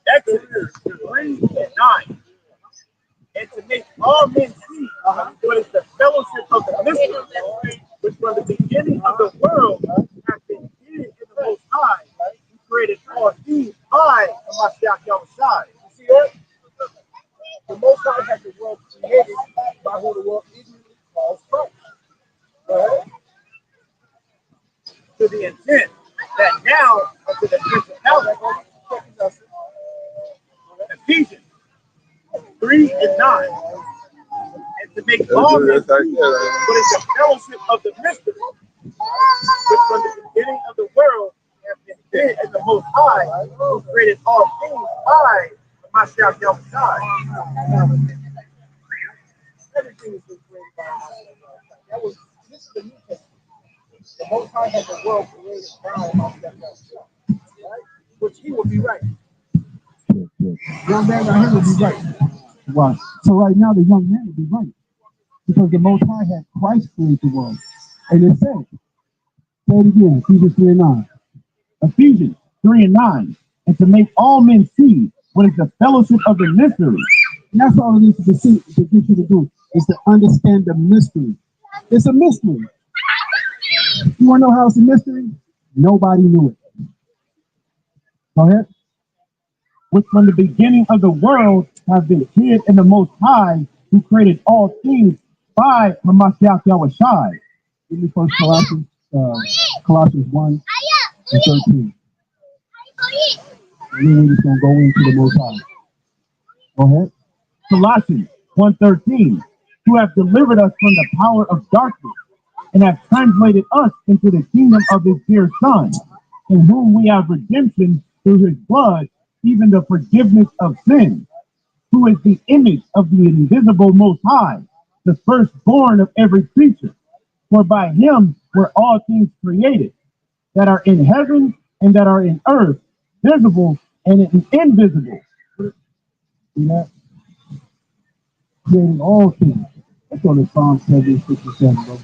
Exodus 3:9. And to make all men see what is the fellowship of the mystery, which from the beginning of the world has been hidden in the Most High, who created all things by Mashiach Yahushua. You see that? The Most High had the world created by who the world ignorantly calls Christ. Right? To the intent that now, unto the principality, Ephesians 3:9. And to make all men see what is the fellowship of the mystery, which from the beginning of the world has been hid in the Most High, who created all things by Mashiach Yahushua. Everything is been created by Mashiach. That was this is the New Testament. The Most High had the world created by Mashiach Yahushua, right? Which he will be right. Young man right here will be right. Right. So right now the young man will be right. Because the Most High had Christ create the world. And it says, say it again, Ephesians 3:9. Ephesians 3:9. And to make all men see what is the fellowship of the mystery. And that's all it is to see, to get you to do, is to understand the mystery. It's a mystery. You want to know how it's a mystery? Nobody knew it. Go ahead. Which from the beginning of the world has been hid in the Most High, who created all things by Mashiach Yahushua. Give me first Colossians 1 and 13. And then we're just going to go into the Most High. Go ahead. Colossians 1:13, who have delivered us from the power of darkness and have translated us into the kingdom of his dear Son, in whom we have redemption through his blood, even the forgiveness of sins, who is the image of the invisible Most High, the firstborn of every creature. For by him were all things created, that are in heaven and that are in earth, visible and invisible. See that? Creating all things. Let's go to Psalm 7:67, bro.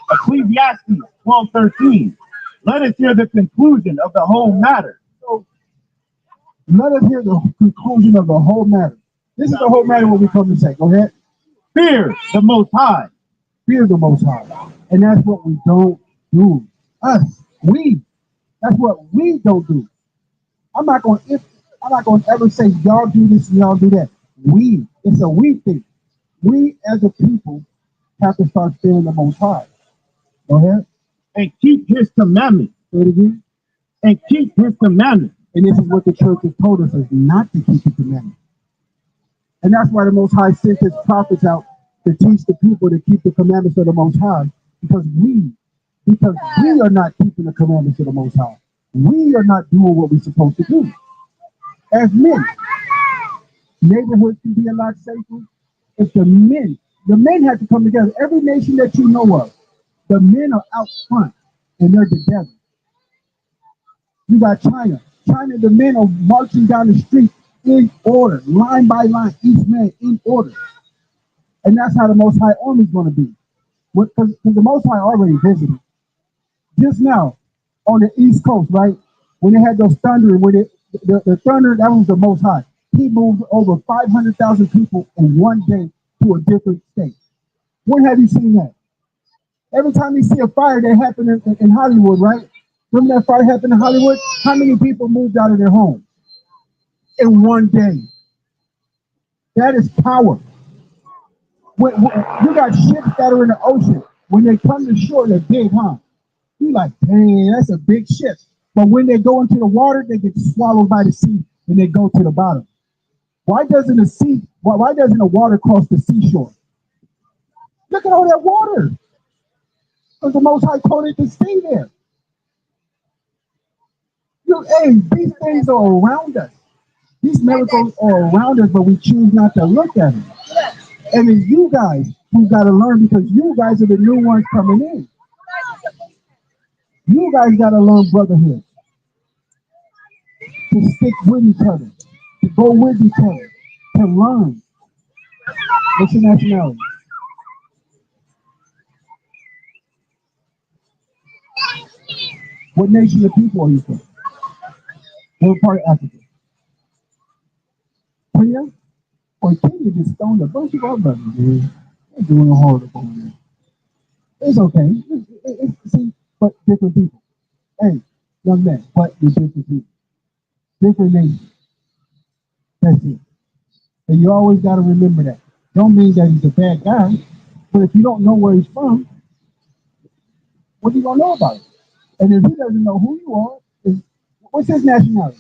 Ecclesiastes 12:13. Let us hear the conclusion of the whole matter. So let us hear the conclusion of the whole matter. This is the whole matter what we come to say. Go ahead. Fear the Most High. Fear the Most High. And that's what we don't do. Us. We. That's what we don't do. I'm not going to ever say y'all do this and y'all do that. We. It's a we thing. We as a people have to start fearing the Most High. Go ahead. And keep his commandments. Say it again. And keep his commandments. And this is what the church has told us, is not to keep the commandments. And that's why the Most High sent his prophets out to teach the people to keep the commandments of the Most High. Because we are not keeping the commandments of the Most High. We are not doing what we're supposed to do. As men, neighborhoods can be a lot safer if the men have to come together. Every nation that you know of, the men are out front and they're together. You got China. China, the men are marching down the street in order, line by line, each man in order. And that's how the Most High Army is going to be. Because the Most High already visited. Just now, on the East Coast, right? When they had those thunder, the thunder, that was the Most High. He moved over 500,000 people in one day to a different state. When have you seen that? Every time you see a fire that happened in Hollywood, right? Remember that fire happened in Hollywood? How many people moved out of their home in one day? That is power. When you got ships that are in the ocean. When they come to shore, they're big, huh? You're like, dang, that's a big ship. But when they go into the water, they get swallowed by the sea and they go to the bottom. Why doesn't the water cross the seashore? Look at all that water. Because the Most High told it to stay there. Hey, these things are around us. These miracles are around us, but we choose not to look at them. And it's you guys who got to learn because you guys are the new ones coming in. You guys got to learn brotherhood, to stick with each other, to go with each other, to learn. What's your nationality? What nation of people are you from? What part of Africa? Kenya? Or Kenya just stoned a bunch of our brothers, dude. They're doing a horrible on there. It's okay. See, but different people. Hey, young man, but you're different people. Different nations. That's it. And you always got to remember that. Don't mean that he's a bad guy, but if you don't know where he's from, what are you going to know about it? And if he doesn't know who you are, what's his nationality?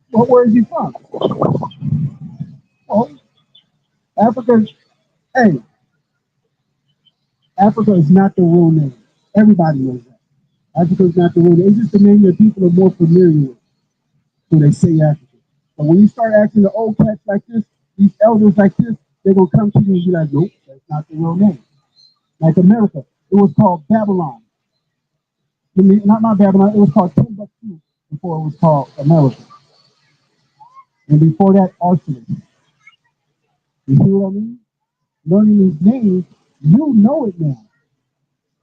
Well, where is he from? Oh, Africa. Hey, Africa is not the real name. Everybody knows that. Africa is not the real name. It's just the name that people are more familiar with. So they say Africa. But when you start asking the old cats like this, these elders like this, they're going to come to you and be like, nope, that's not the real name. Like America, it was called Babylon. I mean, not my Babylon, it was called Timbuktu before it was called America. And before that, Arsenal. You see what I mean? Learning these names, you know it now.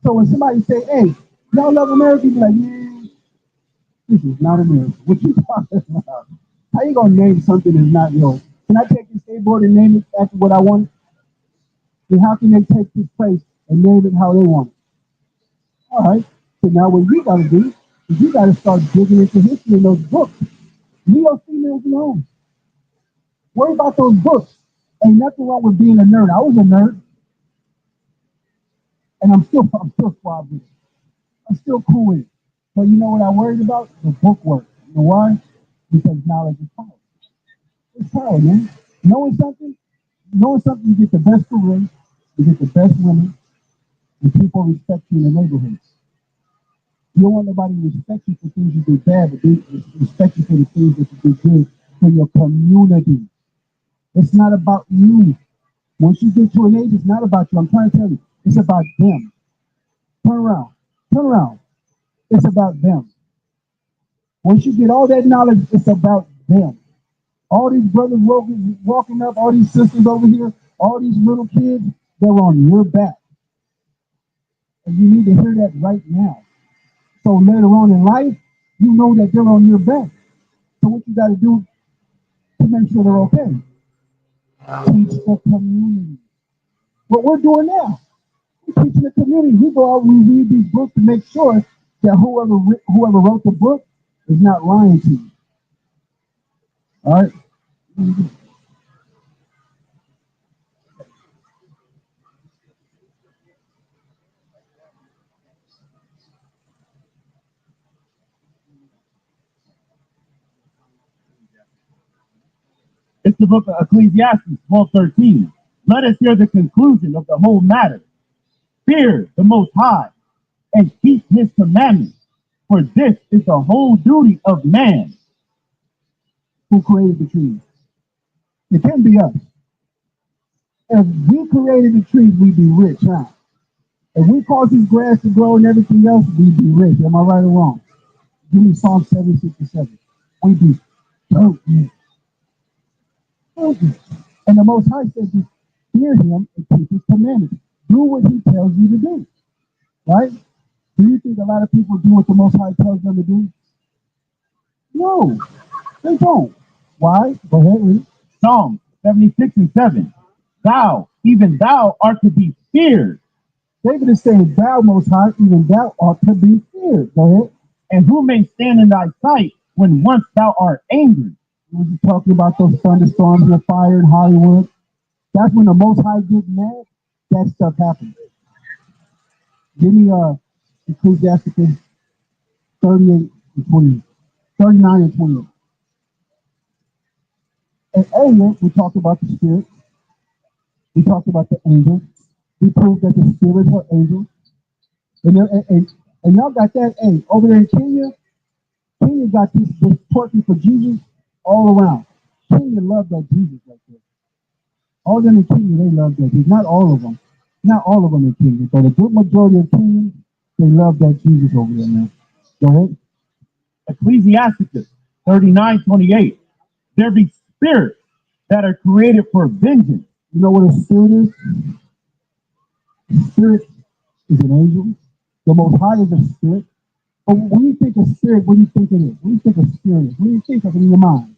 So when somebody say, hey, y'all love America, you be like, man, this is not America. What you talking about? How you gonna name something that's not yours? Can I take this skateboard and name it after what I want? Then how can they take this place and name it how they want it? All right. So now what you gotta do is you gotta start digging into history in those books. Leave your females alone. Worry about those books. Ain't nothing wrong with being a nerd. I was a nerd, and I'm still suave with it. I'm still cool with it. But you know what I worried about? The book work. You know why? Because knowledge is power. It's power, man. Knowing something, you get the best career, you get the best women, and people respect you in the neighborhood. You don't want nobody to respect you for things you do bad, but they respect you for the things that you do good for your community. It's not about you. Once you get to an age, it's not about you. I'm trying to tell you, it's about them. Turn around. Turn around. It's about them. Once you get all that knowledge, it's about them. All these brothers walking up, all these sisters over here, all these little kids, they're on your back. And you need to hear that right now. So later on in life, you know that they're on your back. So what you got to do to make sure they're okay? Teach the community. What we're doing now, we're teaching the community. We go out, we read these books to make sure that whoever wrote the book is not lying to you. All right? It's the book of Ecclesiastes, 12:13. Let us hear the conclusion of the whole matter. Fear the Most High and keep his commandments, for this is the whole duty of man. Who created the trees? It can't be us. If we created the trees, we'd be rich, huh? If we caused this grass to grow and everything else, we'd be rich. Am I right or wrong? Give me Psalm 767. We'd be dirt rich. And the Most High says to fear him and keep his commandments. Do what he tells you to do. Right? Do you think a lot of people do what the Most High tells them to do? No, they don't. Why? Go ahead, read. Psalm 76:7. Thou, even thou, art to be feared. David is saying, thou, Most High, even thou art to be feared. Go ahead. And who may stand in thy sight when once thou art angry? We were talking about those thunderstorms and the fire in Hollywood. That's when the Most High gets mad. That stuff happens. Give me Ecclesiastes 38 and 20, 39 and 28. And earlier, we talked about the spirit. We talked about the angels. We proved that the spirits are angels. And y'all got that. Hey, over there in Kenya, Kenya got this twerking for Jesus all around. Kenya loved that Jesus right there. All of them in Kenya, they love that Jesus. Not all of them. Not all of them in Kenya, but a good majority of Kenyans, they love that Jesus over there, man. Go ahead. Ecclesiasticus 39:28. There be spirits that are created for vengeance. You know what a spirit is? Spirit is an angel. The Most High is a spirit. But when you think of spirit, what do you think it is? What do you think of spirit is? What do you think of in your mind?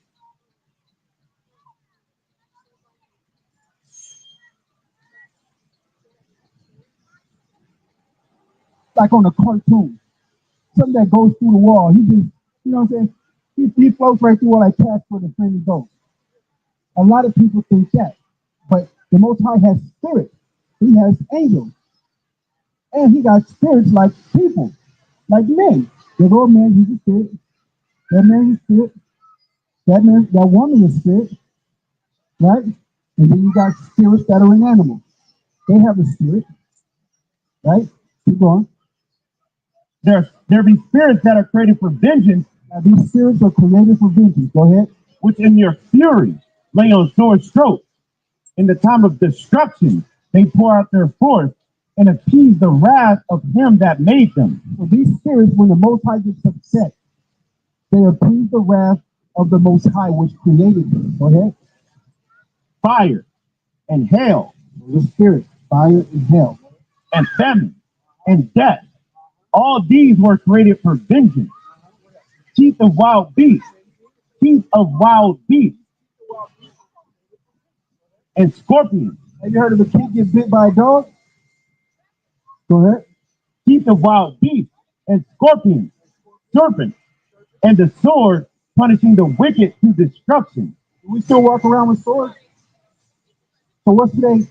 Like on a cartoon. Something that goes through the wall. He just, you know what I'm saying? He floats right through all like Casper the Friendly Ghost. A lot of people think that. But the Most High has spirit. He has angels. And he got spirits like people, like men. The old man, he's a spirit. That man is a spirit. That woman is a spirit. Right? And then you got spirits that are in animals. They have a spirit. Right? Keep going. There be spirits that are created for vengeance. Now, these spirits are created for vengeance. Go ahead. Which in their fury lay on sword strokes. In the time of destruction, they pour out their force and appease the wrath of him that made them. So these spirits, when the Most High gets upset, they appease the wrath of the Most High, which created them. Go ahead. Fire and hail. The spirit, fire and hell. And famine and death. All these were created for vengeance. Teeth of wild beasts. Teeth of wild beasts. And scorpions. Have you heard of a kid get bit by a dog? Go ahead. Teeth of wild beasts and scorpions, serpents, and the sword punishing the wicked to destruction. We still walk around with swords. So what's today?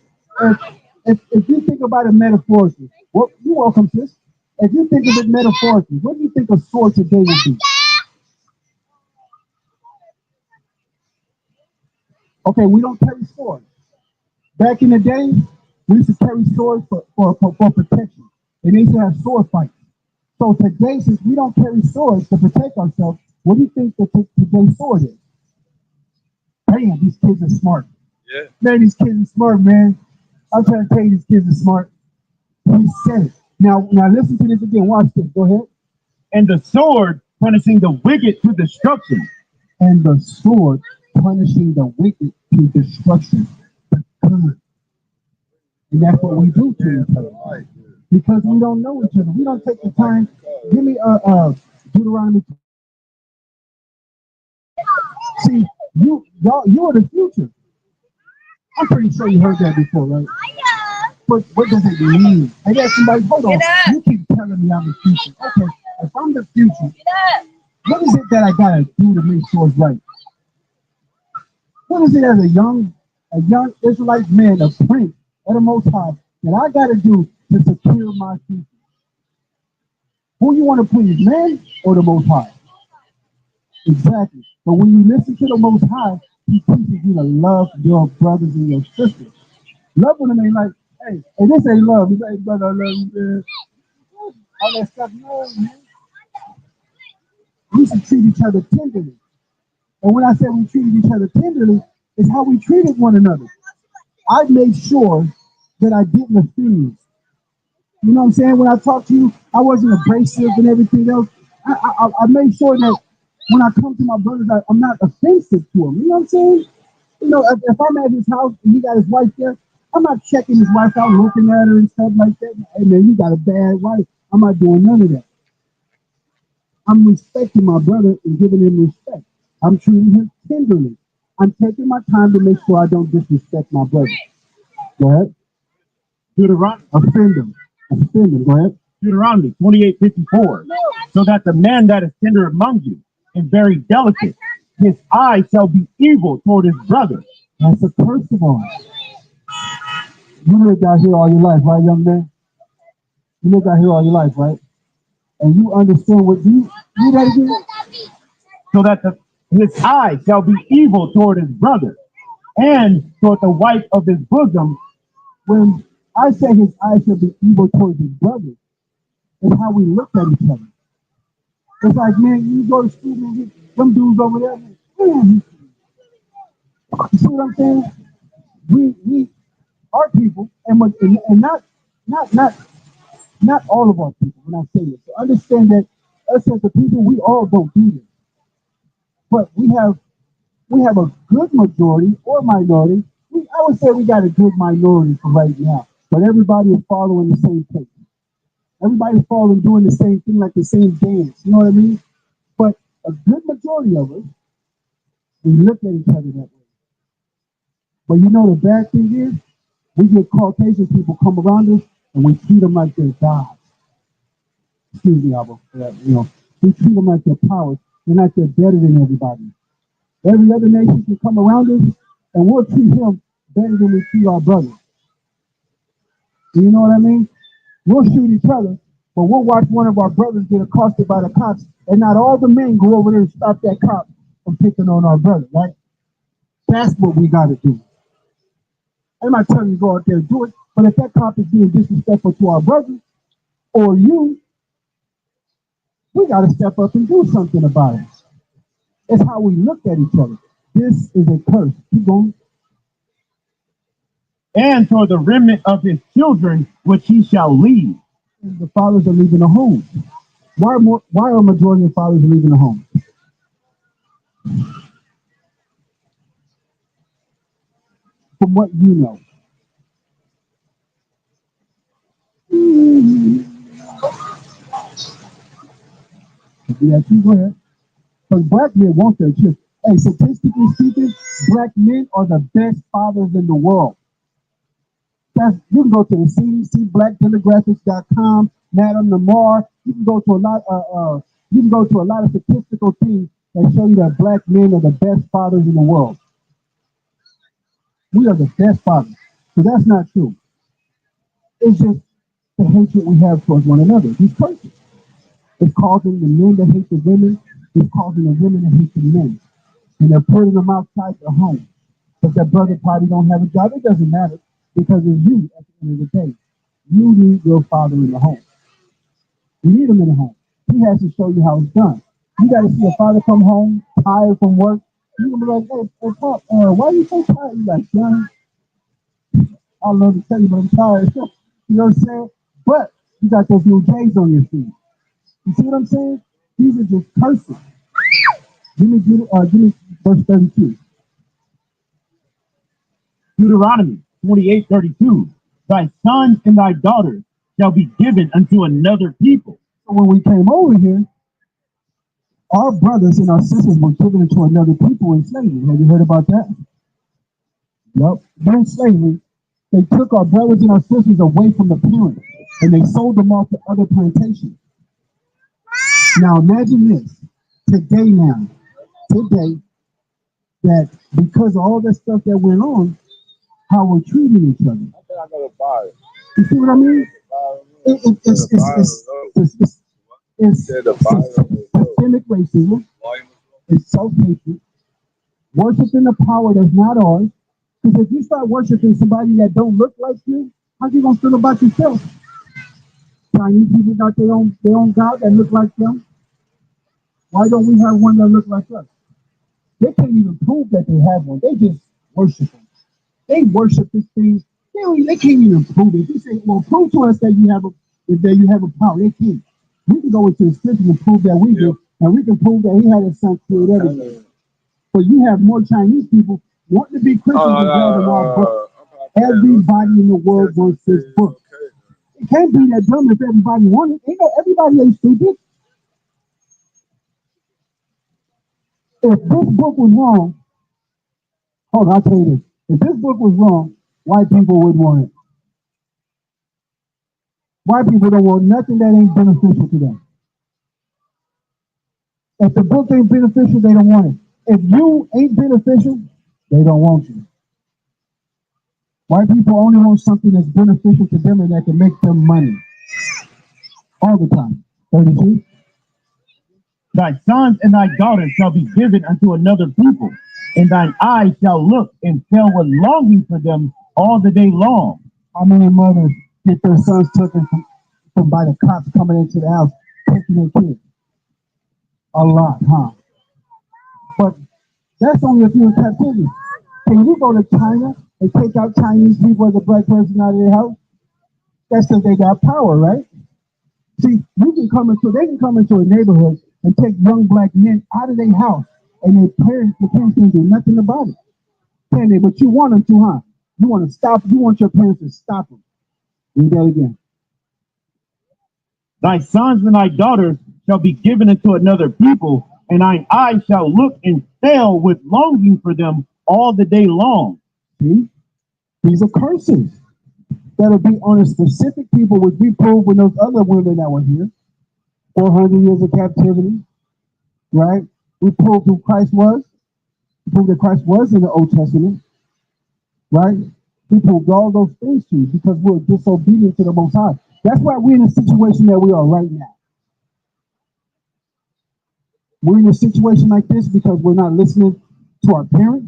If you think about it metaphorically, well, you're welcome, sis. If you think of it metaphorically, what do you think a sword today would be? Okay, we don't carry swords. Back in the day, we used to carry swords for protection. And they used to have sword fights. So today, since we don't carry swords to protect ourselves, what do you think that today's sword is? Damn, these kids are smart. Yeah. Man, these kids are smart, man. I'm trying to tell you, these kids are smart. He said it. Now listen to this again. Watch this. Go ahead. And the sword punishing the wicked to destruction. And the sword punishing the wicked to destruction. And that's what we do to each other. Because we don't know each other. We don't take the time. Give me Deuteronomy. See, you are the future. I'm pretty sure you heard that before, right? What does it mean? I got somebody, hold on. You keep telling me I'm the future. Okay, if I'm the future, what is it that I gotta do to make sure it's right? What is it as a young Israelite man, a prince of the Most High, that I gotta do to secure my future? Who you want to please, man or the Most High? Exactly. But when you listen to the Most High, He teaches you to love your brothers and your sisters. Love them ain't like, hey, this ain't love. It's like, brother, I love you, man. All that stuff, no, man. We should treat each other tenderly. And when I say we treated each other tenderly, it's how we treated one another. I made sure that I didn't offend. You know what I'm saying? When I talk to you, I wasn't abrasive and everything else. I made sure that when I come to my brothers, I'm not offensive to them. You know what I'm saying? You know, if I'm at his house and he got his wife there, I'm not checking his wife out, looking at her and stuff like that. Hey, man, you got a bad wife. I'm not doing none of that. I'm respecting my brother and giving him respect. I'm treating him tenderly. I'm taking my time to make sure I don't disrespect my brother. Go ahead. Deuteronomy. Offend him. Offend him. Go ahead. Deuteronomy 28:54. So that the man that is tender among you and very delicate, his eye shall be evil toward his brother. That's a curse of ours. You lived out here all your life, right, young man? You lived out here all your life, right? And you understand what you that again? So that his eye shall be evil toward his brother, and toward the wife of his bosom, When I say his eyes shall be evil towards his brothers, it's how we look at each other. It's like, man, you go to school, man, them dudes over there, man, you see what I'm saying? We our people, and not not not all of our people when I say this. So understand that us as the people, we all don't do this, but we have a good majority or minority. I would say we got a good minority for right now, but everybody is following the same pace. Everybody's following, doing the same thing, like the same dance. You know what I mean? But a good majority of us, we look at each other that way. But you know the bad thing is, we get Caucasian people come around us and we treat them like they're gods. Excuse me, Abba, for that, we treat them like they're powers and like they're better than everybody. Every other nation can come around us and we'll treat him better than we treat our brothers. You know what I mean? We'll shoot each other, but we'll watch one of our brothers get accosted by the cops, and not all the men go over there and stop that cop from picking on our brother, right? That's what we got to do. I'm not telling you to go out there and do it, but if that cop is being disrespectful to our brother or you, we got to step up and do something about it. It's how we look at each other. This is a curse. Keep going. And toward the remnant of his children, which he shall lead. And the fathers are leaving the home. Why are majority of fathers leaving the home? From what you know. Yeah, go ahead. Because black men want their children. Hey, statistically speaking, black men are the best fathers in the world. You can go to the CDC, blackdemographics.com, Madame Lamar. You can go to a lot of statistical things that show you that black men are the best fathers in the world. We are the best fathers. So that's not true. It's just the hatred we have towards one another. These curses. It's causing the men to hate the women. It's causing the women to hate the men. And they're putting them outside their home. But their brother probably don't have a job. It doesn't matter because it's you at the end of the day. You need your father in the home. You need him in the home. He has to show you how it's done. You got to see a father come home tired from work. You're going to be like, hey, Pop, why are you so tired? You're like, son, I love to tell you, but I'm tired. You know what I'm saying? But you got those new J's on your feet. You see what I'm saying? These are just curses. Give me verse 32. Deuteronomy 28:32. Thy sons and thy daughters shall be given unto another people. So when we came over here, our brothers and our sisters were given into another people in slavery. Have you heard about that? Yep. During slavery, they took our brothers and our sisters away from the parents and they sold them off to other plantations. Now imagine this. Today, that because of all that stuff that went on, how we're treating each other. You see what I mean? It's systemic racism. It's self-hatred. Worshiping a power that's not ours. Because if you start worshiping somebody that don't look like you, how you gonna feel about yourself? Chinese people got their own God that look like them. Why don't we have one that look like us? They can't even prove that they have one. They just worship them. They worship this thing. They can't even prove it. You say, well, prove to us that you have a power. They can't. We can go into the scripture and prove that we do, and we can prove that he had a son create everything. But you have more Chinese people wanting to be Christians than our book. Everybody in the world wants this book. It can't be that dumb if everybody wanted it. Everybody ain't stupid. If this book was wrong, hold on, I'll tell you this. If this book was wrong, white people would want it. White people don't want nothing that ain't beneficial to them. If the book ain't beneficial, they don't want it. If you ain't beneficial, they don't want you. White people only want something that's beneficial to them and that can make them money. All the time. 32. Thy sons and thy daughters shall be given unto another people, and thine eyes shall look and fell with longing for them all the day long. How many mothers get their sons taken from by the cops coming into the house, taking their kids? A lot, huh? But that's only if you're in captivity. Can you go to China and take out Chinese people as a black person out of their house? That's because they got power, right? See, they can come into a neighborhood and take young black men out of their house, and the parents can't do nothing about it, can they? But you want them to, huh? You want to stop. You want your parents to stop them. Read that again. Thy sons and thy daughters shall be given into another people, and thine eyes shall look and fail with longing for them all the day long. See, these are curses that'll be on a specific people, which we proved with those other women that were here. 400 years of captivity, right? We proved who Christ was. We proved that Christ was in the Old Testament, right? We proved all those things to you because we're disobedient to the Most High. That's why we're in the situation that we are right now. We're in a situation like this because we're not listening to our parents,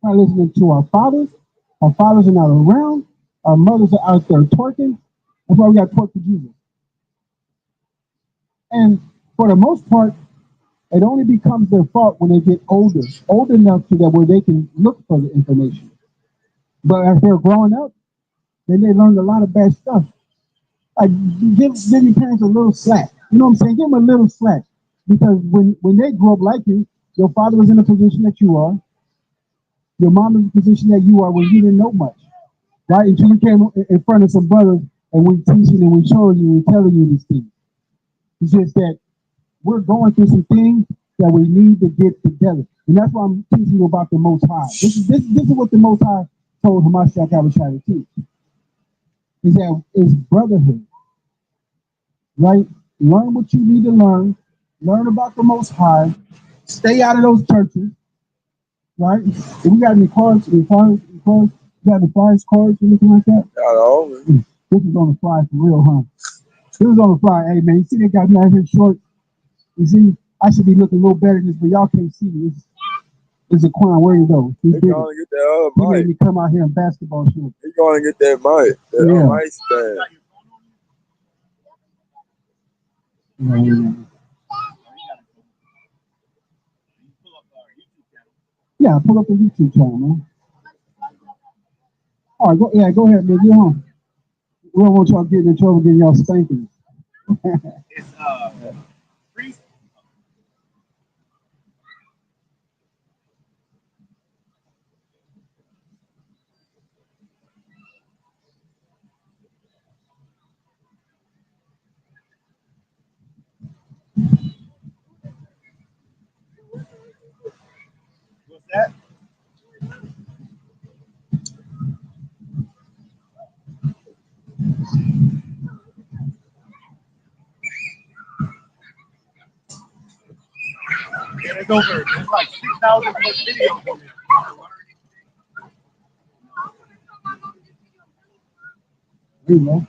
not listening to our fathers. Our fathers are not around. Our mothers are out there twerking. That's why we got to twerk for Jesus. And for the most part, it only becomes their fault when they get older, old enough to that where they can look for the information. But as they're growing up, then they learn a lot of bad stuff. Like give your parents a little slack. You know what I'm saying? Give them a little slack. Because when they grow up like you, your father was in the position that you are, your mom is in the position that you are when you didn't know much. Right? Until you came in front of some brothers and we teaching and we showing you and telling you these things. It's just that we're going through some things that we need to get together. And that's why I'm teaching you about the Most High. This is what the Most High told Hamashiach Abishai to teach. Is that it's brotherhood. Right? Learn what you need to learn. Learn about the Most High. Stay out of those churches. Right? If we got any cards, you got any flyers, cards, anything like that? This is on the fly for real, huh? This is on the fly. Hey, man, you see they got me out here short? You see, I should be looking a little better than this, but y'all can't see me. It's a Quan. Where you go? He made me come out here in basketball shorts. He's going to get that mic. Mic stand. Yeah, pull up the YouTube channel, man. All right, go ahead, man. Get home. We don't want y'all getting in trouble getting y'all spankings. It's free. What's that? Yeah, it's over. It's like 6,000 videos on there. There you go.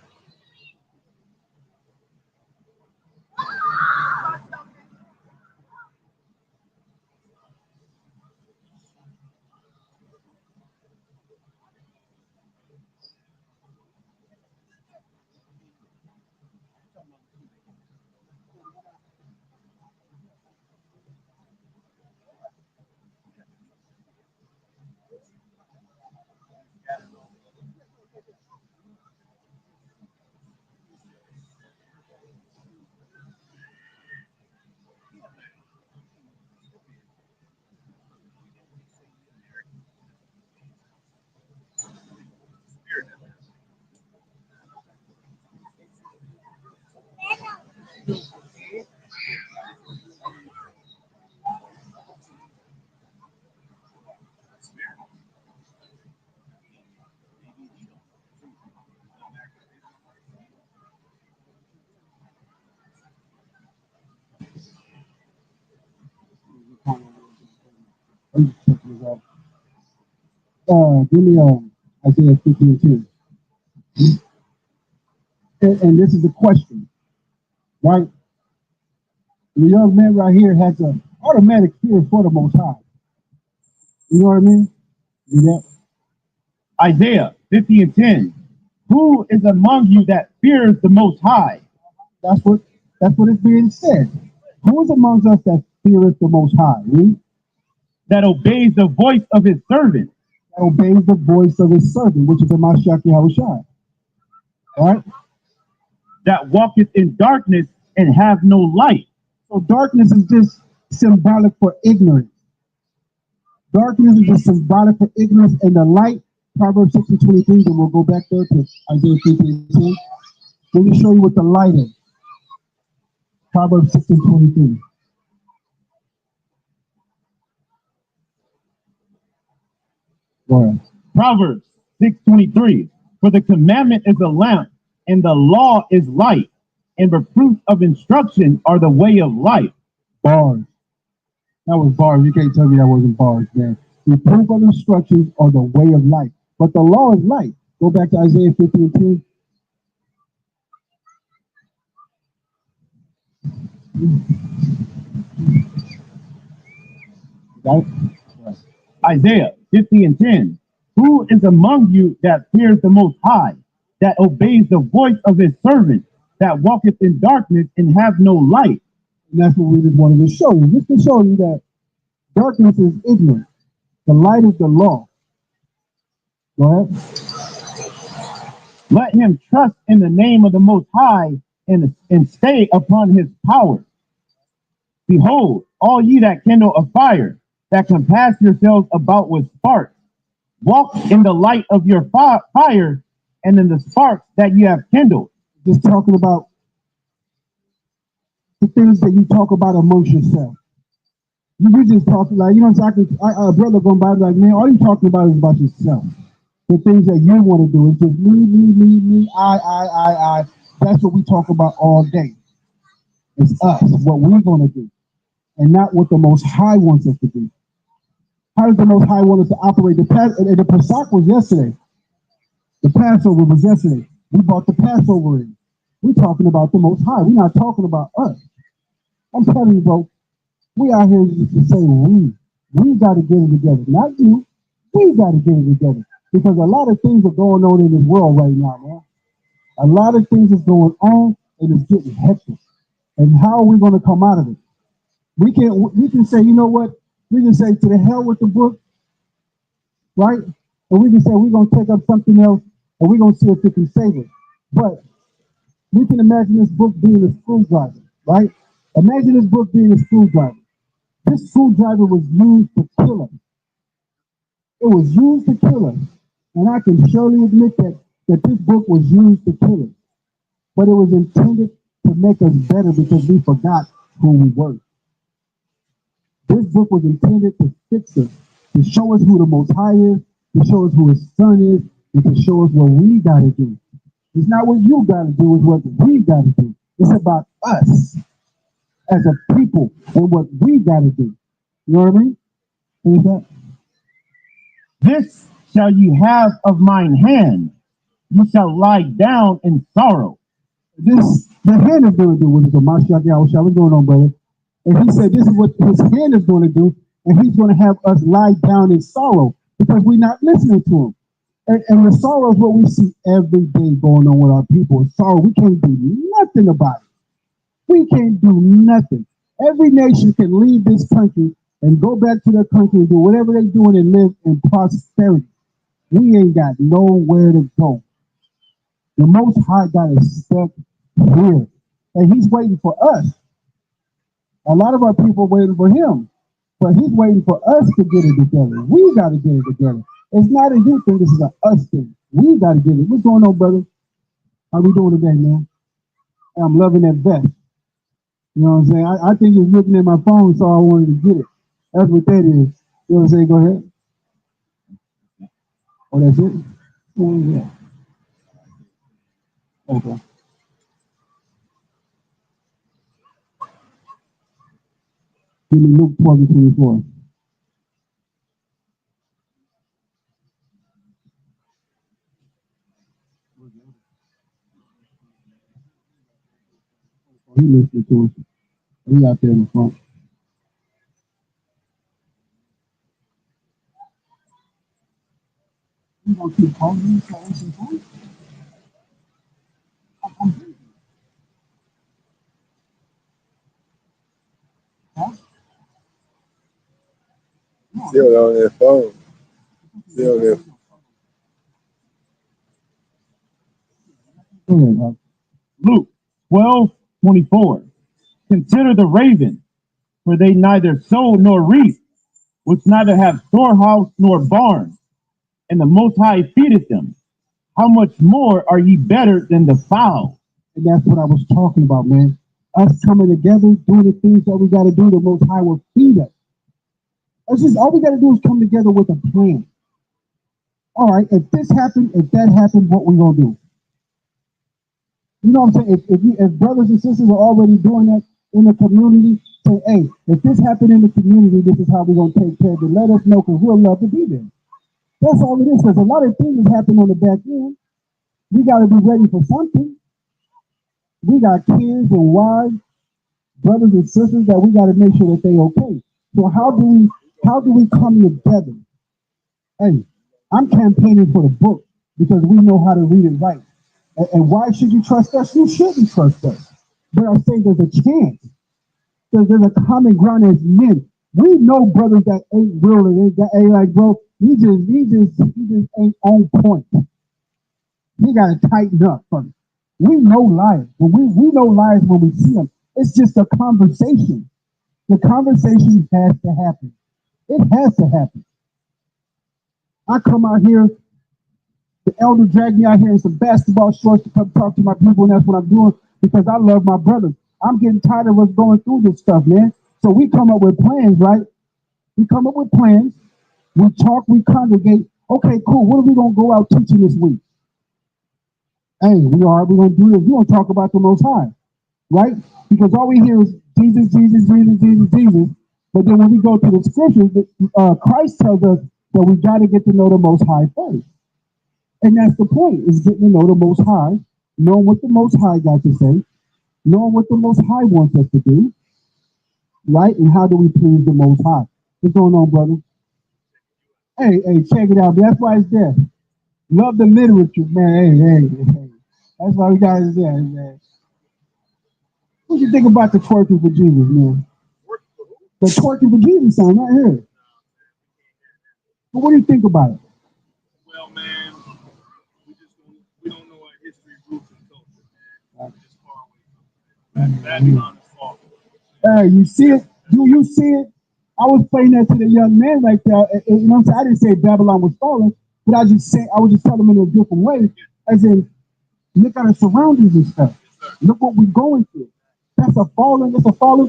Give me Isaiah 50:10. And this is a question, right? The young man right here has an automatic fear for the Most High. You know what I mean? Yeah. Isaiah 50:10. Who is among you that fears the Most High, That's what that's what is being said. Who is amongst us that feareth the Most High? Read. that obeys the voice of his servant, That obeys the voice of his servant, which is the Mashiach Yahushua. All right. that walketh in darkness and have no light. So darkness is just symbolic for ignorance. Darkness is just symbolic for ignorance, and the light, Proverbs 6:23, then we'll go back there to Isaiah 3:10. Let me show you what the light is. Proverbs 6:23. Go ahead. Proverbs 6:23. For the commandment is a lamp, and the law is light, and reproof of instruction are the way of life. Bars. That was bars. You can't tell me that wasn't bars, man. The proof of instructions are the way of life. But the law is light. Go back to Isaiah 50:10. Got it? Right. Isaiah 50:10. Who is among you that fears the Most High, that obeys the voice of his servant, that walketh in darkness and have no light? And that's what we just wanted to show you. Just to show you that darkness is ignorance. The light is the law. Go ahead. Let him trust in the name of the Most High and stay upon his power. Behold, all ye that kindle a fire, that compass yourselves about with sparks, walk in the light of your fire and in the sparks that you have kindled. Just talking about the things that you talk about amongst yourself. You just talking like, you know, a brother going by like, man, all you talking about is about yourself. The things that you want to do. It's just me, I. That's what we talk about all day. It's us, what we're going to do, and not what the Most High wants us to do. How does the Most High want us to operate? The Pesach was yesterday. The Passover was yesterday. We brought the Passover in. We're talking about the Most High. We're not talking about us. I'm telling you, bro, we out here just to say we. We got to get it together. Not you. We got to get it together. Because a lot of things are going on in this world right now, man. A lot of things is going on, and it's getting hectic. And how are we going to come out of it? We can say, you know what? We can say to the hell with the book, right? And we can say we're going to take up something else, and we're going to see if it can save us. But we can imagine this book being a screwdriver, right? Imagine this book being a screwdriver. This screwdriver was used to kill us. It was used to kill us. And I can surely admit that this book was used to kill us. But it was intended to make us better because we forgot who we were. This book was intended to fix us, to show us who the Most High is, to show us who His Son is, and to show us what we got to do. It's not what you got to do, it's what we got to do. It's about us as a people and what we got to do. You know what I mean? What that? This shall you have of mine hand. You shall lie down in sorrow. This, the hand is going to do what the Mashiach Yahushua. What's going on, brother? And he said this is what his hand is going to do, and he's going to have us lie down in sorrow because we're not listening to him. And the sorrow is what we see every day going on with our people. Sorrow, we can't do nothing about it. We can't do nothing. Every nation can leave this country and go back to their country and do whatever they're doing and live in prosperity. We ain't got nowhere to go. The Most High got us stuck here, and He's waiting for us. A lot of our people are waiting for Him, but He's waiting for us to get it together. We got to get it together. It's not a you thing. This is an us thing. We got to get it. What's going on, brother? How we doing today, man? I'm loving that vest. You know what I'm saying? I think you're looking at my phone, so I wanted to get it. That's what that is. You know what I'm saying? Go ahead. Oh, that's it? Oh, yeah. Okay. Give me Luke 12:24. He listening to us. He out there in the front. You gonna keep calling me for answering phone? Still on their phone. Still on their Luke 12:24. Consider the raven, for they neither sow nor reap, which neither have storehouse nor barn, and the Most High feedeth them. How much more are ye better than the fowl? And that's what I was talking about, man. Us coming together, doing the things that we got to do, the Most High will feed us. It's just all we got to do is come together with a plan. All right, if this happened, if that happened, what we gonna do? You know what I'm saying? If brothers and sisters are already doing that in the community, say, hey, if this happened in the community, this is how we're gonna take care of it. Let us know because we'll love to be there. That's all it is. Because a lot of things happen on the back end. We got to be ready for something. We got kids and wives, brothers and sisters that we got to make sure that they okay. So how do we come together? Hey, I'm campaigning for the book because we know how to read and write. And why should you trust us? You shouldn't trust us. But I say there's a chance. There's a common ground as men. We know brothers that ain't real and ain't like, bro, he just ain't on point. He got to tighten up first. We know lies. We know lies when we see them. It's just a conversation. The conversation has to happen. It has to happen. I come out here, the elder dragged me out here in some basketball shorts to come talk to my people, and that's what I'm doing because I love my brothers. I'm getting tired of us going through this stuff, man. So we come up with plans, right? We come up with plans. We talk, we congregate. Okay, cool. What are we going to go out teaching this week? Hey, we're going to do this. We're going to talk about the Most High, right? Because all we hear is Jesus, Jesus, Jesus, Jesus, Jesus. But then when we go to the scriptures, Christ tells us that we got to get to know the Most High first. And that's the point, is getting to know the Most High, knowing what the Most High got to say, knowing what the Most High wants us to do, right? And how do we please the Most High? What's going on, brother? Hey, check it out. That's why it's there. Love the literature, man. Hey. That's why we got it there, man. What you think about the twerking for Jesus, man? The twerking for Jesus song right here. But what do you think about it? Well, man, we don't know our history, roots, and culture, man. We're just far away from it. That's honest fault. Hey, you see it? Do you see it? I was playing that to the young man right there. You know what I'm saying? I didn't say Babylon was falling, but I was just telling him in a different way. As in, look at our surroundings and stuff. Look what we're going through. That's a fallen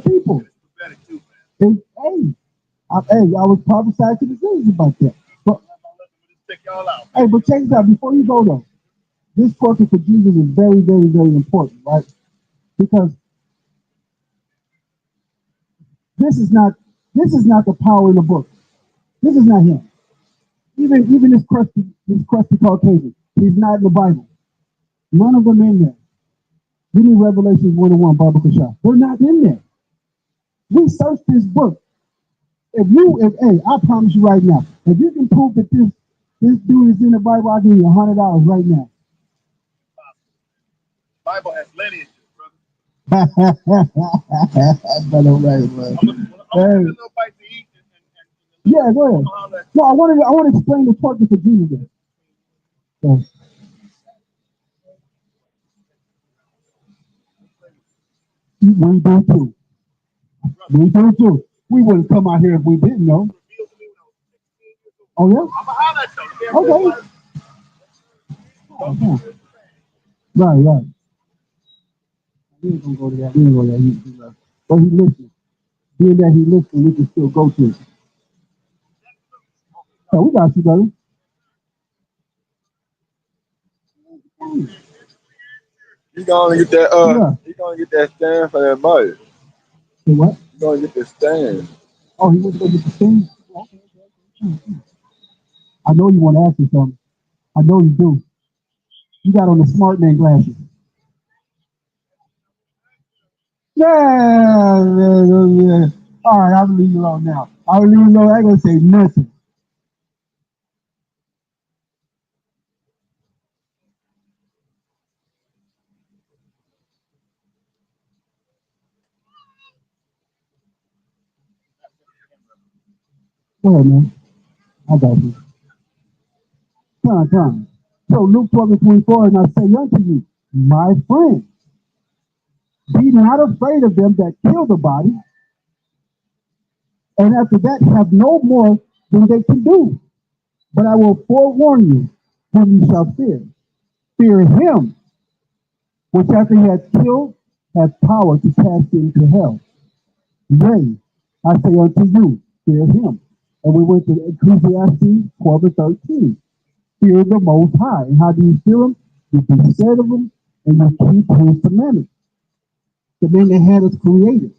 people. And, I was prophesying to the Jews about that. But, hey, but check this out. Before you go though, this portrait for Jesus is very, very, very important, right? Because this is not the power in the book. This is not him. Even this crusty Caucasian, he's not in the Bible. None of them in there. Give me Revelations 1:1, Baba Kasha. They're not in there. We searched this book. Hey, I promise you right now, if you can prove that this dude is in the Bible, I'll give you $100 right now. Bible has lineages, That's all right, man. I'm gonna bite to eat Yeah, go ahead. No, I want to explain the portrait for Jesus. So, we do too. We do too. We wouldn't come out here if we didn't know. Oh yeah. I'm gonna holler at you. Okay. Oh, right. We ain't gonna go to that. We ain't gonna go to that. But he listened. Being that he listened, we can still go to it. So we got you, brother. You gonna get that Yeah. you gonna get that stand for that mic. Say what? You gonna get the stand. Oh, he went to go get the thing? Okay. I know you want to ask me something. I know you do. You got on the smart man glasses. Yeah. All right, I'll leave you alone now. I'll leave you alone. I ain't gonna say nothing. Go ahead, man. I got you. Come. So Luke 12:24, and I say unto you, my friend, be not afraid of them that kill the body, and after that have no more than they can do. But I will forewarn you whom you shall fear. Fear him which after he hath killed hath power to cast into hell. Yea, I say unto you, fear him. And we went to Ecclesiastes 12:13. Fear the Most High. And how do you fear him? You be scared of him, and you keep his commandments. The man that had us created.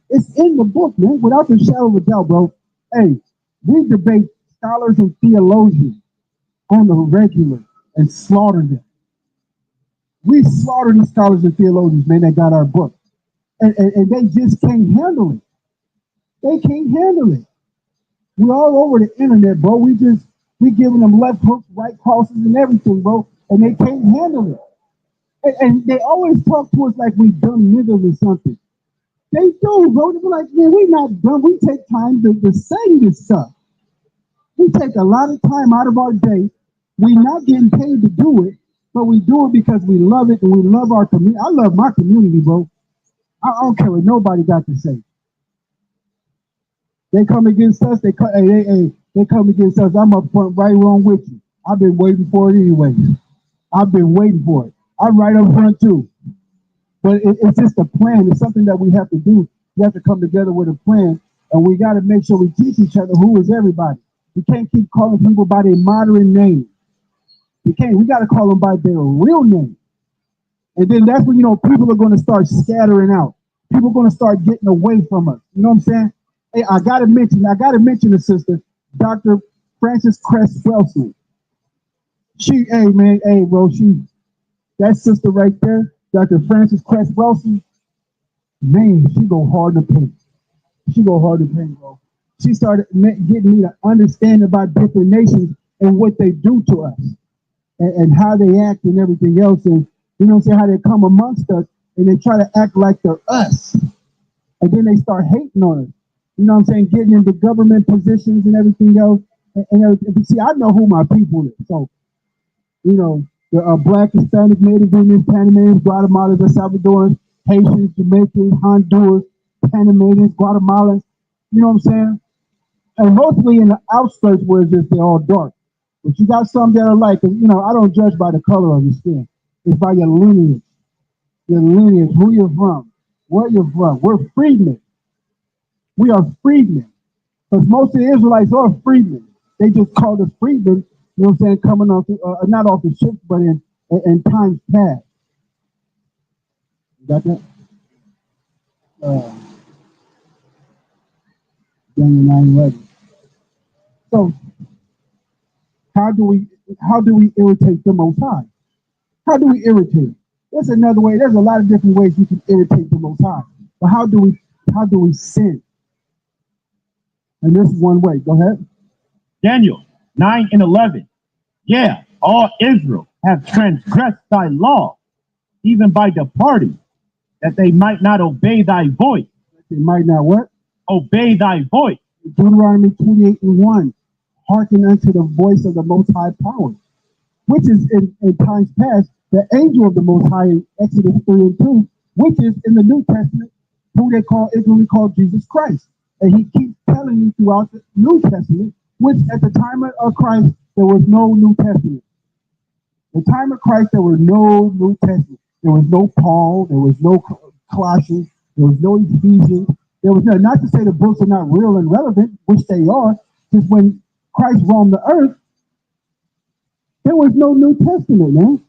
It's in the book, man, without the shadow of a doubt, bro. Hey, we debate scholars and theologians on the regular and slaughter them. We slaughter the scholars and theologians, man, that got our book. And they just can't handle it. They can't handle it. We're all over the internet, bro. We giving them left hooks, right crosses, and everything, bro. And they can't handle it. And they always talk to us like we dumb niggas or something. They do, bro. They're like, man, we not dumb. We take time to say this stuff. We take a lot of time out of our day. We're not getting paid to do it, but we do it because we love it and we love our community. I love my community, bro. I don't care what nobody got to say. They come against us. They come against us. I'm up front, right along with you. I've been waiting for it anyway. I've been waiting for it. I'm right up front too. But it's just a plan. It's something that we have to do. We have to come together with a plan, and we got to make sure we teach each other who is everybody. We can't keep calling people by their modern name. We can't. We got to call them by their real name. And then that's when, people are going to start scattering out. People are going to start getting away from us. You know what I'm saying? Hey, I got to mention the sister, Dr. Frances Cress Welsing. That sister right there, Dr. Frances Cress Welsing, man, she go hard to paint. Bro. She started getting me to understand about different nations and what they do to us and how they act and everything else. And, how they come amongst us and they try to act like they're us. And then they start hating on us. Getting into government positions and everything else. And see, I know who my people is. So, the Black, Hispanic, Native Indians, Panamanians, Guatemalans, El Salvadorans, Haitians, Jamaicans, Honduras, Panamanians, Guatemalans. You know what I'm saying? And mostly in the outskirts where it's just they're all dark. But you got some that are like, I don't judge by the color of your skin. It's by your lineage. Who you're from, where you're from. We're freedmen. We are freedmen. Because most of the Israelites are freedmen. They just called us freedmen, coming off, not off the ships, but in times past. You got that? Daniel 9:11. So, how do we irritate the Most High? How do we irritate? There's another way. There's a lot of different ways you can irritate the Most High. But how do we sin? And this is one way. Go ahead. Daniel 9:11. Yeah, all Israel have transgressed thy law, even by departing, that they might not obey thy voice. They might not what? Obey thy voice. Deuteronomy 28:1. Hearken unto the voice of the Most High power, which is in times past the angel of the Most High in Exodus 3:2, which is in the New Testament, who they call Jesus Christ. And he keeps telling you throughout the New Testament, which at the time of Christ, there was no New Testament. The time of Christ, there was no New Testament. There was no Paul. There was no Colossians. There was no Ephesians. There was no, not to say the books are not real and relevant, which they are, because when Christ roamed the earth, there was no New Testament, man.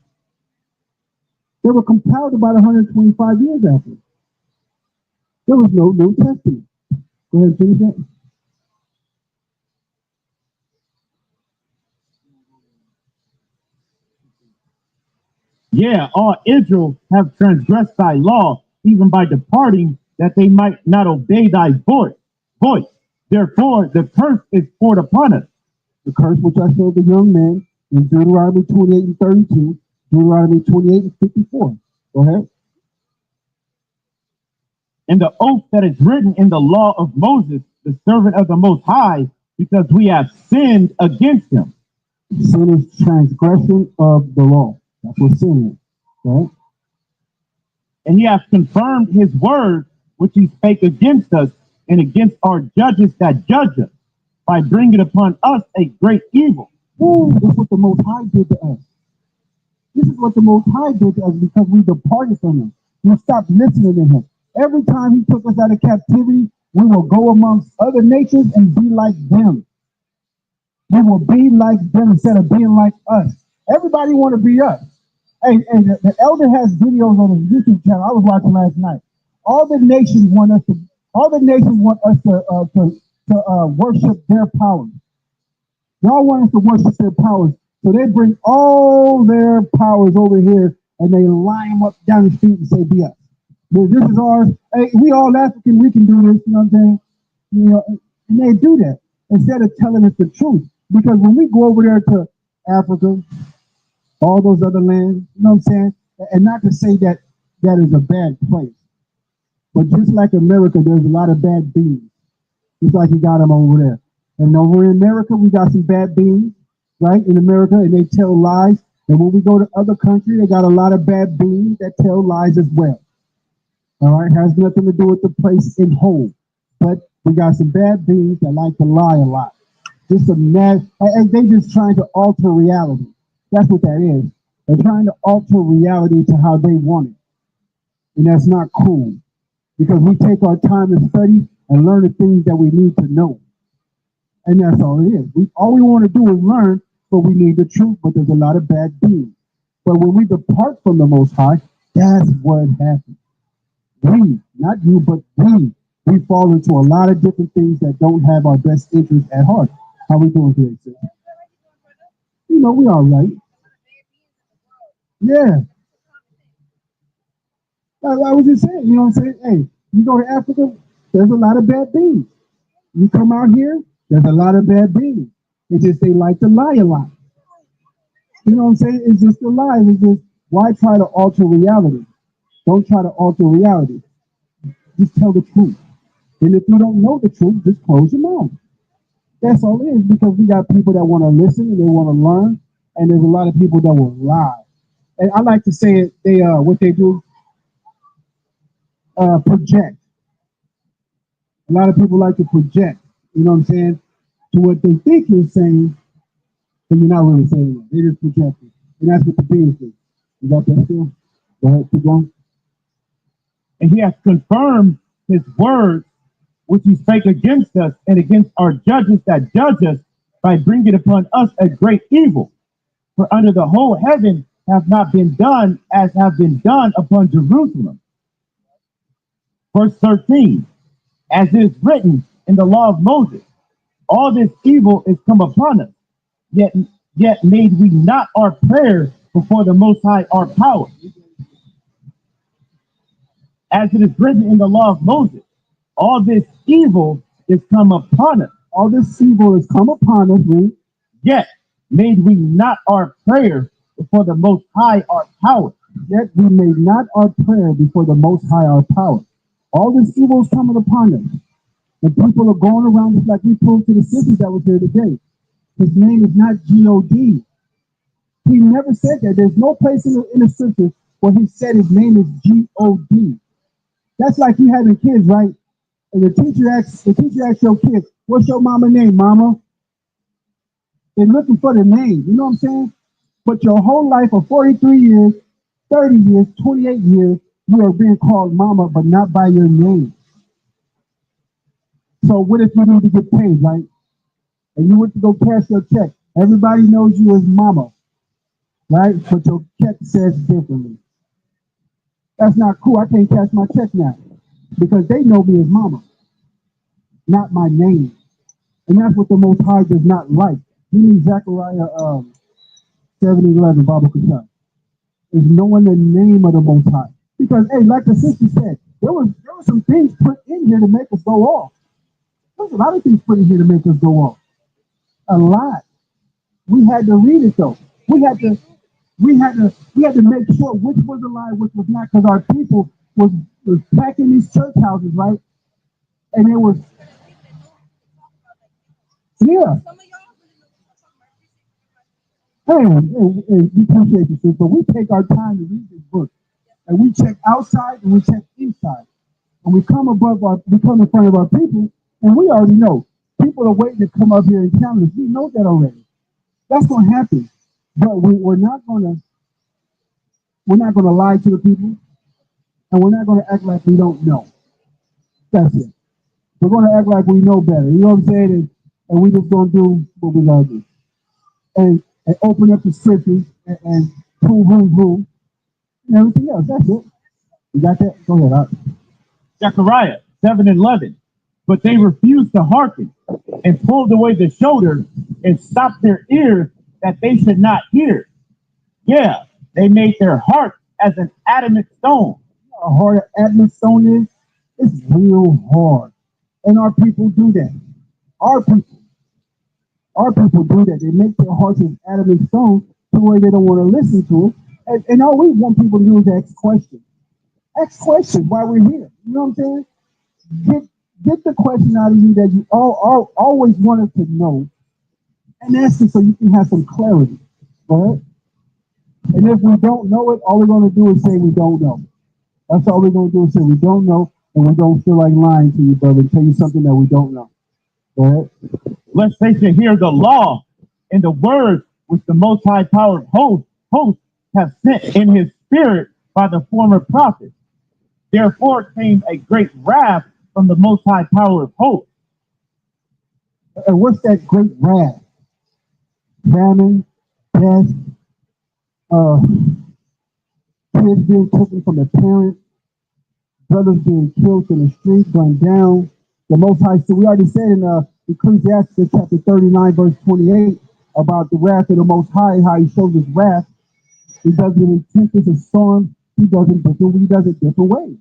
They were compiled about 125 years after. There was no New Testament. Go ahead and finish that. Yeah, all Israel have transgressed thy law, even by departing, that they might not obey thy voice. Therefore, the curse is poured upon us. The curse which I showed the young man in Deuteronomy 28:32, Deuteronomy 28:54. Go ahead. And the oath that is written in the law of Moses, the servant of the Most High, because we have sinned against him. Sin is transgression of the law. That's what sin is. Right? And he hath confirmed his word, which he spake against us and against our judges that judge us, by bringing upon us a great evil. Ooh, that's what the Most High did to us. This is what the Most High did to us because we departed from him. We stopped listening to him. Every time he took us out of captivity, we will go amongst other nations and be like them. We will be like them instead of being like us. Everybody want to be us. Hey, the elder has videos on his YouTube channel. I was watching last night. All the nations want us to. All the nations want us to worship their powers. Y'all want us to worship their powers, so they bring all their powers over here and they line them up down the street and say, "Be us. This is ours. Hey, we all African. We can do this." You know what I'm saying? You know, and they do that instead of telling us the truth. Because when we go over there to Africa, all those other lands, you know what I'm saying? And not to say that that is a bad place, but just like America, there's a lot of bad beings, just like you got them over there. And over in America, we got some bad beings, right? In America, and they tell lies. And when we go to other countries, they got a lot of bad beings that tell lies as well. All right, has nothing to do with the place in whole, but we got some bad beings that like to lie a lot. Just a mad, and they just trying to alter reality. That's what that is. They're trying to alter reality to how they want it. And that's not cool because we take our time to study and learn the things that we need to know. And that's all it is. All we want to do is learn, but we need the truth, but there's a lot of bad beings. But when we depart from the Most High, that's what happens. We, not you, but we fall into a lot of different things that don't have our best interest at heart. How we doing today, sir? You know, we all right. Yeah. I was just saying, you know what I'm saying? Hey, you go to Africa, there's a lot of bad beings. You come out here, there's a lot of bad beings. It's just they like to lie a lot. You know what I'm saying? It's just a lie. It's just, why try to alter reality? Don't try to alter reality. Just tell the truth. And if you don't know the truth, just close your mouth. That's all it is, because we got people that want to listen and they want to learn, and there's a lot of people that will lie. And I like to say it, they what they do, project. A lot of people like to project, you know what I'm saying, to what they think you're saying, but you're not really saying it. They just project it. And that's what the beings do. You got that still? Go ahead, keep going. And he hath confirmed his word, which he spake against us and against our judges that judge us, by bringing upon us a great evil. For under the whole heaven have not been done as have been done upon Jerusalem. Verse 13, as is written in the law of Moses, all this evil is come upon us, yet made we not our prayer before the Most High our power. As it is written in the law of Moses, all this evil is come upon us. All this evil has come upon us, right? Yet made we not our prayer before the Most High our power. Yet we made not our prayer before the Most High our power. All this evil is coming upon us. And people are going around just like we proved to the sisters that was here today. His name is not G-O-D. He never said that. There's no place in the scripture where he said his name is G-O-D. That's like you having kids, right? And the teacher asks your kids, "What's your mama name, mama?" They're looking for the name. You know what I'm saying? But your whole life of 43 years, 30 years, 28 years, you are being called mama, but not by your name. So what if you need to get paid, right? And you went to go cash your check. Everybody knows you as mama, right? But your check says differently. That's not cool. I can't cash my check now because they know me as mama, not my name. And that's what the Most High does not like. He needs Zechariah 7:11, Bible Kashaf, is knowing the name of the Most High. Because, hey, like the sister said, there was some things put in here to make us go off. There's a lot of things put in here to make us go off. A lot. We had to read it though. We had to make sure which was a lie, which was not, because our people was packing these church houses, right? And it was Yeah. Hey, we appreciate you, sis, but we take our time to read this book. And we check outside and we check inside. And we come in front of our people, and we already know. People are waiting to come up here and challenge us. We know that already. That's going to happen. But we're not going to lie to the people, and we're not going to act like we don't know. That's it. We're going to act like we know better. You know what I'm saying? And we just going to do what we got to do. And open up the scriptures and prove who's who and everything else. That's it. You got that? Go ahead. Zechariah 7:11. But they refused to hearken and pulled away the shoulder and stopped their ears that they should not hear. Yeah, they made their heart as an adamant stone. How hard an adamant stone is? It's real hard. And our people do that. Our people. Our people do that. They make their hearts as adamant stone to where they don't want to listen to it. And all we want people to do is ask questions. Ask questions while we're here. You know what I'm saying? Get get the question out of you that you all always wanted to know, and ask it so you can have some clarity. Right? And if we don't know it, all we're going to do is say we don't know. That's all we're going to do is say we don't know, and we don't feel like lying to you, brother, and tell you something that we don't know. Right? Lest they should hear the law and the words which the Most High Power of hosts have sent in his spirit by the former prophets. Therefore came a great wrath from the Most High Power of hosts. And what's that great wrath? Famine, death, uh, kids being taken from their parents, brothers being killed in the street, gunned down. The Most High, so we already said in Ecclesiastes chapter 39, verse 28, about the wrath of the Most High, how he shows his wrath. He does it in tempests and storms. He does it different ways.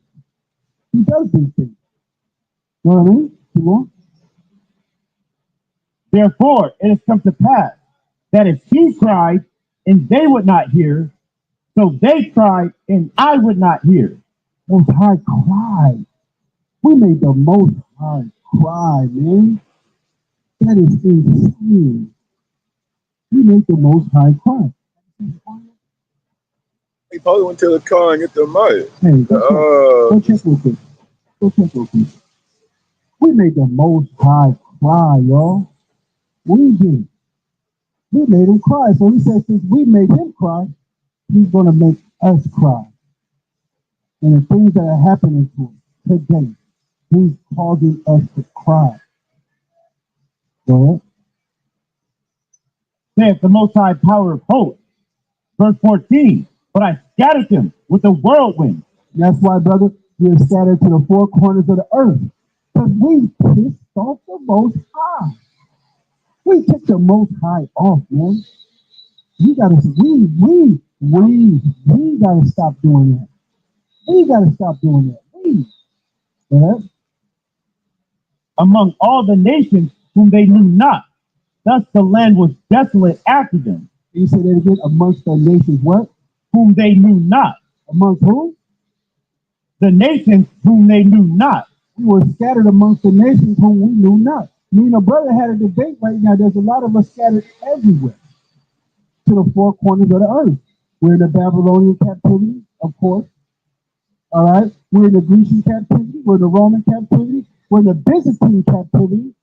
He does these things. You know what I mean? Keep on. Therefore it has come to pass that if he cried and they would not hear, so they cried and I would not hear. Most High cried. We made the Most High cry, man. That is insane. We made the Most High cry. He probably went to the car and get the mic. Hey, go check real quick. Go check real quick. We made the Most High cry, y'all. We did. We made him cry. So he said, since we made him cry, he's going to make us cry. And the things that are happening to us today, he's causing us to cry. Go ahead. Saith the Most High Power of hosts. Verse 14. But I scattered them with the whirlwind. That's why, brother, we are scattered to the four corners of the earth. Because we pissed off the Most High. We took the Most High off, man. We gotta stop doing that. We gotta stop doing that. Right? Among all the nations whom they knew not. Thus the land was desolate after them. You say that again, amongst the nations what? Whom they knew not. Amongst who? The nations whom they knew not. We were scattered amongst the nations whom we knew not. Me and a brother had a debate right now. There's a lot of us scattered everywhere to the four corners of the earth. We're in the Babylonian captivity, of course. All right. We're in the Grecian captivity. We're in the Roman captivity. We're in the Byzantine captivity.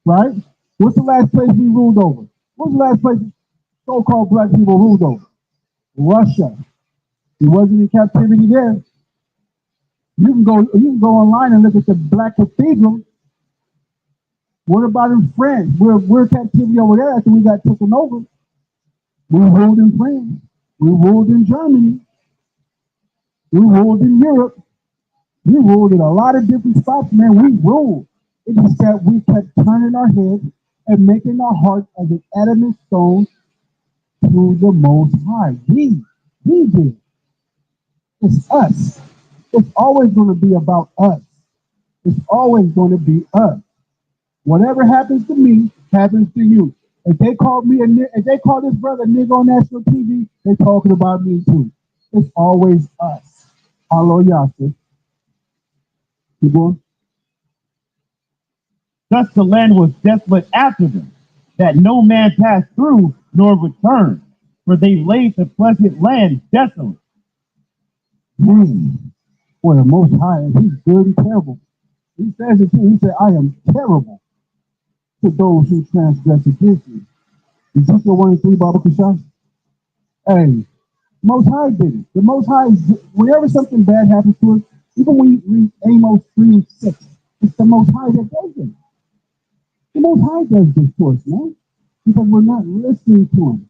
Right? What's the last place we ruled over? What's the last place so-called black people ruled over? Russia. He wasn't in captivity there. You can go online and look at the black cathedral. What about in France? We're captivity over there after we got taken over. We ruled in France. We ruled in Germany. We ruled in Europe. We ruled in a lot of different spots, man. We ruled. It is that we kept turning our heads and making our hearts as an adamant stone to the Most High. We did. It's us. It's always going to be about us. It's always going to be us. Whatever happens to me, happens to you. If they call this brother a nigga on national TV, they're talking about me too. It's always us. Hallelujah. Keep going. Thus the land was desolate after them, that no man passed through nor returned, for they laid the pleasant land desolate. Man, for the Most High, he's good and terrible. He says it too. He said, I am terrible to those who transgress against me. Ezekiel 1 and 3, Bible Kashaf. Hey, Most High did it. The Most High, whenever something bad happens to us, even when you read Amos 3 and 6, it's the Most High that does it. The Most High does this to us, man. Because we're not listening to him.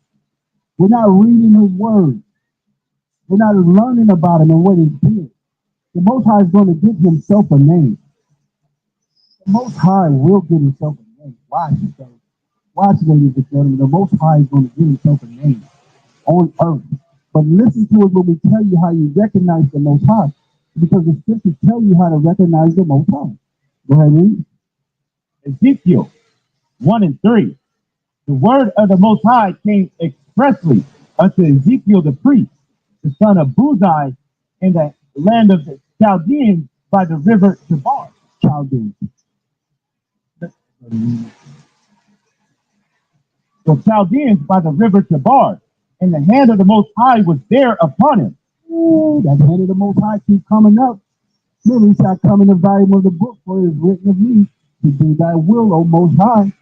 We're not reading his word. We're not learning about him and what he did. The Most High is going to give himself a name. The Most High will give himself a name. Watch it, watch, ladies and gentlemen. The Most High is going to give himself a name on earth. But listen to it when we tell you how you recognize the Most High. Because the scriptures tell you how to recognize the Most High. Go ahead, read. Ezekiel 1 and 3. The word of the Most High came expressly unto Ezekiel the priest, the son of Buzi, in the land of the Chaldeans by the river Chebar. Chaldeans. The Chaldeans by the river Chebar, and the hand of the Most High was there upon him. Ooh, that hand of the Most High keep coming up. Then he shall come in the volume of the book, for it is written of me to do thy will, O Most High.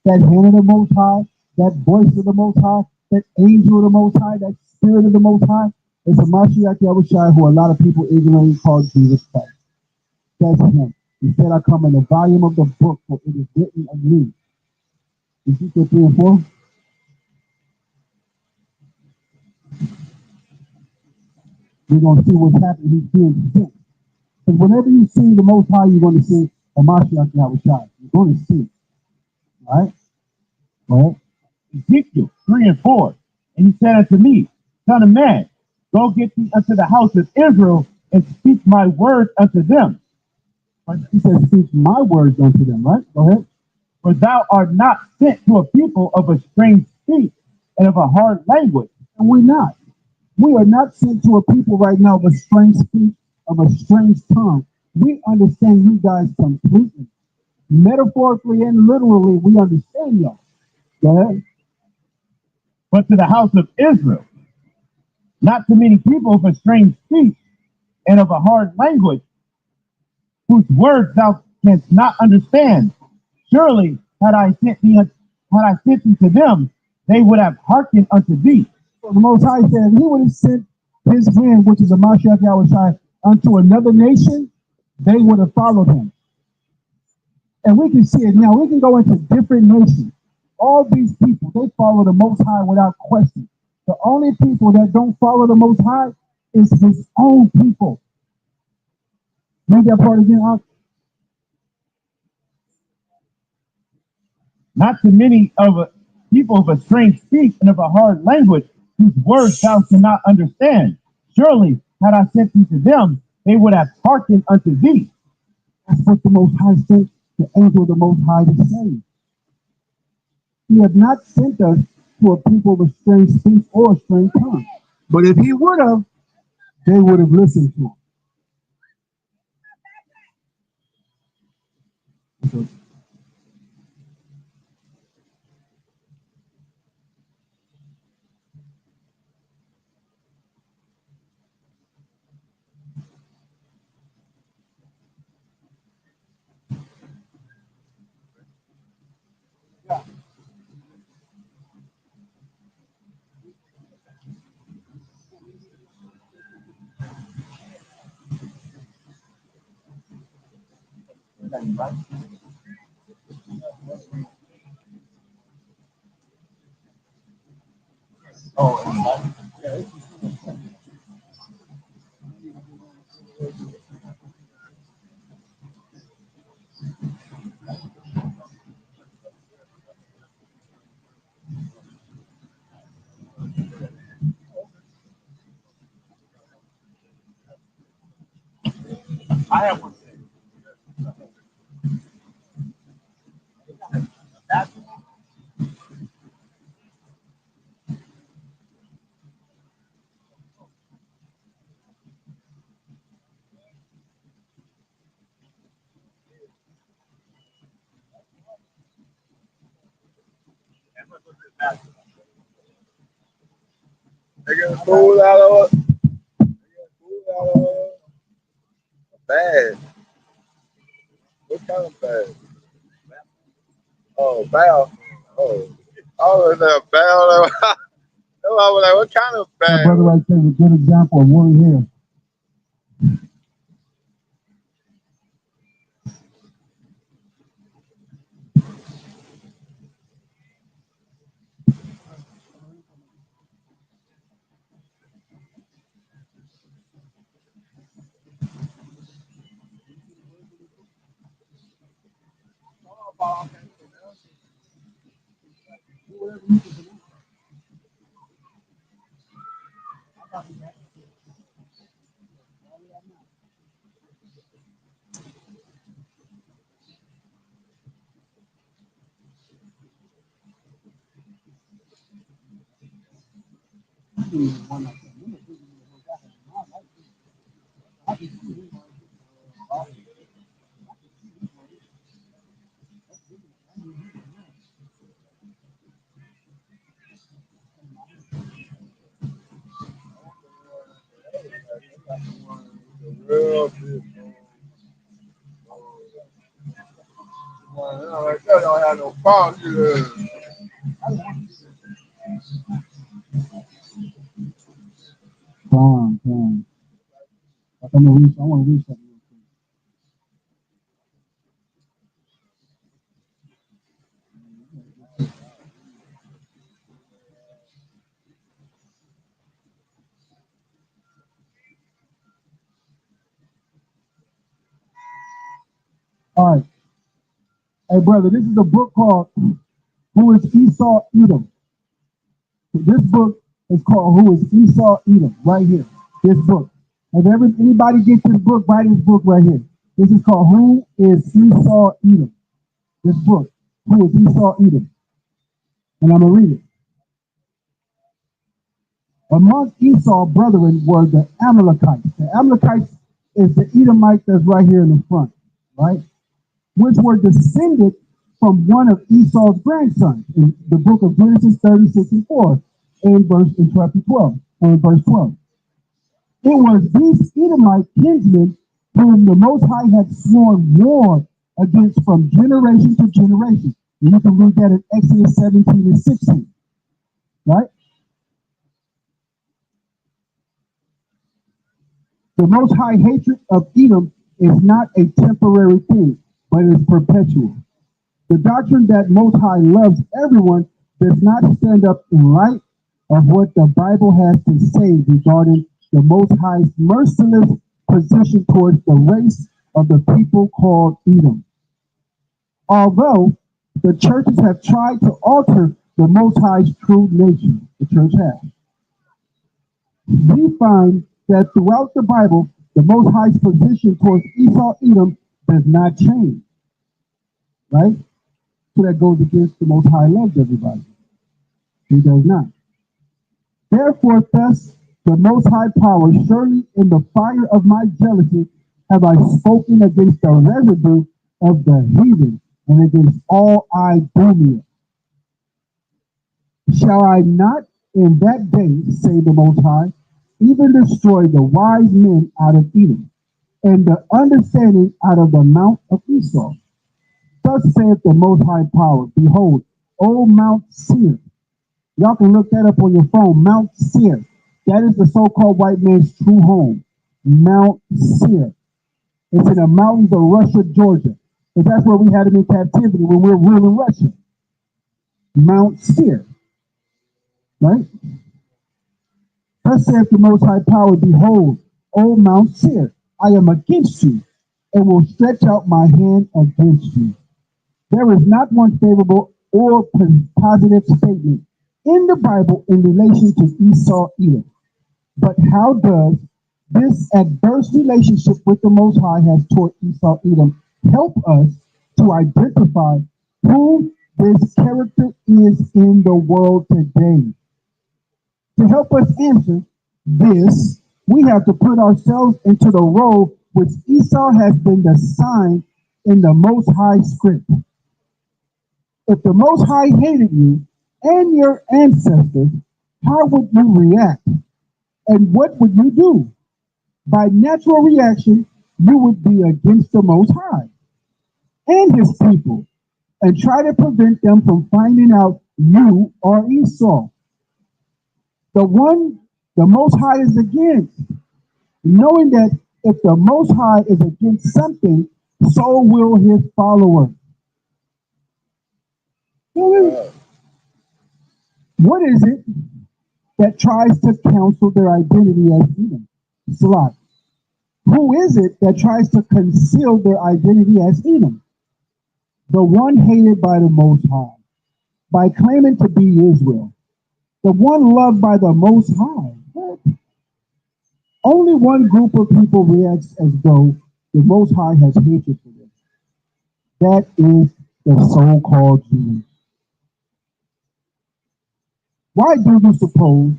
That hand of the Most High, that voice of the Most High, that angel of the Most High, that spirit of the Most High, is a Mashiach Yahushua who a lot of people ignorantly call Jesus Christ. That's him. He said, I come in the volume of the book, for it is written of me. Ezekiel 3 and 4. We're going to see what's happening. He's being sent. Because whenever you see the Most High, you're going to see a Mashiach Yahushua. You're going to see it. Right? Right? Ezekiel 3 and 4. And he said unto me, Son of man, go get thee unto the house of Israel and speak my words unto them. He says, speak my words unto them, right? Go ahead. For thou art not sent to a people of a strange speech and of a hard language. And we're not. We are not sent to a people right now of a strange speech, of a strange tongue. We understand you guys completely. Metaphorically and literally, we understand y'all. Go ahead. But to the house of Israel, not to many people of a strange speech and of a hard language, whose words thou canst not understand. Surely had I sent thee to them, they would have hearkened unto thee. So the Most High said, he would have sent his hand, which is a Mashiach Yahushua, unto another nation, they would have followed him. And we can see it now. We can go into different nations. All these people, they follow the Most High without question. The only people that don't follow the Most High is his own people. Read that part again, Al. Not to many of a people of a strange speech and of a hard language, whose words thou cannot understand. Surely had I sent thee to them, they would have hearkened unto thee. That's what the Most High sent the angel of the Most High to say. He had not sent us to a people of a strange speech or a strange tongue. But if he would have, they would have listened to him. I have one thing. They get food out of it. Food out of it. Bad. What kind of bad? Oh, bad. Oh. Oh, is that bad? I was like, what kind of That bad? brother right there is a good example of one here. Real big. Like that don't have no problem either. Fine. I want to read something real quick. All right. Hey, brother, this is a book called Who is Esau Edom? This book is called Who is Esau Edom? Right here. This book. If anybody gets this book, buy this book right here. This is called Who is Esau Edom? This book. Who is Esau Edom? And I'm going to read it. Among Esau's brethren were the Amalekites. The Amalekites is the Edomite that's right here in the front, right? Which were descended from one of Esau's grandsons in the book of Genesis 36 and 4 in chapter 12, and verse 12. It was these Edomite kinsmen whom the Most High had sworn war against from generation to generation. And you can read that in Exodus 17 and 16, right? The Most High hatred of Edom is not a temporary thing, but is perpetual. The doctrine that Most High loves everyone does not stand up in light of what the Bible has to say regarding the Most High's merciless position towards the race of the people called Edom. Although the churches have tried to alter the Most High's true nature, the church has, we find that throughout the Bible, the Most High's position towards Esau Edom does not change, right? So that goes against the Most High loves everybody. He does not. Therefore, thus, the Most High power, surely in the fire of my jealousy have I spoken against the residue of the heathen and against all Idumea. Shall I not in that day, say the Most High, even destroy the wise men out of Edom, and the understanding out of the mount of Esau? Thus saith the Most High power, behold, O Mount Seir. Y'all can look that up on your phone, Mount Seir. That is the so-called white man's true home, Mount Seir. It's in the mountains of Russia, Georgia. Because that's where we had him in captivity when we were ruling Russia. Mount Seir. Right? Thus saith the Most High power, behold, O Mount Seir, I am against you, and will stretch out my hand against you. There is not one favorable or positive statement in the Bible in relation to Esau Edom. But how does this adverse relationship with the Most High has toward Esau Edom help us to identify who this character is in the world today? To help us answer this, we have to put ourselves into the role which Esau has been assigned in the Most High script. If the Most High hated you and your ancestors, how would you react? And what would you do? By natural reaction, you would be against the Most High and his people and try to prevent them from finding out you are Esau, the one the Most High is against, knowing that if the Most High is against something, so will his followers. What is it that tries to counsel their identity as Edom? Salah. Who is it that tries to conceal their identity as Edom? The one hated by the Most High, by claiming to be Israel. The one loved by the Most High. What? Only one group of people reacts as though the Most High has hatred for them. That is the so-called Jews. Why do you suppose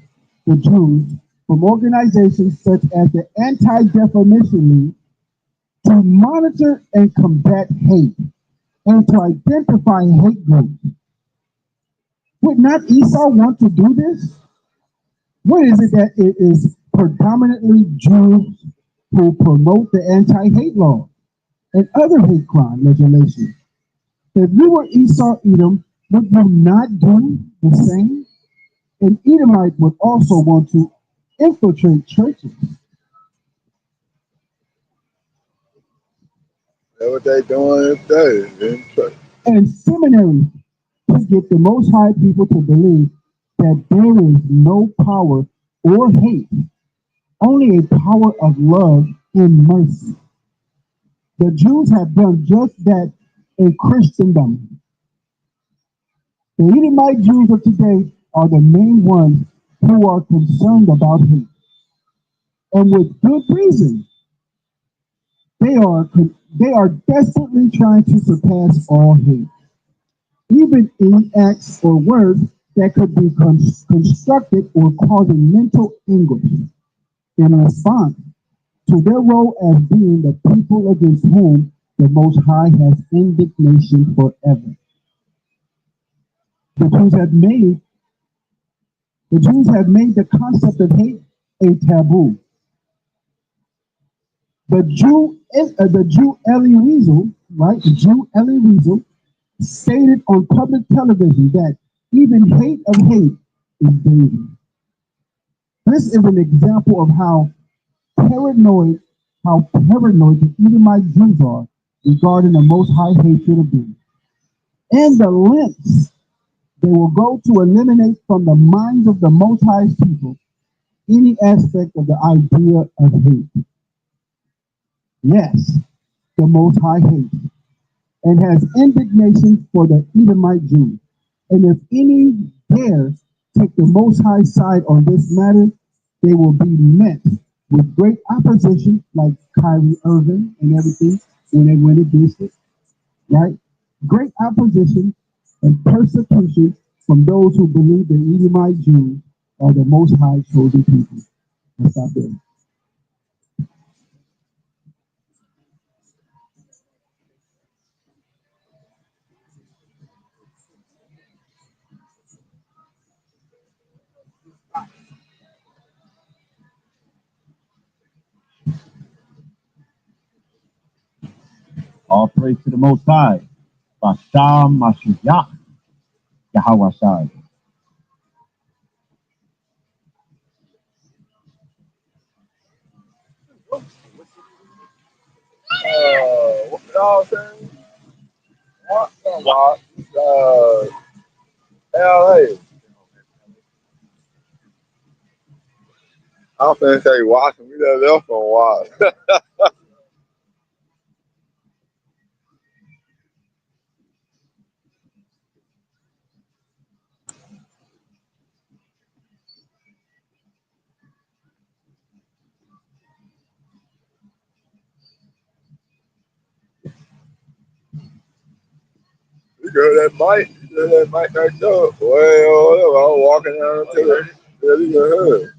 the Jews, from organizations such as the Anti-Defamation League, to monitor and combat hate and to identify hate groups? Would not Esau want to do this? What is it that it is predominantly Jews who promote the anti-hate law and other hate crime legislation? If you were Esau Edom, would you not do the same? An Edomite would also want to infiltrate churches. That's what they doing today. And seminaries to get the Most High people to believe that there is no power or hate, only a power of love and mercy. The Jews have done just that in Christendom. The Edomite Jews of today are the main ones who are concerned about hate. And with good reason, they are they are desperately trying to surpass all hate, even in acts or words that could be constructed or causing mental anguish in response to their role as being the people against whom the Most High has indignation forever. The Jews have made the Jews have made the concept of hate a taboo. The Jew Elie Wiesel, right? The Jew Elie Wiesel stated on public television that even hate of hate is dangerous. This is an example of paranoid, how paranoid the Edomite Jews are regarding the Most High hatred of them, and the lengths they will go to eliminate from the minds of the Most High's people any aspect of the idea of hate. Yes, the Most High hates and has indignation for the Edomite Jews. And if any dare take the Most High side on this matter, they will be met with great opposition, like Kyrie Irving and everything when they went against it, right? Great opposition and persecution from those who believe the Edomite Jews are the Most High chosen people. Let's stop there. All praise to the Most High. Basham Mashiach. Yahweh Shai. What y'all saying? What? LA. I'm finna say Washington. We done left from Washington. You heard that mic? You heard that mic right there? Well, I was walking down to the hood.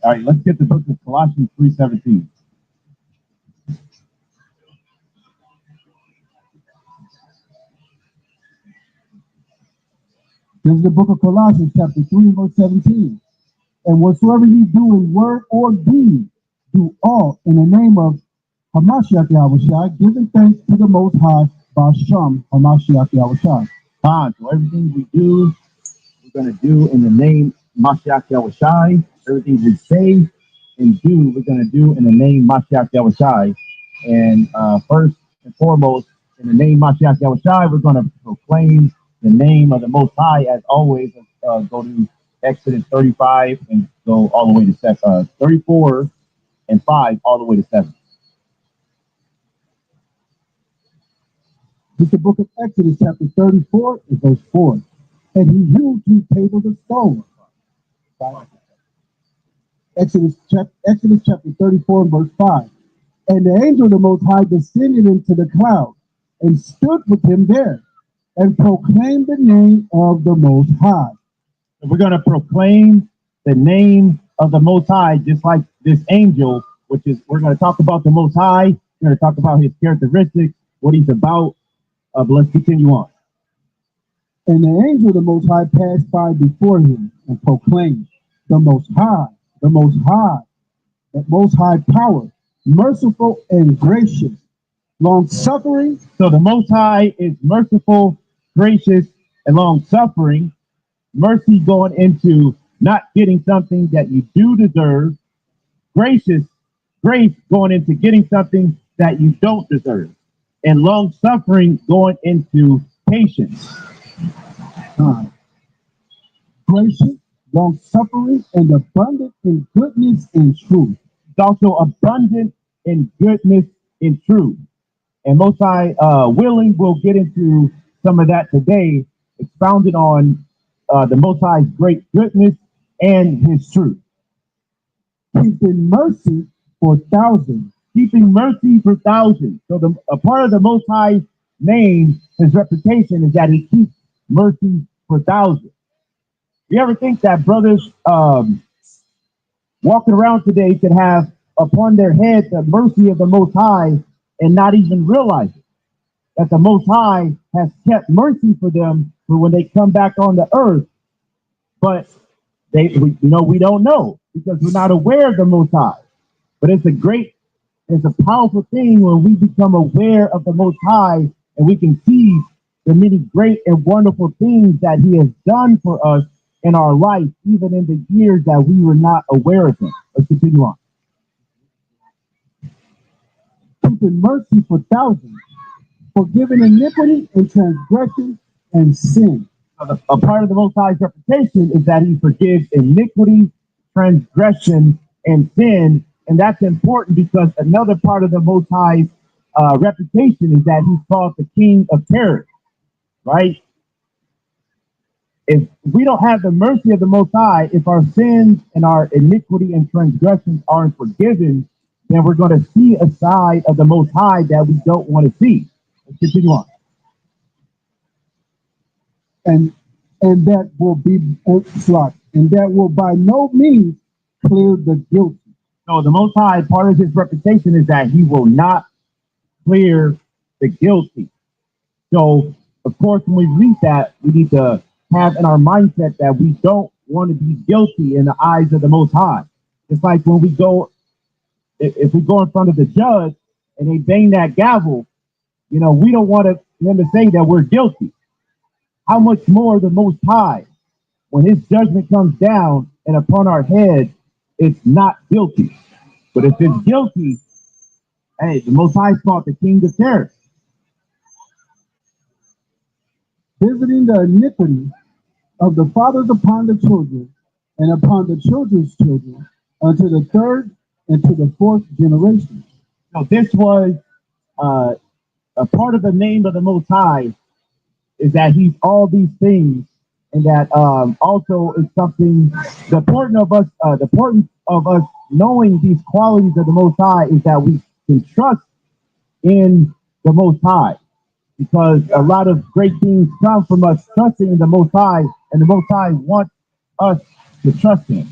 All right, let's get the book of Colossians 3:17. This is the book of Colossians, chapter 3, verse 17. And whatsoever ye do in word or deed, do all in the name of Hamashiach Yahushua, giving thanks to the Most High, Basham Hamashiach Yahushua. Fine. So everything we do, we're going to do in the name Mashiach Yahushai. Everything we say and do, we're going to do in the name Mashiach Yahushai. And first and foremost, in the name Mashiach Yahushai, we're going to proclaim the name of the Most High. As always, go to Exodus 35 and go all the way to 34 and 5, all the way to 7. This is the book of Exodus, chapter 34, and verse 4. And he hewed 2 tables of stone. Exodus chapter 34, and verse 5. And the angel of the Most High descended into the cloud and stood with him there and proclaimed the name of the Most High. So we're going to proclaim the name of the Most High, just like this angel, which is, we're going to talk about the Most High. We're going to talk about his characteristics, what he's about. But let's continue on. And the angel of the Most High passed by before him and proclaimed, the Most High, the Most High, the Most High power, merciful and gracious, long-suffering. So the Most High is merciful, gracious, and long-suffering. Mercy going into not getting something that you do deserve. Grace going into getting something that you don't deserve. And long-suffering going into patience. Gracious, long-suffering, and abundant in goodness and truth. It's also abundant in goodness and truth. And Most High willing, we'll get into some of that today, expounded on the Most High's great goodness and his truth. Keeping mercy for thousands. Keeping mercy for thousands. So a part of the Most High's name, his reputation, is that he keeps mercy for thousands. You ever think that brothers walking around today could have upon their head the mercy of the Most High and not even realize it? That the Most High has kept mercy for them for when they come back on the earth, but we don't know because we're not aware of the Most High. But it's a powerful thing when we become aware of the Most High and we can see the many great and wonderful things that he has done for us in our life, even in the years that we were not aware of him. Let's continue on. Keeping mercy for thousands, forgiving iniquity and transgression and sin. A part of the Most High's reputation is that he forgives iniquity, transgression, and sin. And that's important because another part of the Most High's reputation is that he's called the King of Terror, right? If we don't have the mercy of the Most High, if our sins and our iniquity and transgressions aren't forgiven, then we're going to see a side of the Most High that we don't want to see. Let's continue on. And that will be slot, and that will by no means clear the guilty. So the Most High, part of his reputation is that he will not clear the guilty. So, of course, when we read that, we need to have in our mindset that we don't want to be guilty in the eyes of the Most High. It's like when we go, if we go in front of the judge and they bang that gavel, we don't want him to say that we're guilty. How much more the Most High, when his judgment comes down and upon our head, it's not guilty. But if it's guilty, hey, the Most High is called the King of Terror. Visiting the iniquity of the fathers upon the children, and upon the children's children, unto the third and to the fourth generation. So this was a part of the name of the Most High, is that he's all these things, and that also is something. The importance of us knowing these qualities of the Most High is that we can trust in the Most High, because a lot of great things come from us trusting in the Most High, and the Most High wants us to trust him.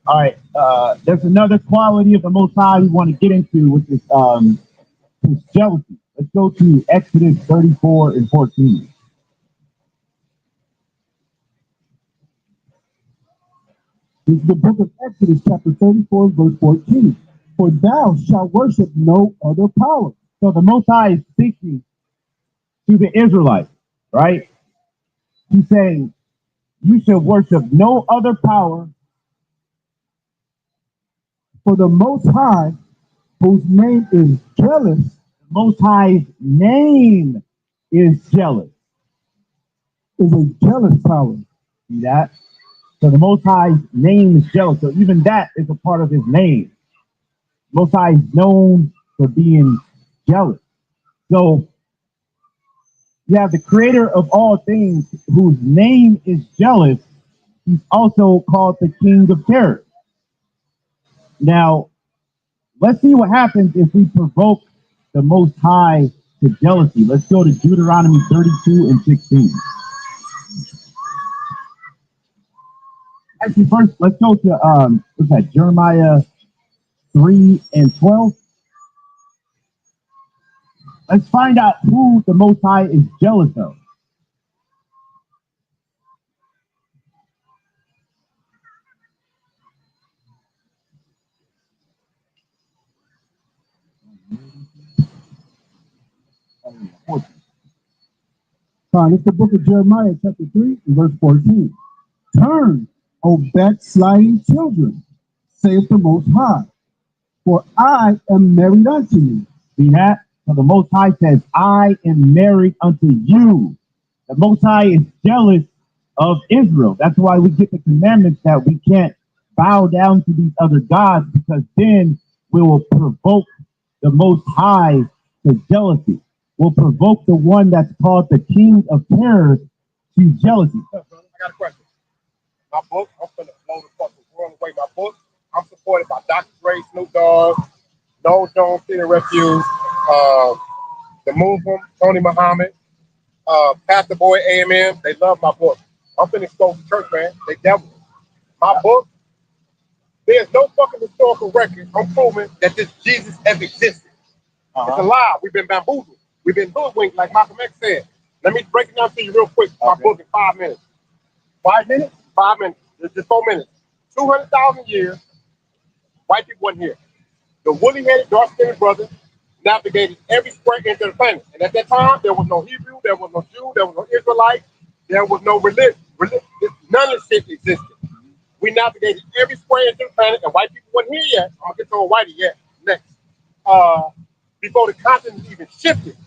All right. There's another quality of the Most High we want to get into, which is his jealousy. Let's go to Exodus 34 and 14. This is the book of Exodus, chapter 34, verse 14. For thou shalt worship no other power. So the Most High is speaking to the Israelites, right? He's saying, you should worship no other power. For the Most High, whose name is jealous, The Most High's name is jealous. is a jealous power. See that? So the Most High's name is jealous. So even that is a part of his name. Most High is known for being jealous. So you have the creator of all things whose name is jealous. He's also called the king of terror. Now, let's see what happens if we provoke the Most High to jealousy. Let's go to Deuteronomy 32 and 16. Actually, first, let's go to, what's that, Jeremiah 3 and 12. Let's find out who the Most High is jealous of. It's the book of Jeremiah, chapter 3, and verse 14. Turn, O backsliding children, saith the Most High, for I am married unto you. See that? So the Most High says, I am married unto you. The Most High is jealous of Israel. That's why we get the commandments that we can't bow down to these other gods, because then we will provoke the Most High to jealousy. We'll provoke the one that's called the king of terror to jealousy. I got a question. My book, I'm finna blow the fucking world away. My book, I'm supported by Dr. Dre, Snoop Dogg, No Jones, City Refuge, the Muslim, Tony Muhammad, Pastor Boy, AMM. They love my book. I'm finna expose the church, man. They devil. My book, there's no fucking historical record. I'm proving that this Jesus ever existed. It's a lie. We've been bamboozled. We've been hoodwinked, like Malcolm X said. Let me break it down to you real quick. My book in 5 minutes. 5 minutes? 5 minutes. Just 4 minutes. 200,000 years, white people wasn't here. The woolly-headed, dark-skinned brothers navigated every square inch of the planet. And at that time, there was no Hebrew, there was no Jew, there was no Israelite, there was no religion. None of this shit existed. We navigated every square inch of the planet, and white people wasn't here yet. I'm gonna get to old whitey yet next. Before the continent even shifted.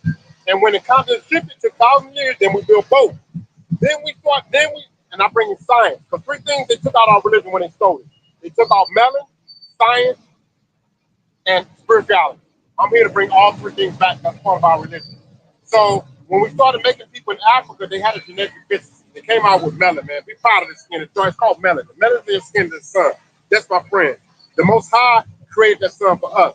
And when the continent shifted, it took 1,000 years, then we built both. And I bring in science. Because 3 things they took out our religion when they stole it. They took out melon, science, and spirituality. I'm here to bring all 3 things back as part of our religion. So when we started making people in Africa, they had a genetic deficiency. They came out with melon, man. Be proud of the skin. It's called melon. The melon is the skin of the sun. That's my friend. The Most High created that sun for us.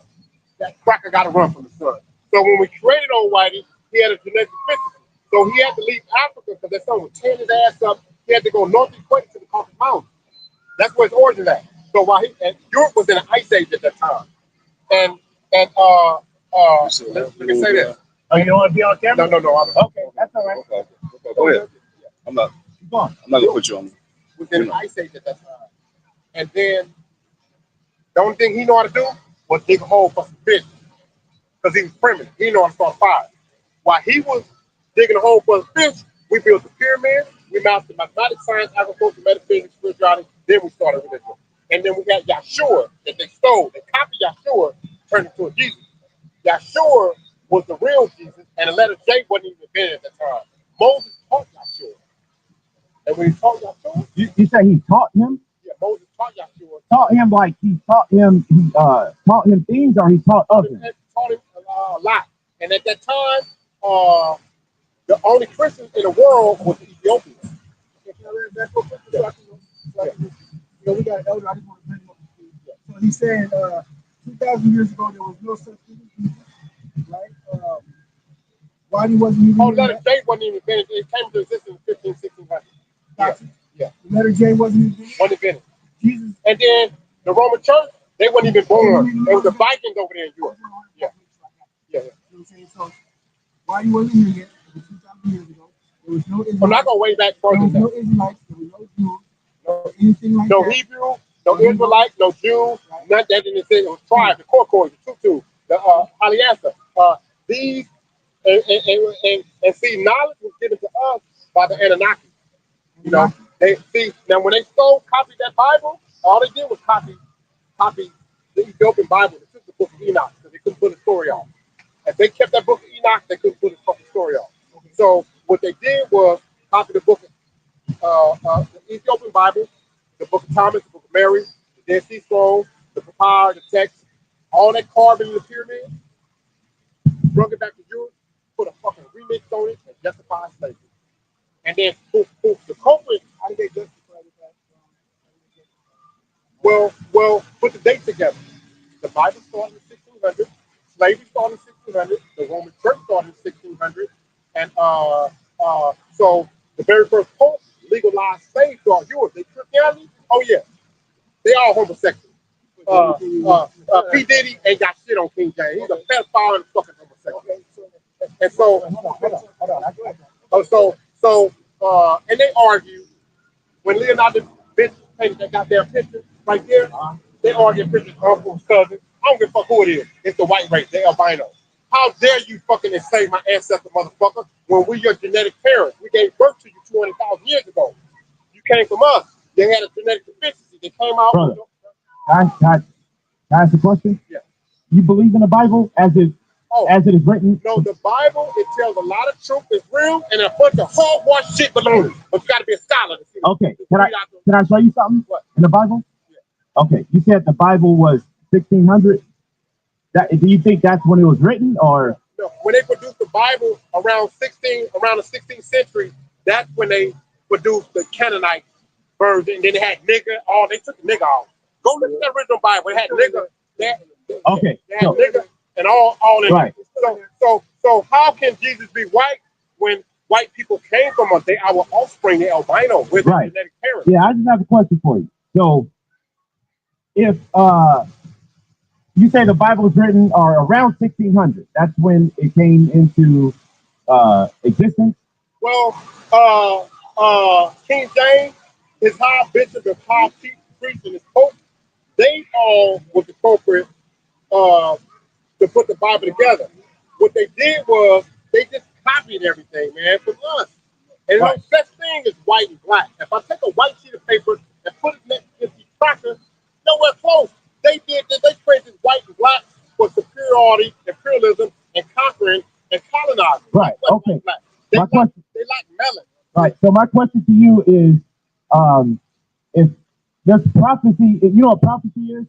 That cracker got to run from the sun. So when we created old whitey, he had a genetic deficiency. So he had to leave Africa because that sun was tearing his ass up. He had to go north equator to the Caucasus Mountains. That's where his origin is at. So while Europe was in an ice age at that time. And let me say this. Oh, you don't want to be on camera? No. Okay, that's all right. Okay. Go ahead. I'm not gonna put you on. Was in an ice age at that time. And then the only thing he knew how to do was dig a hole for some fish. Because he was primitive. He knew how to start fires. While he was digging a hole for the fish, we built the pyramid, we mastered mathematics, science, agriculture, metaphysics, spirituality, then we started religion. And then we got Yahshua that they stole. They copied Yahshua, turned into a Jesus. Yahshua was the real Jesus, and the letter J wasn't even invented at the time. Moses taught Yahshua. And when he taught Yahshua, You say he taught him? yeah, Moses taught Yahshua. Taught him like he taught him things, or he taught of him? Taught him a lot. And at that time, the only Christians in the world was the Ethiopians. We got an elder. I just want to bring him up to speed. So he said 2,000 years ago there was no such thing as Jesus, right? Why he wasn't even? Oh, letter J wasn't even invented. It came into existence in 1600. Gotcha. Yeah. The letter J wasn't invented. Wasn't invented. Jesus. And then The Roman Church, they weren't even born. There was the Vikings over there in Europe. Yeah. Yeah. You know what I'm saying? So while you wasn't here yet, it was 2,000 years ago, there was no Israelites. I'm not going way back further. There was no Israelites, there was no Jews, no, anything like no that. Hebrew, no Israelite, no Jew, none that didn't say it was tribes, the Korkoi, the Tutu, the Alianza. These and see, knowledge was given to us by the Anunnaki. You know, they see now when they copied that Bible, all they did was copy the Ethiopian Bible. They took the book of Enoch because they couldn't put a story on. If they kept that book of Enoch, they couldn't put a fucking story on. So what they did was copy the book of the Ethiopian Bible, the book of Thomas, the book of Mary, the Dead Sea Scrolls, the papyrus, the text, all that carved in the pyramid, brought it back to Europe, put a fucking remix on it, and justified slavery. And then poof, the culprit. How did they justify that? Well, put the dates together. The Bible started in 1600. Slavery started in 1600. The Roman Church started in 1600. And so the very first pope legalized slaves throughout Europe. They Christianity? Oh yeah, they all homosexual. P. Diddy ain't got shit on King James. He's a pedophile and fucking homosexual. And so, and they argue when Leonardo da Vinci painted that goddamn picture right there. They argue pictures uncles, cousins. I don't give a fuck who it is. It's the white race. They albino. How dare you fucking enslave my ancestor, motherfucker? When we your genetic parents, we gave birth to you 200,000 years ago. You came from us. They had a genetic deficiency. They came out. Brother, can I ask a question? Yeah. You believe in the Bible as it is written? No, the Bible, it tells a lot of truth, it's real, and a bunch of hogwash shit baloney. But you got to be a scholar to see. Okay, can I show you something? What? In the Bible? Yeah. Okay, you said the Bible was 1600. Do you think that's when it was written, or? No, when they produced the Bible around the 16th century, that's when they produced the Canaanite version. And then they had nigger. They took the nigger off. Go look at the original Bible. It had nigger. They had nigger and all in right. it. So how can Jesus be white when white people came from us? They our offspring, they albino with right. genetic parents. Yeah, I just have a question for you. So if you say the Bible was written around 1600, that's when it came into existence. Well, King James, his high bishop, his high chief priest, and his pope, they all were the culprit to put the Bible together. What they did was they just copied everything, man, from us. And right. No such thing as white and black. If I take a white sheet of paper and put it next to the tracker, nowhere close. They created this white and black for superiority, imperialism, and conquering and colonizing. Right. Okay. They like melon. Right. So my question to you is, if there's prophecy, if you know what prophecy is?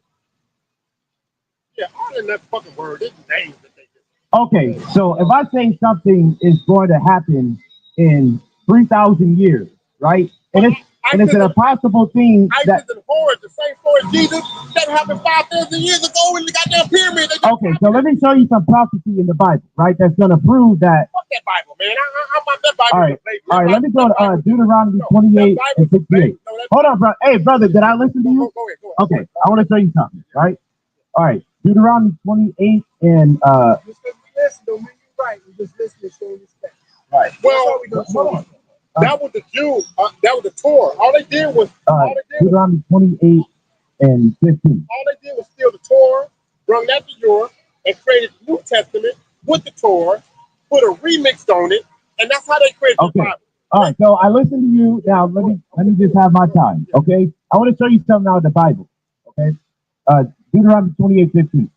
Yeah, all in that fucking word. It's names that they do. Okay. So if I say something is going to happen in 3,000 years, right? And it's an impossible thing. ISIS and horror, the same story as Jesus, that happened 5,000 years ago in the goddamn pyramid. Okay, so let me show you some prophecy in the Bible, right? That's going to prove that. Fuck that Bible, man. I'm not that Bible. All right, let me go to Deuteronomy 28 and 68. Hold on, bro. Hey, brother, did I listen to you? Go ahead. Okay, I want to show you something, right? All right, Deuteronomy 28 and Just listen, don't mean you right. We just listen and show respect. Right. Well, hold on. That was the Jews. That was the Torah. All they did was Deuteronomy 28 and 15. All they did was steal the Torah, bring that to Europe, and created the New Testament with the Torah, put a remix on it, and that's how they created the Bible. All right, so I listened to you. Now let me just have my time, okay? I want to show you something out of the Bible, okay? Deuteronomy 28:15.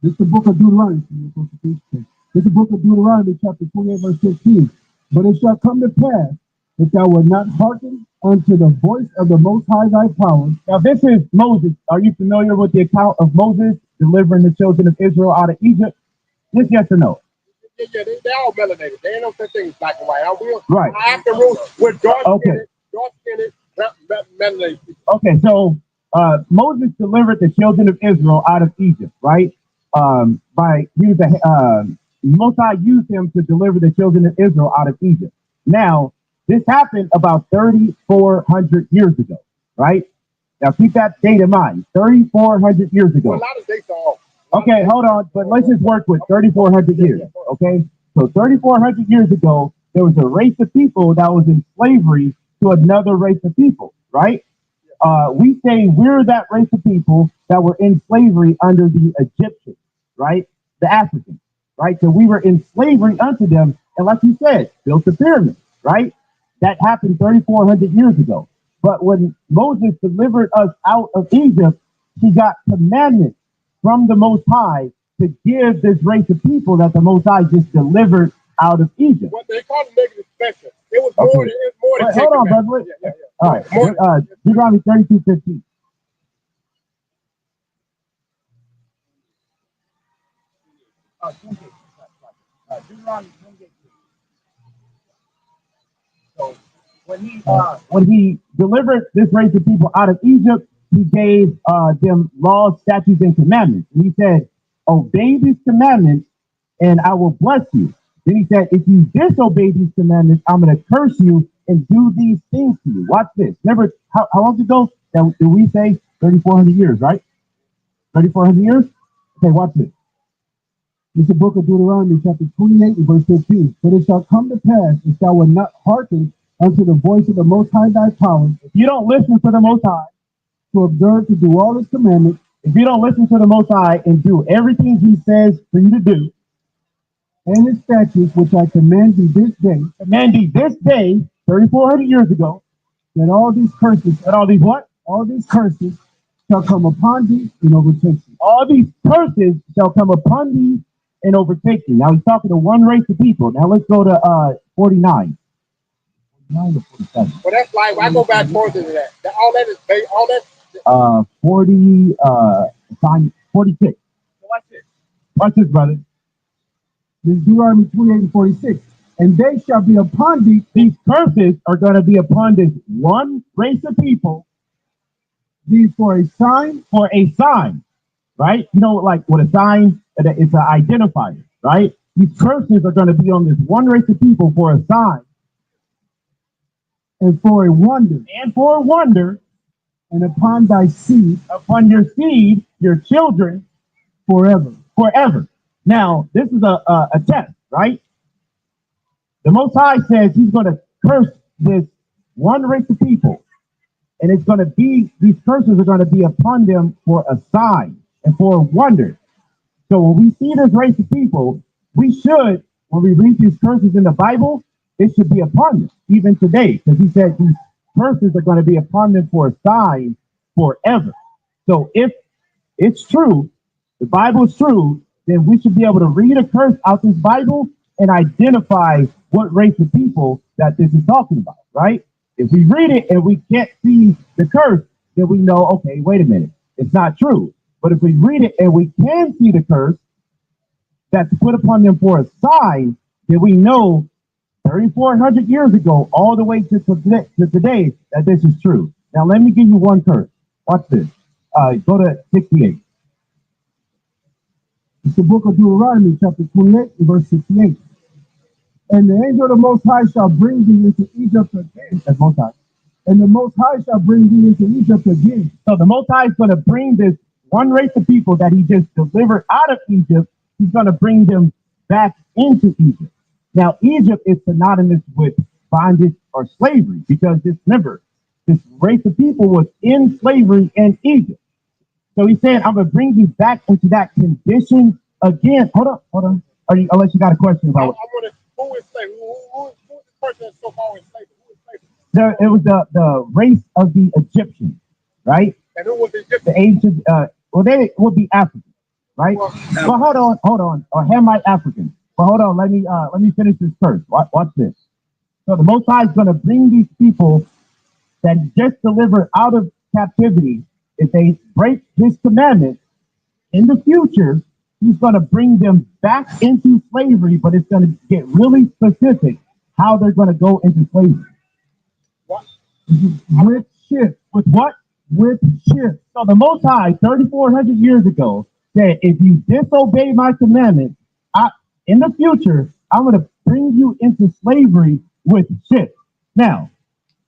This is the book of Deuteronomy. This is the book of Deuteronomy, chapter 28, verse 15. But it shall come to pass that thou wilt not hearken unto the voice of the Most High thy power. Now this is Moses. Are you familiar with the account of Moses delivering the children of Israel out of Egypt? Yes or no? Yeah, they all melanated. They ain't no such thing as black and white. Right. I have to rule with dark-skinned, melanated people. Okay, so Moses delivered the children of Israel out of Egypt, right? Most High used him to deliver the children of Israel out of Egypt. Now, this happened about 3,400 years ago, right? Now keep that date in mind. 3,400 years Well, a ago. lot of dates are off. Okay, hold on, but let's just work with 3,400 years. Okay, so 3,400 years ago, there was a race of people that was in slavery to another race of people, right? We say we're that race of people that were in slavery under the Egyptians, right? The Africans, right? So we were in slavery unto them, and like you said, built the pyramid, right? That happened 3,400 years ago. But when Moses delivered us out of Egypt, he got commandments from the Most High to give this race of people that the Most High just delivered out of Egypt. What they call the negative special. It was Okay. more than, it was more than Wait, 10 hold on, commandments. brother. Yeah. All right. More than- Deuteronomy 32:15. Deuteronomy 28. So when he delivered this race of people out of Egypt, he gave them laws, statutes, and commandments. And he said, obey these commandments and I will bless you. Then he said, if you disobey these commandments, I'm going to curse you and do these things to you. Watch this. Remember, how long ago did we say? 3,400 years, right? 3,400 years? Okay, watch this. It's the book of Deuteronomy, chapter 28, and verse 15. But it shall come to pass, if thou wilt not hearken unto the voice of the Most High thy power, if you don't listen to the Most High, to observe to do all his commandments, if you don't listen to the Most High and do everything he says for you to do, and his statutes, which I command thee this day, 3,400 years ago, that all these curses, that all these what? All these curses shall come upon thee and overtake thee. All these curses shall come upon thee and overtake thee. Now he's talking to one race of people. Now let's go to 49. 49 to 47. Well, that's like, I go back further than that. All that is, all that. 46. So watch this. Watch this, brother. This is Deuteronomy 28 and 46. And they shall be upon thee. These curses are going to be upon this one race of people. These for a sign, right? You know, like with a sign, it's an identifier, right? These curses are going to be on this one race of people for a sign and for a wonder, and upon thy seed, upon your seed, your children, forever. Now, this is a test, right? The Most High says he's going to curse this one race of people. And it's going to be, these curses are going to be upon them for a sign and for a wonder. So when we see this race of people, we should, when we read these curses in the Bible, it should be upon them, even today. Because he said these curses are going to be upon them for a sign forever. So if it's true, the Bible is true, then we should be able to read a curse out this Bible and identify what race of people that this is talking about, right? If we read it and we can't see the curse, then we know, okay, wait a minute, it's not true. But if we read it and we can see the curse that's put upon them for a sign, then we know 3,400 years ago, all the way to today, that this is true. Now, let me give you one curse. Watch this. Go to 68. It's the book of Deuteronomy, chapter 28, verse 68. And the angel of the Most High shall bring thee into Egypt again. That's Most High. And the Most High shall bring thee into Egypt again. So the Most High is going to bring this one race of people that he just delivered out of Egypt. He's going to bring them back into Egypt. Now, Egypt is synonymous with bondage or slavery because remember, this race of people was in slavery in Egypt. So he's saying, I'm going to bring you back into that condition again. Hold on. Unless you got a question about it. Who is slavery? Who is the person that's so-called enslaved? Who is slavery? It was the race of the Egyptians, right? And who was the Egyptian? The ancient, they would be Africans, right? Well, hold on, or Hamite Africans. But hold on, let me finish this first. Watch this. So the Most High is going to bring these people that he just delivered out of captivity. If they break his commandments in the future, he's going to bring them back into slavery, but it's going to get really specific how they're going to go into slavery. What? With ships. With what? With ships. So the Most High, 3,400 years ago, said, if you disobey my commandments, in the future, I'm going to bring you into slavery with ships. Now,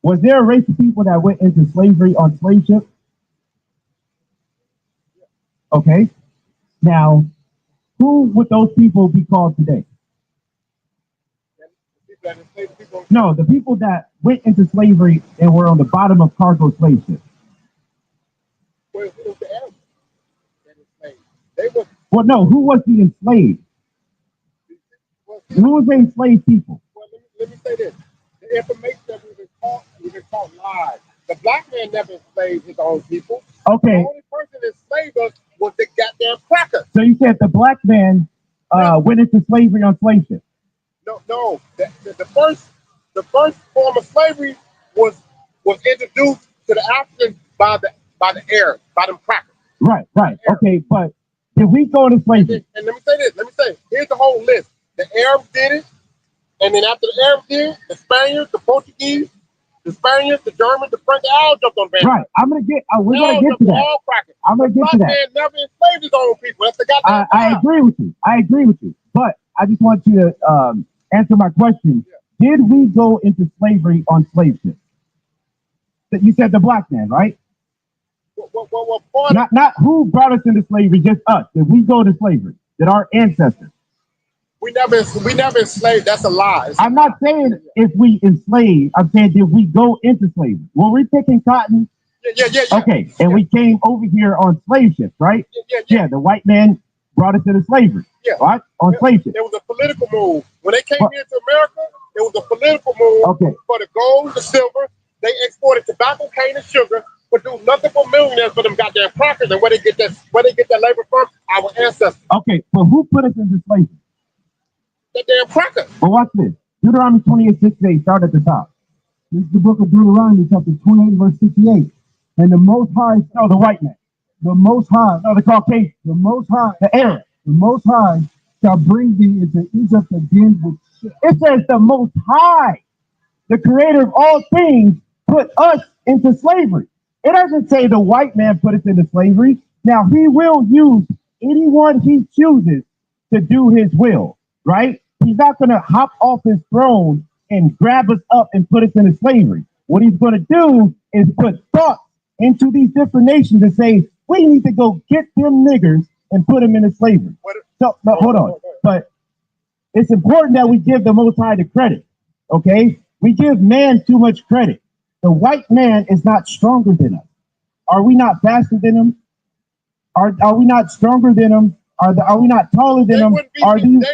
was there a race of people that went into slavery on slave ships? Okay. Now, who would those people be called today? No, the people that went into slavery and were on the bottom of cargo slave ships. Well, it was the Arabs that enslaved. They were. Well, no, who was the enslaved? Well, Who was the enslaved people? let me say this: the information that we've been taught lies. The black man never enslaved his own people. Okay. The only person that enslaved us was the goddamn crackers. So you said the black man went into slavery on slave ships. No. The first form of slavery was introduced to the Africans by the Arabs, by them crackers. Right. Okay, but did we go into slavery? And let me say this. Here's the whole list. The Arabs did it, and then after the Arabs did it, the Spaniards, the Portuguese, the Spaniards, the Germans, the French, they all jumped on the Right. We're gonna get to that. All crackers. I'm gonna get to that. Man never enslaved his own people. That's the goddamn I agree with you. But I just want you to answer my question. Yeah. Did we go into slavery on slave ships? You said the black man, right? Not who brought us into slavery, just us. Did we go to slavery? Did our ancestors? We never enslaved. That's a lie. I'm not saying if we enslaved. I'm saying did we go into slavery? Were we picking cotton? Yeah. Okay, and we came over here on slave ships, right? Yeah. The white man brought us into slavery. Yeah. Right? On slave ships. It was a political move. When they came here to America, it was a political move. Okay. For the gold, the silver. They exported tobacco, cane, and sugar, produced nothing but millionaires for them goddamn crackers. And where they get that labor from? Our ancestors. Okay, so who put us into slavery? That damn cracker. But watch this. Deuteronomy 28:68. Start at the top. This is the book of Deuteronomy, chapter 28, verse 68. And the Most High, no, the white man. The Most High, no, the Caucasian. The Most High, the Arab. The Most High shall bring thee into Egypt again with ships. It says the Most High, the creator of all things, put us into slavery. It doesn't say the white man put us into slavery. Now, he will use anyone he chooses to do his will, right? He's not going to hop off his throne and grab us up and put us into slavery. What he's going to do is put thought into these different nations and say, we need to go get them niggers and put them into slavery. So, no, hold on. But it's important that we give the Most High the credit, okay? We give man too much credit. The white man is not stronger than us. Are we not faster than him? Are we not stronger than him? Are we not taller than them?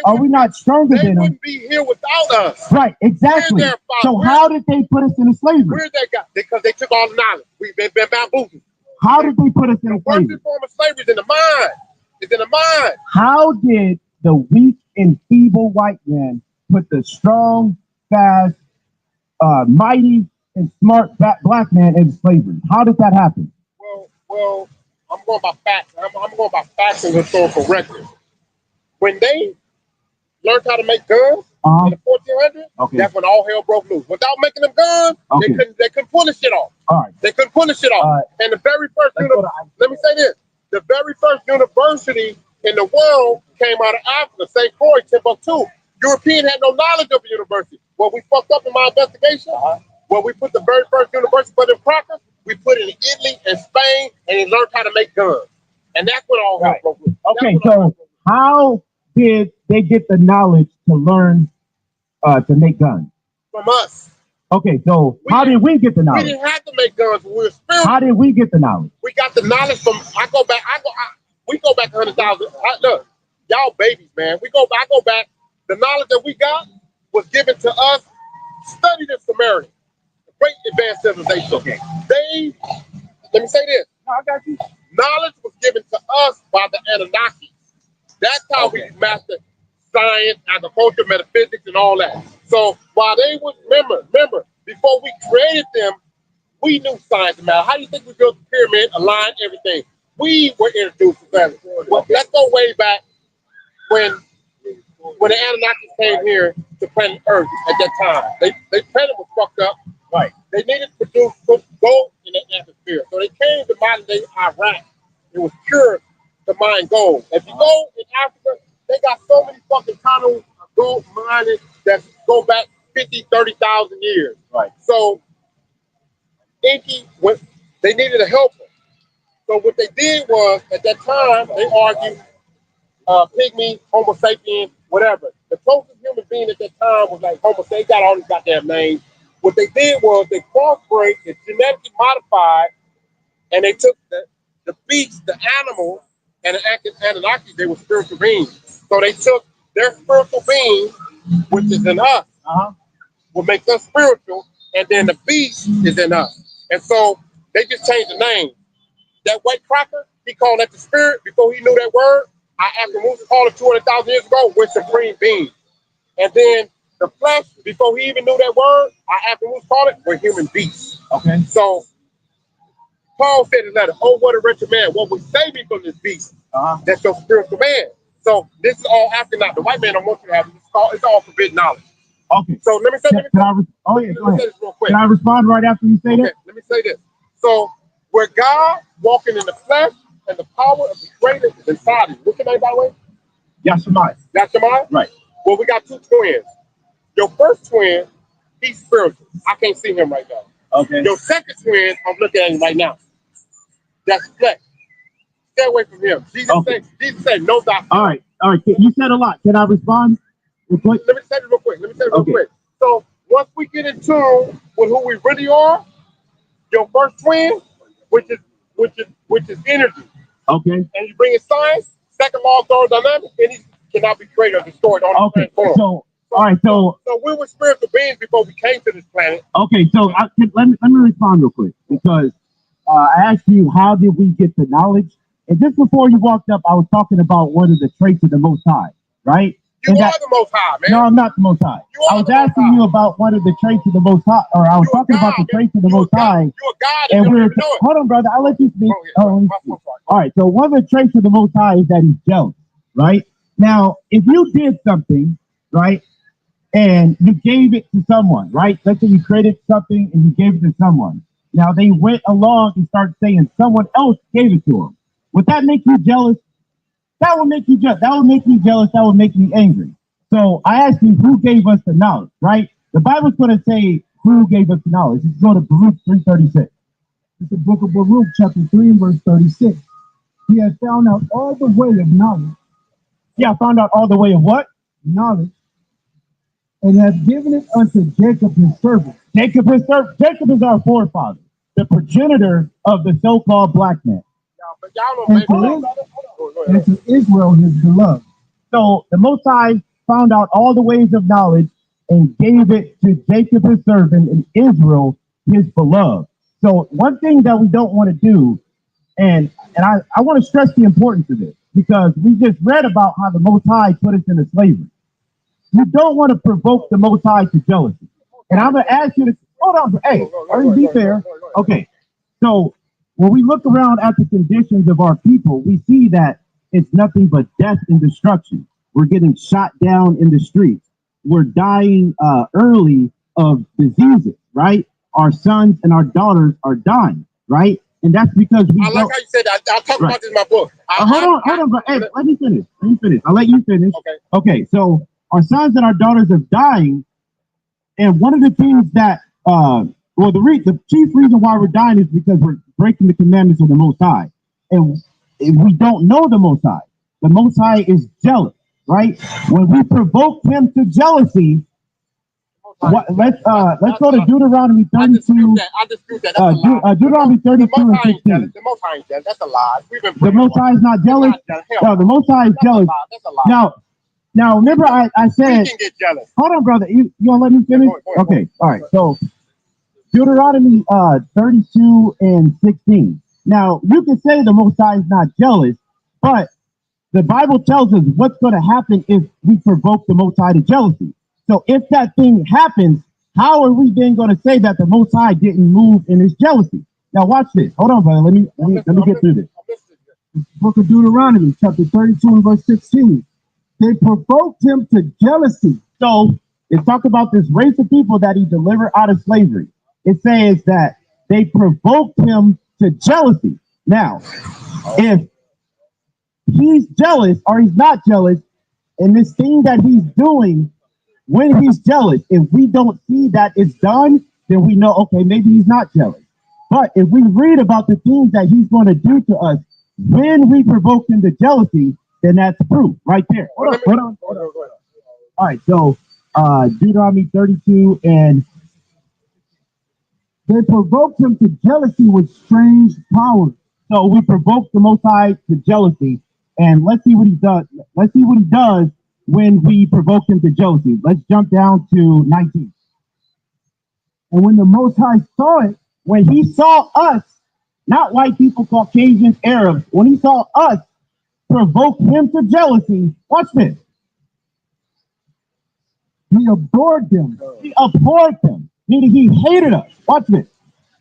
Are we not stronger than them? They wouldn't be here without us. Right, exactly. So how did they put us into slavery? Where's that guy? Because they took all the knowledge. We've been bamboozled. How did they put us into slavery? The worst form of slavery is in the mind. It's in the mind. How did the weak and feeble white man put the strong, fast, mighty, and smart black man into slavery? How did that happen? Well, I'm going by facts. I'm going by facts and historical records. When they learned how to make guns in the 1400s, that's when all hell broke loose. Without making them guns, they couldn't pull the shit off. All right. They couldn't pull the shit off. And the very first let me say this: the very first university in the world came out of Africa, St. Croix, Timbuktu. European had no knowledge of the university. What we fucked up in my investigation, where we put the very first university for them crackers, we put it in Italy and Spain, and they learned how to make guns. And that's when all hell broke loose. Okay, so how did they get the knowledge to learn to make guns? From us. Okay, so how did we get the knowledge? We didn't have to make guns when we were spiritual. How did we get the knowledge? We got the knowledge from, we go back 100,000. Look, y'all babies, man. I go back. The knowledge that we got was given to us, studied in Samaria. Great advanced civilization. Okay. Let me say this. No, I got you. Knowledge was given to us by the Anunnaki. That's how we mastered science, agriculture, metaphysics, and all that. So while they would remember, before we created them, we knew science and math. How do you think we built the pyramid, aligned everything? We were introduced to that. Well, let's go way back when the Anunnaki came here to planet Earth at that time. They planet was fucked up. Right. They needed to produce gold in the atmosphere. So they came to modern day Iraq. It was pure to mine gold. If you go in Africa, they got so many fucking tunnels of gold mining that go back 50, 30,000 years. Right. So Inky, they needed a helper. So what they did was, at that time, they argued pygmy, Homo sapien, whatever. The closest human being at that time was like Homo sapien. They got all these goddamn names. What they did was they crossbreed, they genetically modified, and they took the beasts, the animals, and the Anunnaki, they were spiritual beings. So they took their spiritual beings, which is in us, will make us spiritual, and then the beast is in us. And so they just changed the name. That white cracker, he called that the spirit before he knew that word. I asked him Musa called it 200,000 years ago with supreme being. And then the flesh, before he even knew that word, I asked him Musa called it with human beasts. Okay. So Paul said in the letter, oh, what a wretched man, what would save me from this beast? That's your spiritual man. So this is all after now. The white man don't want you to have it. It's all forbidden knowledge. Okay. So let me say, Can I respond right after you say that? Let me say this. So where God walking in the flesh and the power of the greater is inside you. What's your name, by the way? Yashimai. Yashimai? Right. Well, we got two twins. Your first twin, he's spiritual. I can't see him right now. Okay. Your second twin, I'm looking at him right now. That's flesh. Stay away from him. Jesus said, no doctor. All right. You said a lot. Can I respond? Let me say it real quick. So once we get in tune with who we really are, your first twin, which is energy. Okay. And you bring in science, second law of thermodynamics, and it cannot be created or destroyed on the planet. So we were spiritual beings before we came to this planet. Okay, so let me respond real quick, because I asked you, how did we get the knowledge? And just before you walked up, I was talking about one of the traits of the Most High, right? You are the Most High, man. No, I'm not the Most High. I was asking you about one of the traits of the Most High, or I was talking about the traits of the Most High. You're a God, and hold on, brother. I'll let you speak. All right. So one of the traits of the Most High is that he's jealous, right? Now, if you did something, right, and you gave it to someone, right? Let's say you created something and you gave it to someone. Now they went along and started saying someone else gave it to them. Would that make you jealous? That would make you jealous. That would make me jealous. That would make me angry. So I asked you, who gave us the knowledge, right? The Bible's going to say who gave us the knowledge. Let's go to Baruch 3:36. It's the book of Baruch, chapter 3, verse 36. He has found out all the way of knowledge. Yeah, found out all the way of what? Knowledge. And has given it unto Jacob his servant. Jacob is our forefather, the progenitor of the so-called black man. And to Israel his beloved. So the Most High found out all the ways of knowledge and gave it to Jacob his servant and Israel his beloved. So one thing that we don't want to do, and I want to stress the importance of this, because we just read about how the Most High put us into slavery. You don't want to provoke the Most High to jealousy. And I'm going to ask you to, hold on, hey, be fair. Okay, so when we look around at the conditions of our people, we see that it's nothing but death and destruction. We're getting shot down in the streets. We're dying early of diseases, right? Our sons and our daughters are dying, right? And that's because we I like how you said that. I'll talk about this in my book. Hold on, but hey, let me finish. I'll let you finish. Okay, so our sons and our daughters are dying, and one of the things that, the chief reason why we're dying is because we're breaking the commandments of the Most High, and we don't know the Most High. The Most High is jealous, right? When we provoke him to jealousy, let's go to Deuteronomy 32. I dispute that. Deuteronomy 32 and 16. The Most High is jealous. That's a lie. The Most High is not jealous. No, the Most High is jealous. That's a lie. Now, remember I said, we can get jealous. Hold on, brother. You gonna let me finish? Okay, all right. So Deuteronomy 32 and 16. Now, you can say the Most High is not jealous, but the Bible tells us what's going to happen if we provoke the Most High to jealousy. So if that thing happens, how are we then going to say that the Most High didn't move in his jealousy? Now, watch this. Hold on, brother. Let me get through this. Book of Deuteronomy, chapter 32 and verse 16. They provoked him to jealousy. So it talks about this race of people that he delivered out of slavery. It says that they provoked him to jealousy. Now, if he's jealous or he's not jealous, and this thing that he's doing, when he's jealous, if we don't see that it's done, then we know, okay, maybe he's not jealous. But if we read about the things that he's going to do to us when we provoke him to jealousy, then that's proof right there. Hold on. All right, so Deuteronomy 32, and they provoked him to jealousy with strange powers. So we provoke the Most High to jealousy, and let's see what he does. Let's see what he does when we provoke him to jealousy. Let's jump down to 19. And when the Most High saw it, when he saw us, not white people, Caucasians, Arabs, when he saw us provoke him to jealousy, watch this. He abhorred them. He abhorred them. Meaning he hated us. Watch this.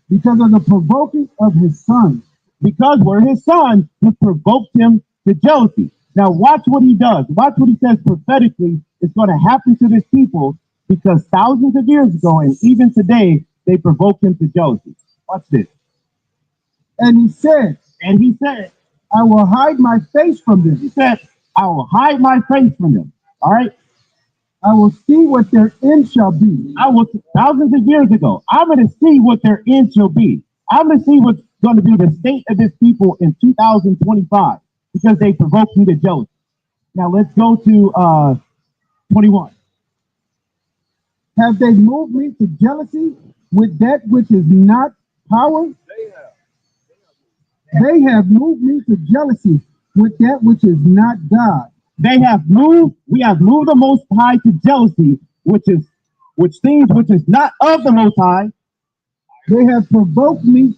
Because of the provoking of his son. Because we're his son, he provoked him to jealousy. Now watch what he does. Watch what he says prophetically is going to happen to this people, because thousands of years ago and even today, they provoke him to jealousy. Watch this. And he said, I will hide my face from them. He said, I will hide my face from them. All right. I will see what their end shall be. Thousands of years ago, I'm going to see what their end shall be. I'm going to see what's going to be the state of this people in 2025, because they provoked me to jealousy. Now let's go to 21. Have they moved me to jealousy with that which is not power? They have moved me to jealousy with that which is not God. We have moved the Most High to jealousy, which is not of the Most High. They have provoked me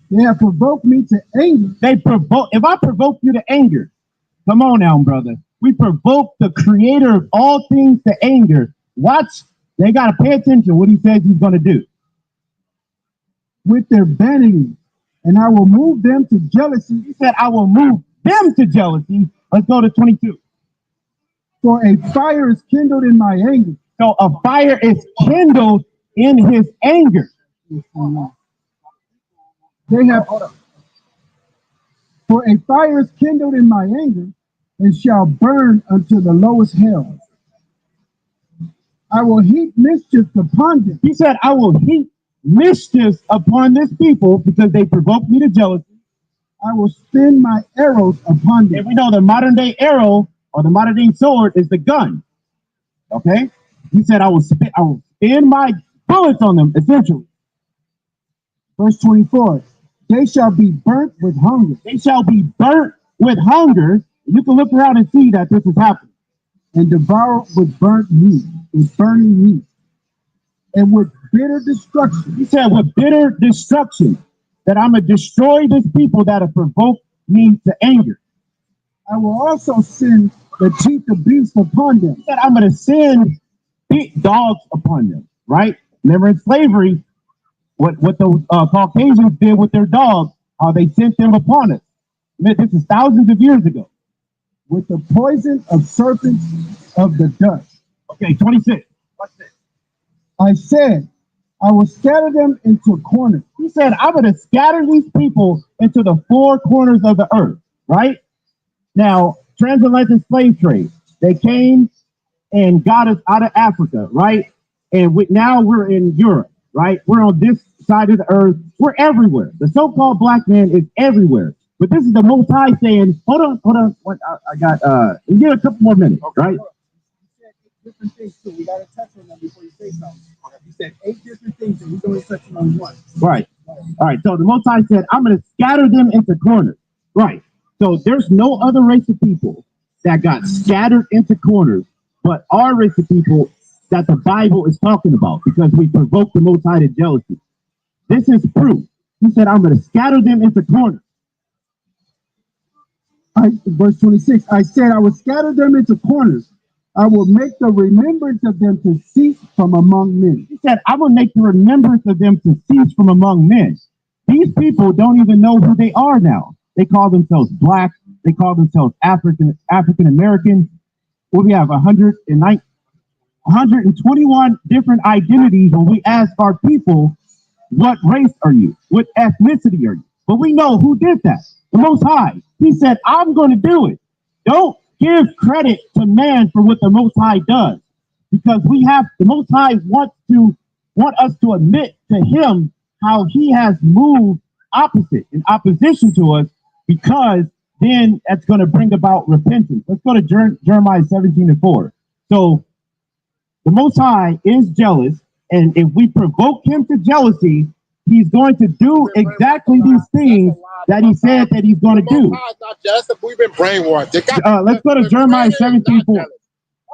to anger. If I provoke you to anger, come on now, brother. We provoke the creator of all things to anger. Watch, they gotta pay attention what he says he's gonna do. With their vanity, and I will move them to jealousy. He said, I will move them to jealousy. Let's go to 22. For a fire is kindled in my anger. So a fire is kindled in his anger. For a fire is kindled in my anger, and shall burn unto the lowest hell. I will heap mischief upon them. He said, I will heap mischief upon this people because they provoked me to jealousy. I will spin my arrows upon them. And we know the modern day arrow or the modern day sword is the gun. Okay? He said, I will spin my bullets on them, essentially. Verse 24. They shall be burnt with hunger. They shall be burnt with hunger. You can look around and see that this is happening. And devoured with burnt meat, with burning meat, and with bitter destruction. He said, with bitter destruction, that I'm going to destroy this people that have provoked me to anger. I will also send the teeth of beasts upon them. He said, I'm going to send dogs upon them, right? Remember in slavery, what the Caucasians did with their dogs, how they sent them upon us. This is thousands of years ago. With the poison of serpents of the dust. Okay, 26. What's this? I said, I will scatter them into corners. He said, I'm going to scatter these people into the four corners of the earth, right? Now, transatlantic slave trade, they came and got us out of Africa, right? And now we're in Europe, right? We're on this side of the earth. We're everywhere. The so-called black man is everywhere. But this is the Most High saying, hold on. I got, you get a couple more minutes, okay, right? You said 8 different things, too. We got to touch on them before you say something. You said 8 different things, and we're going to touch on one. Right. All right. So the Most High said, I'm going to scatter them into corners. Right. So there's no other race of people that got scattered into corners, but our race of people that the Bible is talking about, because we provoked the Most High to jealousy. This is proof. He said, I'm going to scatter them into corners. Verse 26, I said, I will scatter them into corners. I will make the remembrance of them to cease from among men. He said, I will make the remembrance of them to cease from among men. These people don't even know who they are now. They call themselves black. They call themselves African American. Well, we have 121 different identities when we ask our people, what race are you? What ethnicity are you? But we know who did that. The Most High. He said, I'm going to do it. Don't give credit to man for what the Most High does, because the Most High want us to admit to him how he has moved opposite, in opposition to us, because then that's going to bring about repentance. Let's go to Jeremiah 17:4. So the Most High is jealous, and if we provoke him to jealousy, he's going to do exactly these things that he said that he's going to do. We've been brainwashed. Let's go to Jeremiah 17:4.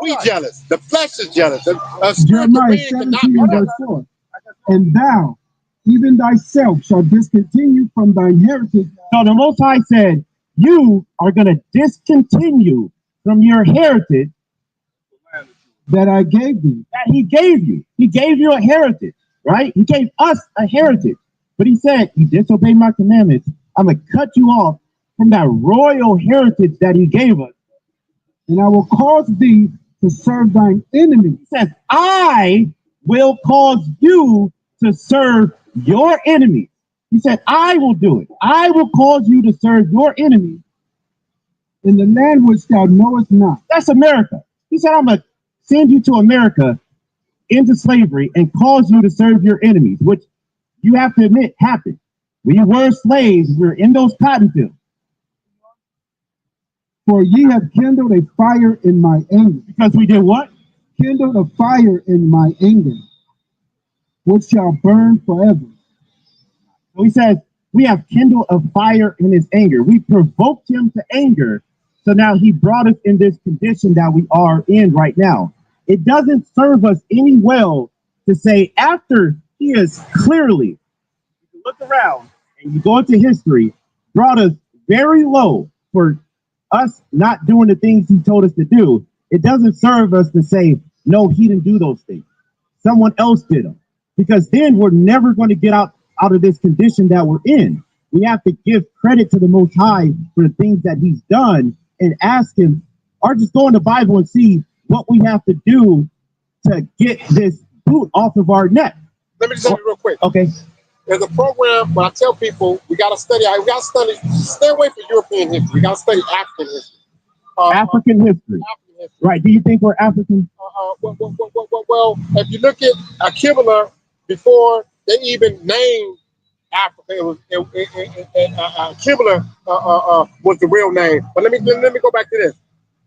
We jealous. The flesh is jealous. Jeremiah 17:4. And thou, even thyself, shall discontinue from thine heritage. So the Most High said, you are going to discontinue from your heritage that I gave thee. that he gave you. He gave you a heritage, right? He gave us a heritage. But he said, you disobey my commandments, I'm going to cut you off from that royal heritage that he gave us. And I will cause thee to serve thine enemies. He says, I will cause you to serve your enemies. He said, I will do it. I will cause you to serve your enemies In the land which thou knowest not. That's America. He said, I'm going to send you to America into slavery and cause you to serve your enemies, which you have to admit happened. We were slaves. We were in those cotton fields. For ye have kindled a fire in my anger. Because we did what? Kindled a fire in my anger, which shall burn forever. So he says, we have kindled a fire in his anger. We provoked him to anger. So now he brought us in this condition that we are in right now. It doesn't serve us any well to say after he has clearly, you look around and you go into history, brought us very low for us not doing the things he told us to do. It doesn't serve us to say, no, he didn't do those things. Someone else did them. Because then we're never going to get out of this condition that we're in. We have to give credit to the Most High for the things that he's done and ask him, or just go in the Bible and see what we have to do to get this boot off of our neck. Let me just tell you real quick. Okay. There's a program where I tell people we got to study. Stay away from European history. We got to study African history. African history. African history. Right. Do you think we're African? Well, if you look at Akimala, before they even named Africa, it was Akimala was the real name. But let me go back to this.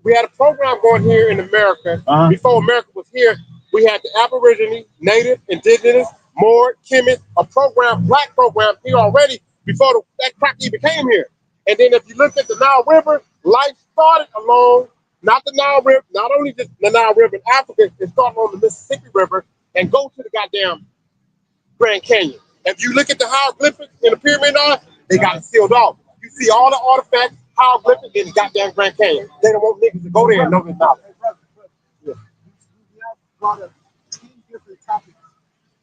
We had a program going here in America. Before America was here, we had the Aborigine, Native, Indigenous, Moor, Kemet, a program, black program here already before that crack even came here. And then if you look at the Nile River, life started along, not the Nile River, not only just the Nile River in Africa, it started on the Mississippi River and go to the goddamn Grand Canyon. If you look at the hieroglyphics in the pyramid, they got it sealed off. You see all the artifacts, hieroglyphics in the goddamn Grand Canyon. They don't want niggas to go there and know this knowledge. We have brought up 10 different topics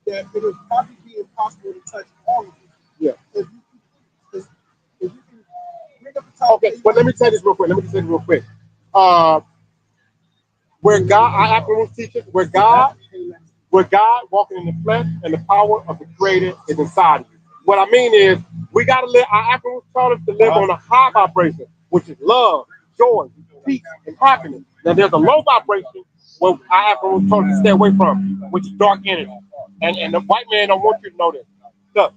that it would probably be impossible to touch all of them. Yeah. If you can bring up a topic. Okay, but let me say this real quick. Where God, our African teachers, where God walking in the flesh and the power of the Creator is inside of you. What I mean is, we got to live, our African taught us to live on a high vibration, which is love, joy, peace, and happiness. Now, there's a low vibration where our African taught us to stay away from, which is dark energy. And the white man don't want you to know this. Look,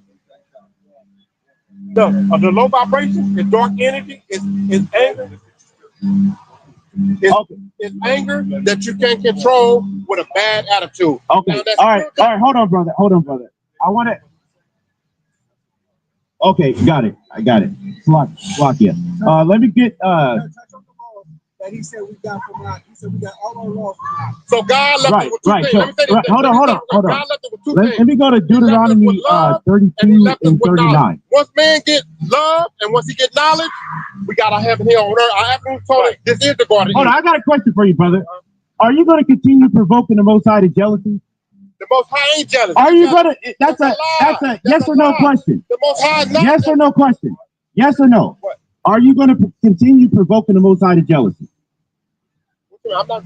the low vibration is dark energy, is anger. It's anger that you can't control with a bad attitude. Okay. All right. Hold on, brother. I want to. Okay, got it. I got it. Slock, yeah. Let me get. That he said we got from God. He said we got all our laws from God. So God left it with two things. Let me say this. Hold on. God left it with two things. Let me go to Deuteronomy 32 and 39. Once man get love and once he get knowledge, we got our heaven here on earth. Our African told us this is the garden. Hold on, I got a question for you, brother. Are you going to continue provoking the Most High to jealousy? The Most High ain't jealous. Are you going to? That's a yes or no question. The Most High is not yes or no question. Yes or no? What? Are you going to continue provoking the Most High to jealousy? I'm not.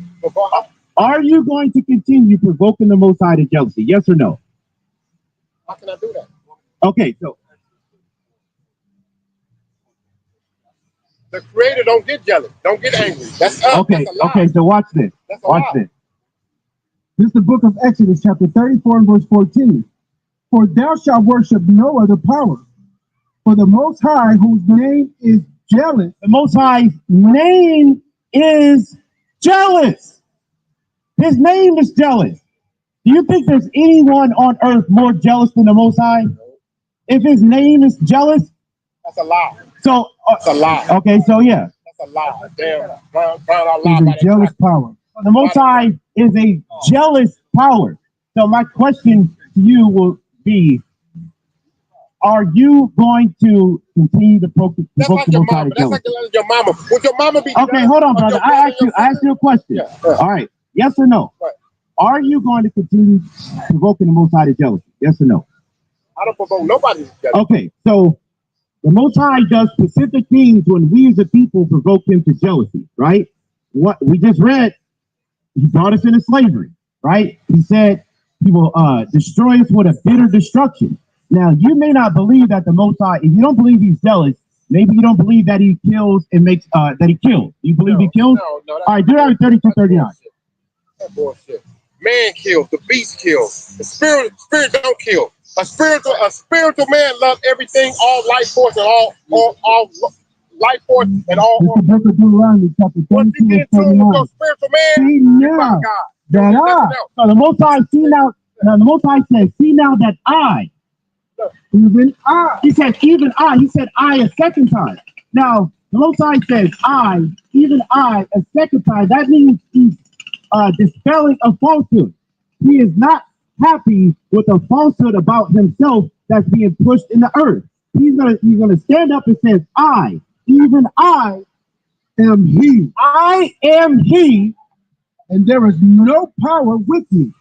Are you going to continue provoking the Most High to jealousy? Yes or no? How can I do that? Okay, so the Creator don't get jealous, don't get angry. That's us. okay. That's a lie. Okay, so watch this. That's a Watch lie. this. This is the book of Exodus, chapter 34 and verse 14. For thou shalt worship no other power, For the Most High, whose name is jealous. The Most High's name is jealous. His name is jealous. Do you think there's anyone on earth more jealous than the Most High? If his name is jealous, That's a lie. so That's a lie. okay, so yeah, That's a lie. Damn. Found out lie He's by a that jealous time. power. the Most High is a jealous power. So my question to you will be: are you going to continue to provoke That's the like your Most High mama. to That's jealousy? like your mama. Would your mama be Okay, jealous hold on, of brother. your I brother asked and you a question. Yeah, yeah. All right, yes or no? Right. Are you going to continue provoking the Most High to jealousy? Yes or no? I don't provoke nobody to jealousy. Okay, so the Most High does specific things when we as a people provoke him to jealousy, right? What we just read, he brought us into slavery, right? He said he will destroy us with a bitter destruction. Now, you may not believe that the Most High, if you don't believe he's jealous, maybe you don't believe that he kills and makes, that he kills. You believe he kills? No, All right, Deuteronomy 32:39. That's bullshit. Man kills, the beast kills. The spirit don't kill. A spiritual man loves everything, all life force and all life force and all. It's the book of Deuteronomy, chapter Once you 32 get and into it with 39. your spiritual man, See you now find God. that Nothing I, else. So the Most High, the Most High says, see now that I, even I, he said, even I, he said I a second time. Now, the Most High says I, even I a second time. That means he's dispelling a falsehood. He is not happy with a falsehood about himself that's being pushed in the earth. He's gonna stand up and say, I, even I am he, I am he. and there is no power with me.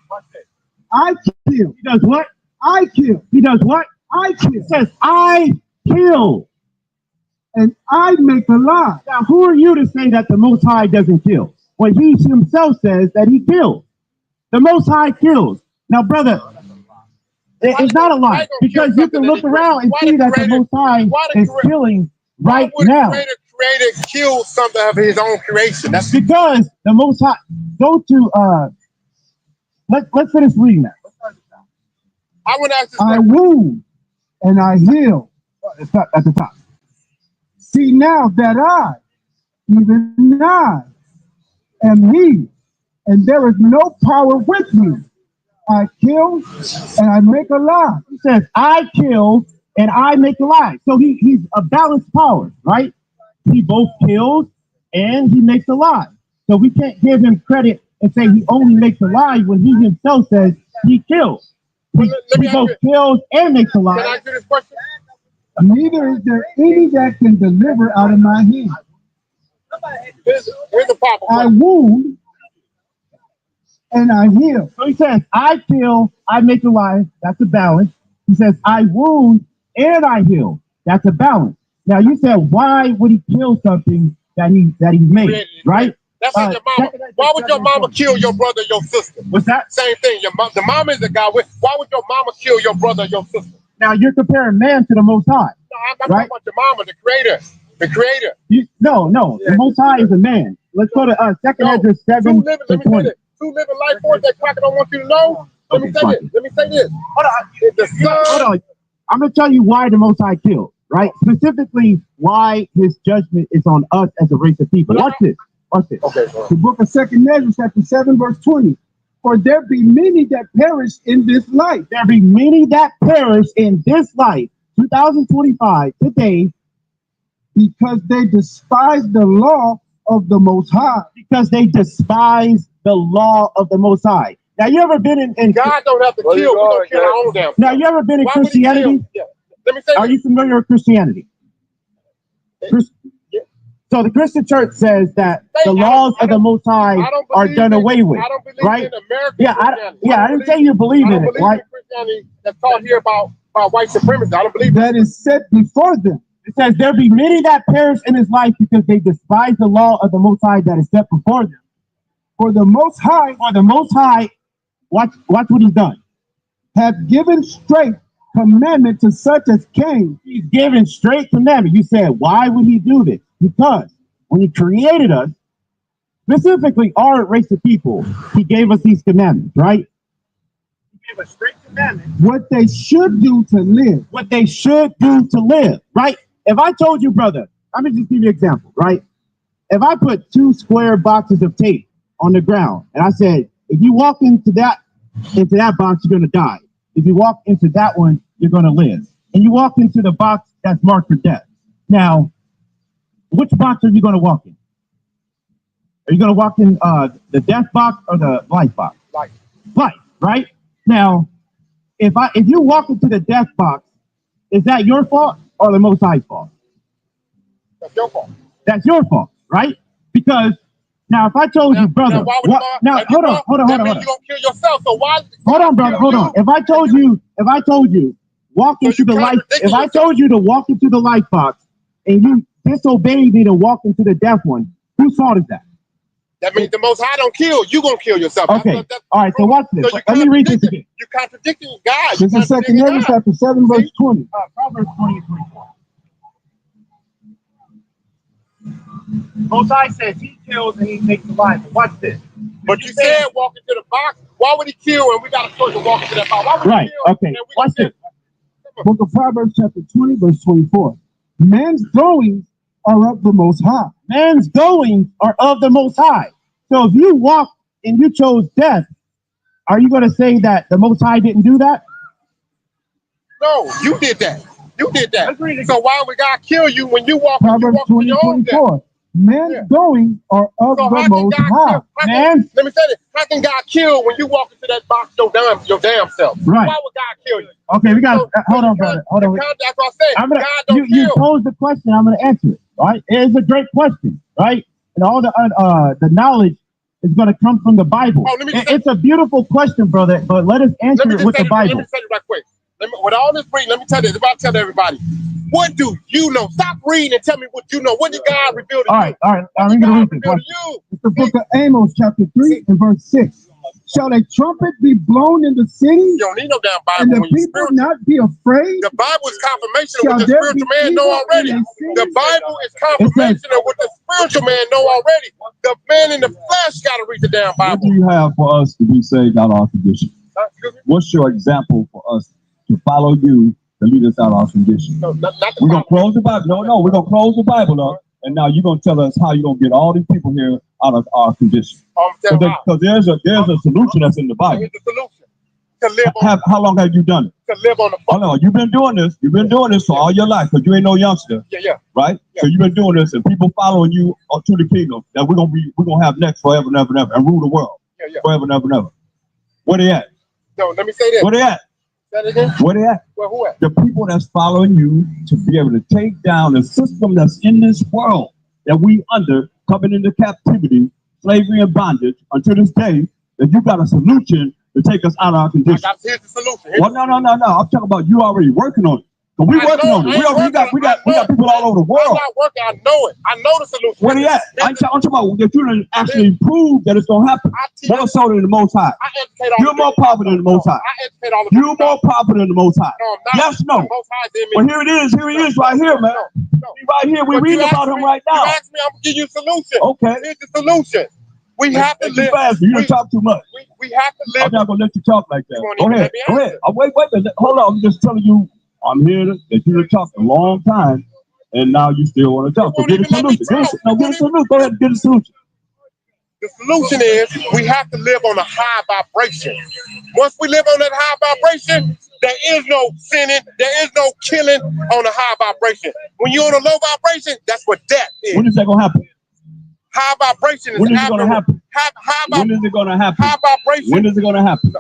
I kill. He does what? I kill. He does what? I kill. He says, I kill. And I make alive. Now, who are you to say that the Most High doesn't kill? When he himself says that he kills. The Most High kills. Now, brother, it's not a lie, because you can look around and see that the Most High is killing right now. Why would the creator kill something of his own creation? That's Because the Most High, go to, let's finish reading that. I want to ask this I question. wound and I heal. It's not at the top. See now that I, even I, am he, and there is no power with me. I kill and I make alive. He says, I kill and I make alive. So he's a balanced power, right? He both kills and he makes alive. So we can't give him credit and say he only makes alive when he himself says he kills. He both kills and makes alive. Can I ask you this question? Neither is there any that can deliver out of my hand. Here's the problem. I wound and I heal. So he says, I kill, I make alive. That's a balance. He says, I wound and I heal. That's a balance. Now you said, why would he kill something that he's made, right? That's like your mama. Why would your mama kill your brother, your sister? What's that? Same thing. The mama is the guy. Why would your mama kill your brother, your sister? Now you're comparing man to the Most High. No, I'm talking about your mama, the creator. The creator. No. The Most High is a man. Let's go to 2 Ezra 7 to 20. Two living life force that Crockett don't want you to know. Let me say this. Hold on. I'm going to tell you why the Most High killed, right? Specifically, why his judgment is on us as a race of people. Watch this. Okay. The book of 2 Ezra, chapter 7, verse 20. For there be many that perish in this life. There be many that perish in this life, 2025, today, because they despise the law of the Most High. because they despise the law of the Most High. Now, you ever been in God don't have to kill. We don't kill our own damn. Now, you ever been in Christianity? Yeah. Let me say Are this. you familiar with Christianity? So the Christian church says that the laws of the Most High are done away with, I don't believe right? in American I didn't say you believe in it, right? Christianity that's taught here about white supremacy. I don't believe That is set before them. It says there be many that perish in his life because they despise the law of the Most High that is set before them. For the Most High Watch what he's done. have given straight commandment to such as came. He's given straight commandment. You said, why would he do this? Because when he created us, specifically our race of people, he gave us these commandments, right? He Give a straight commandment. What they should do to live. What they should do to live, right? If I told you, brother, let me just give you an example, right? If I put 2 square boxes of tape on the ground and I said, if you walk into that box, you're going to die. If you walk into that one, you're going to live. And you walk into the box that's marked for death. Now, which box are you going to walk in? Are you going to walk in the death box or the life box? Life. Life, right? Now, if you walk into the death box, is that your fault or the Most High's fault? That's your fault. That's your fault, right? Because now, if I told you, brother, hold on. You're gonna kill yourself. So why? Hold on, brother. Hold on. If I told you, walk into the life. If I told you to walk into the life box and you disobeyed me to walk into the death one, whose fault is that? That means the Most High don't kill. You gonna kill yourself. Okay. All right. So watch this. Let me read this again. You're contradicting God. This is 2 Ezra chapter 7, verse 20. Proverbs 20:24. Most High says he kills and he makes alive. Watch this. But you said walk into the box. Why would he kill and we got a choice to walk into that box? Why would Right. he kill? Okay. Watch this. Book of Proverbs chapter 20, verse 24. Man's goings are of the Most High. Man's goings are of the Most High. So if you walk and you chose death, are you going to say that the Most High didn't do that? No, you did that. You did that. So why would God kill you when you walk Proverbs into your own death? 20:24. Man's goings are of So the Most High. let me say this. How can God kill when you walk into that box your damn self? Right. Why would God kill you? Okay, we got hold on, brother. Hold on. That's what I said. God don't You kill. posed the question. I'm going to answer it. Right? It is a great question, right? And all the knowledge is going to come from the Bible. It's a beautiful question, brother. But let us answer it with the Bible. Let me say it right quick. With all this reading, let me tell you. If I tell everybody, what do you know? Stop reading and tell me what you know. What did God reveal to you? All right. I'm going to read this. It's the book of Amos, chapter 3, and verse 6. Shall a trumpet be blown in the city? You don't need no damn Bible And the when you people spiritual. not be afraid? The Bible is confirmation of Shall what the there spiritual be man know evil already. in a city? The Bible is confirmation of what the spiritual man know already. The man in the flesh got to read the damn What Bible. do you have for us to be saved out of our condition? Excuse me? What's your example for us to follow you to lead us out of our condition? No, not the We're going to Bible. close the Bible. No, we're going to close the Bible up. And now you're going to tell us how you're going to get all these people here out of our condition. I'm telling you how. Because there's a solution that's in the Bible. Here's the solution. To live on, How long have you done it? to live on the Oh, no, you've been doing this. You've been doing this for all your life because you ain't no youngster, Yeah. right? Yeah. So you've been doing this and people following you to the kingdom that we're gonna have next forever and ever and ever and rule the world Yeah. forever and ever and ever. Where they at? No, let me say this. Where they at? Say that again. Where they at? Well, who at? The people that's following you to be able to take down the system that's in this world that we under, coming into captivity, slavery and bondage until this day, that you got a solution to take us out of our condition. Here's the solution. Well, no. I'm talking about you already working on it. So we working on it. We got people all over the I'm world. not working. I know it. I know the solution. Where they at? I'm talking about that you done actually prove that it's gonna happen. More so than the Most High. I educate all You're more popular than the Most High. I educate all the You're more popular than the Most High. No, I'm not. Yes, no. The Most High did me. Well, here it is. Here he is right here, man. No. He right here. We're But reading you about asked him me- right now. You asked me, I'm gonna give you a solution. Okay. Here's the solution. We have to live. Fast. You done talk too much. We have to live. I'm not gonna let you talk like that. You won't Go even ahead. let me Go ahead. answer. Wait a minute. Hold on. I'm just telling you. I'm here that you done talked a long time, and now you still want to talk. So You get a won't even let me solution. talk. Get a solution. Go ahead and get a solution. The solution is we have to live on a high vibration. Once we live on that high vibration, there is no sinning, there is no killing on a high vibration. When you're on a low vibration, that's what death is. When is that gonna happen? High vibration is When is it gonna happen? When is it gonna happen? high vibration. When is it gonna happen?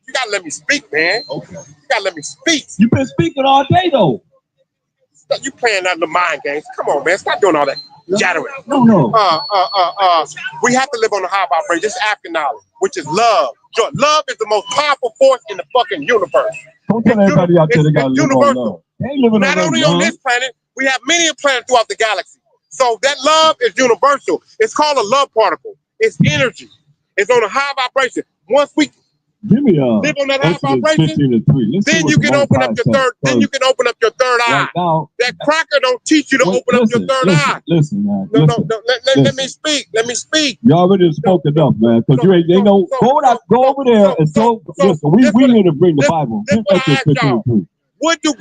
You gotta let me speak, man. Okay. You gotta let me speak. You've been speaking all day though. Stop, you playing that little mind games. Come on, man. Stop doing all that jattering. No. We have to live on a high vibration. This is African knowledge, which is love. Joy. Love is the most powerful force in the fucking universe. Don't tell everybody out there they gotta It's live on universal. love. They ain't living Not on only love. on this planet, we have many planets throughout the galaxy. So that love is universal. It's called a love particle. It's energy. It's on a high vibration. Once we Give me live on that high Exodus vibration, 15:3. Let's see then what you the can Most open High up your says. third. Then you can open up your third third eye. Right now, that cracker don't teach you to open up your third eye. Listen, man. No, let me speak. Let me speak. You already spoke enough, man. Because you ain't, they know. Go over there and so. Listen, we here to bring the Bible. That's what I ask y'all. What have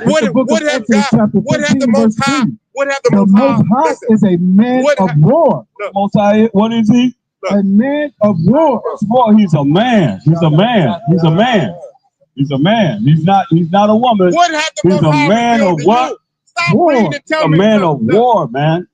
the Most High? What have the Most High? Is a man of war. Most High, what is he? A man of war. Well, he's a man. He's a man. He's a man. He's a man. He's not a woman. What have the Most High? He's a man of what? Stop reading and tell me. A man of war, man.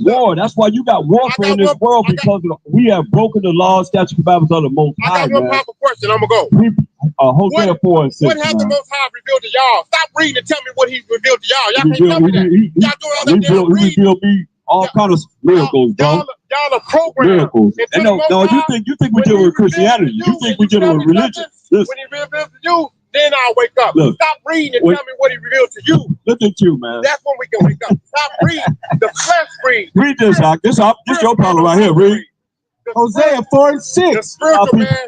War. That's why you got warfare in this world, because we have broken the laws, statutes, and Bibles of the Most High. I got one proper question. I'm gonna go. Hosea 4 and 6. What has the Most High revealed to y'all? Stop reading and tell me what He revealed to y'all. Y'all can't tell me that. Y'all doing all that damn reading. He revealed me all kind of miracles, bro. Y'all are programmed. Miracles. And no, you think we deal with Christianity? You think we deal with religion? When He reveals to you, then I'll wake up. Look, stop reading and tell me what He revealed to you. Look at you, man. That's when we can wake up. Stop reading. The flesh read. Read this, Doc. This your problem right here. Read. Hosea 4 and 6. The spiritual man.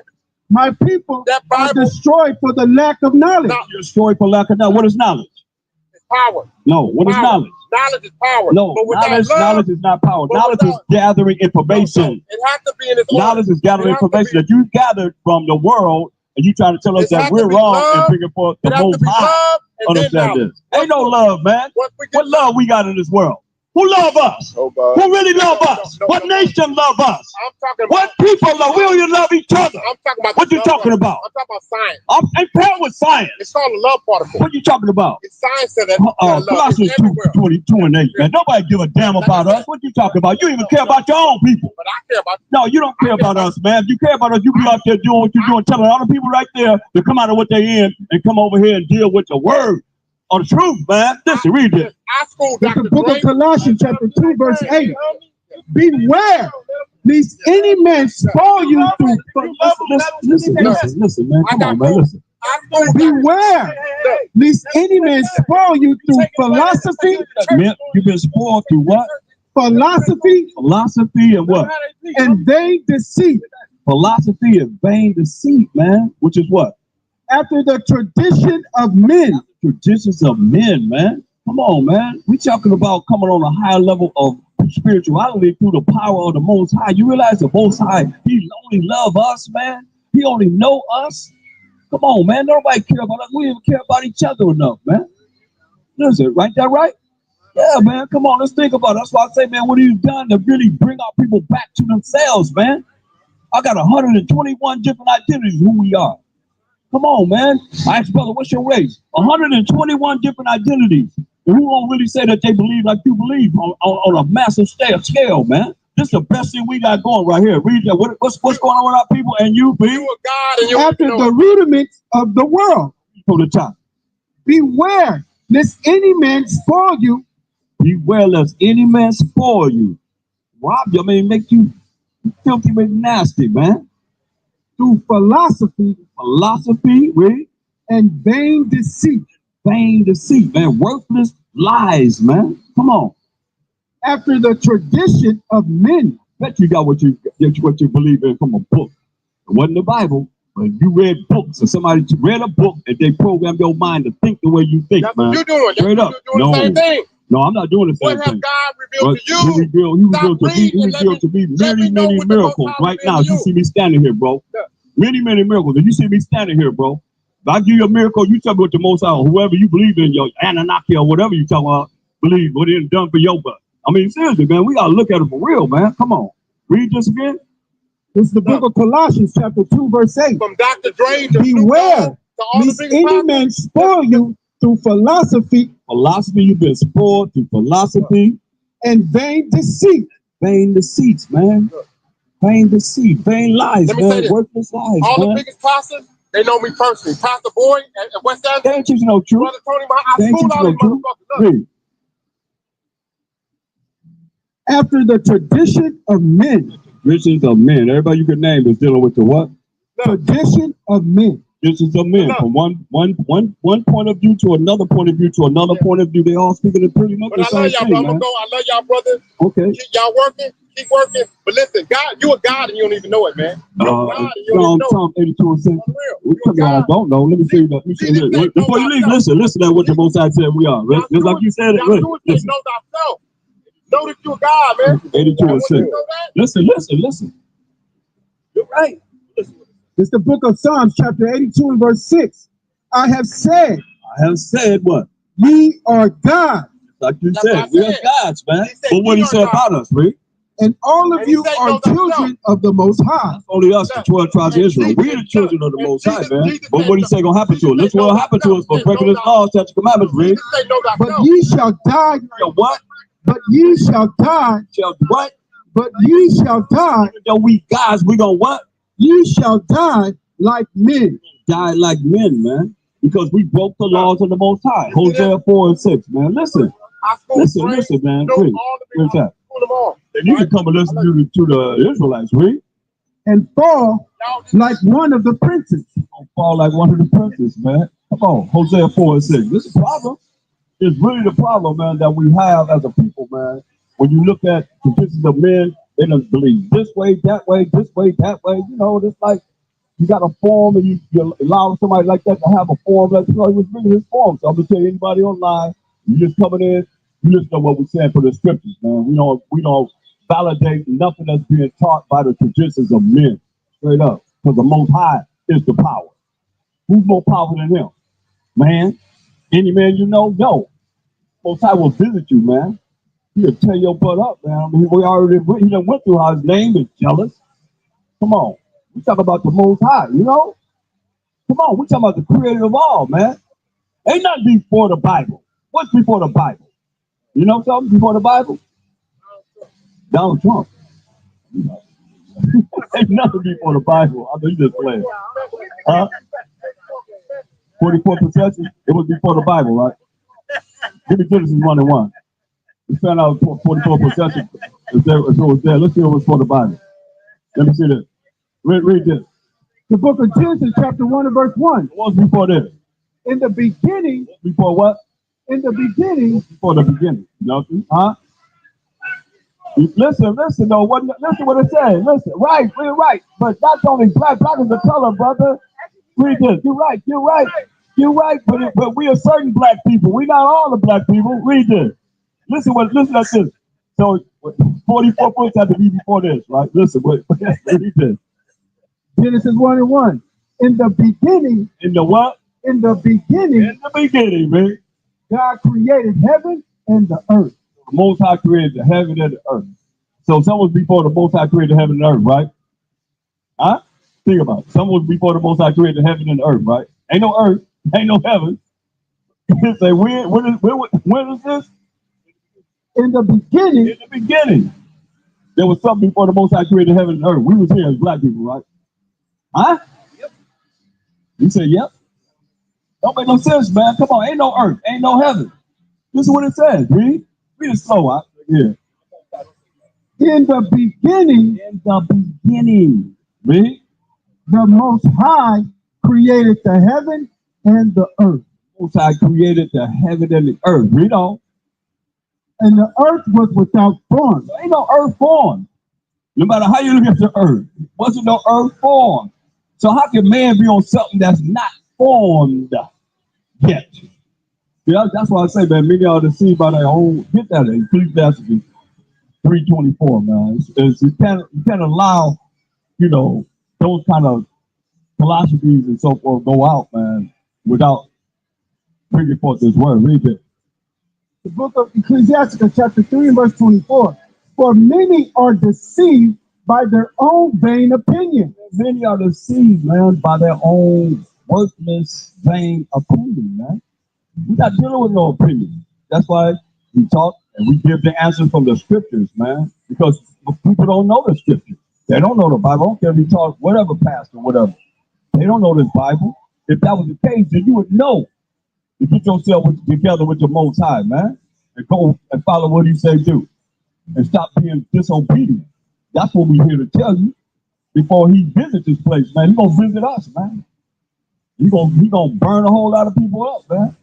My people are destroyed for the lack of knowledge. Destroyed for lack of knowledge. What is knowledge? It's power. No. What is knowledge? Knowledge is power. No, knowledge is not power. Knowledge is gathering information. It has to be in its knowledge is gathering information that you gathered from the world, and you trying to tell us that we're wrong and bringing forth the Most High. Understand this? Ain't no love, man. What love we got in this world? Who love us? Nobody. Who really love us? What nation love us? I'm talking about what people love? We don't love each other. I'm talking about what you talking about? I'm talking about science. I'm paired with science. It's called a love particle. What you talking about? It's science that Colossians 2:22 and 8, man. Nobody give a damn about us. What you talking about? You even care about your own people. But I care about you. No, you don't care about us, man. If you care about us, you be out there doing what you're doing, telling other people right there to come out of what they're in and come over here and deal with the word. On the truth, man. Listen, read this. The book of Colossians, chapter 2, verse 8. Beware, lest any man spoil you through. Listen, man. Come on, man. Listen. Beware, lest any man spoil you through philosophy. Man, you've been spoiled through what? Philosophy. Philosophy and what? And vain deceit. Philosophy and vain deceit, man. Which is what? After the tradition of men. Traditions of men, man. Come on, man. We talking about coming on a higher level of spirituality through the power of the Most High. You realize the Most High, He only love us, man. He only know us. Come on, man. Nobody care about us. We even care about each other enough, man. Listen, right there, right? Yeah, man. Come on, let's think about it. That's why I say, man, what have you done to really bring our people back to themselves, man? I got 121 different identities of who we are. Come on, man. I asked brother, what's your race? 121 different identities. And who won't really say that they believe like you believe on a massive scale, man? This is the best thing we got going right here. Read that. What's going on with our people and you, be? You a God and you after the rudiments of the world. To the top. Beware, lest any man spoil you. Beware, lest any man spoil you. Rob you, I mean, make you filthy and nasty, man. Through philosophy, read, and vain deceit, man. Worthless lies, man. Come on. After the tradition of men. Bet you got what you believe in from a book. It wasn't the Bible, but you read books, or somebody read a book and they programmed your mind to think the way you think, that's man. What you're doing. Straight up. You're doing the same thing. No, I'm not doing the same thing. What have God revealed to you? He revealed to me many miracles. Right now, you see me standing here, bro. Yeah. Many miracles. And you see me standing here, bro. If I give you a miracle, you tell me what the Most High, whoever you believe in, your Anunnaki or whatever you talking about, believe what it done for your butt. I mean, seriously, man, we got to look at it for real, man. Come on. Read this again. This is the book of Colossians, chapter 2, verse 8. From Dr. Dre to beware, lest any man spoil you through philosophy. Philosophy, you've been spoiled through philosophy. And vain deceit. Vain deceits, man. Vain deceit, vain lies, man. Worthless lies, all man. The biggest pastors, they know me personally. Pastor Boy at West End. They ain't teaching no truth. Brother Tony, I school all these motherfuckers. After the tradition of men. Traditions of men. Everybody you could name is dealing with the what? Tradition of men. Traditions of men. From one point of view to another point of view to another point of view. They all speaking in pretty much the same thing, man. I love y'all, brother. Okay. Keep y'all working. keep working. But listen, God, you a God and you don't even know it, man. You're God and you don't even know Psalm 82 and 6. it. I don't know. Let me see that. Before you leave, listen to what the Most High said we are. Right? Just like you said it. Listen. Know thyself. Know that you're God, man. 82 and 6. Listen. You're right. It's the book of Psalms, chapter 82 and verse 6. I have said what? Ye are God. Like you said, we are gods, man. But what he said about us, right? And all of you are children of the Most High. Only us, the 12 tribes of Israel. We are the children of the Most High, man. But what he say gonna happen to us? This will happen to us for breaking his laws, touching commandments, read. But ye shall die. What? But ye shall die. Shall what? But ye shall die. Yo, we guys, we gonna what? Ye shall die like men. Die like men, man. Because we broke the laws of the Most High. Hosea 4 and 6, man. Listen, man. Read that. You can come and listen to the Israelites, read. And fall like one of the princes. Fall like one of the princes, man. Come on, Hosea 4 and 6. This is the problem. It's really the problem, man, that we have as a people, man. When you look at traditions of men, they don't believe this way, that way, that way. You know, it's like you got a form and you allow somebody like that to have a form. Like, you know, he was reading his form. So I'm going to tell you, anybody online, you just coming in, you listen to what we're saying for the scriptures, man. We don't validate nothing that's being taught by the traditions of men. Straight up. Because the Most High is the power. Who's more powerful than him? Man? Any man you know? No. Most High will visit you, man. He'll tear your butt up, man. I mean, he done went through how his name is jealous. Come on. We talk about the Most High, you know? Come on. We talk about the creator of all, man. Ain't nothing before the Bible. What's before the Bible? You know something before the Bible? Donald Trump. Ain't nothing before the Bible. I mean, you just playing. Huh? 44 possessions? It was before the Bible, right? Give me Genesis 1 and 1. We found out 44 possessions. If it was there, let's see what was for the Bible. Let me see this. Read this. The book of Genesis, chapter 1 and verse 1. What was before this? In the beginning. Before what? In the beginning. Before the beginning. Nothing. Huh? Listen, though. Listen what it says. Listen. Right, we're right. But that's only black. Black is the color, brother. Read this. You're right. But we are certain black people. We're not all the black people. Read this. Listen at this. So 44 books have to be before this, right? Listen, read this. Genesis 1 and 1. In the beginning. In the what? In the beginning, man. God created heaven and the earth. The Most High created the heaven and the earth. So someone was before the Most High created heaven and earth, right? Huh? Think about it. Someone was before the Most High created heaven and earth, right? Ain't no earth, ain't no heaven. Say, when is this? In the beginning. In the beginning. There was something before the Most High created heaven and earth. We was here as black people, right? Huh? Yep. You said, yep. Don't make no sense, man. Come on, ain't no earth, ain't no heaven. This is what it says. Read it slow out. Yeah. In the beginning. Read. The Most High created the heaven and the earth. Most High created the heaven and the earth. Read on. And the earth was without form. There ain't no earth formed. No matter how you look at the earth, wasn't no earth formed. So how can man be on something that's not formed yet? Yeah, that's why I say, man, many are deceived by their own. Get that in Ecclesiastes 3:24, man. You can't allow, those kind of philosophies and so forth go out, man, without bringing forth this word. Read it. The book of Ecclesiastes, chapter 3 and verse 24. For many are deceived by their own vain opinion. Many are deceived, man, by their own worthless, vain opinion, man. We're not dealing with no opinion. That's why we talk and we give the answers from the scriptures, man, because people don't know the scriptures. They don't know the Bible. I don't care if you talk whatever pastor, whatever. They don't know this Bible. If that was the case, then you would know to get yourself together with the Most High, man, and go and follow what he say do, and stop being disobedient. That's what we're here to tell you. Before he visits this place, man, he's gonna visit us, man. He gonna burn a whole lot of people up, man.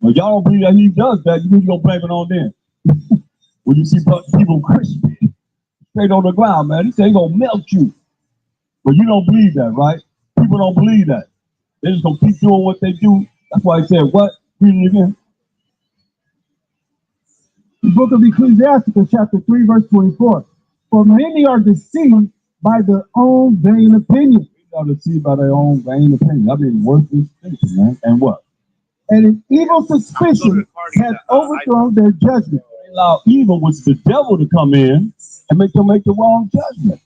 Well, y'all don't believe that he does that, you're gonna blame it on them. When you see people crispy, straight on the ground, man. He said he's gonna melt you. But you don't believe that, right? People don't believe that. They're just gonna keep doing what they do. That's why he said, what? Read it again. The book of Ecclesiastes, chapter 3, verse 24. For many are deceived by their own vain opinion. Many are deceived by their own vain opinion. I mean, worthless thinking, man. And what? And an evil suspicion has overthrown their judgment. They allow evil, which is the devil, to come in and make them make the wrong judgment.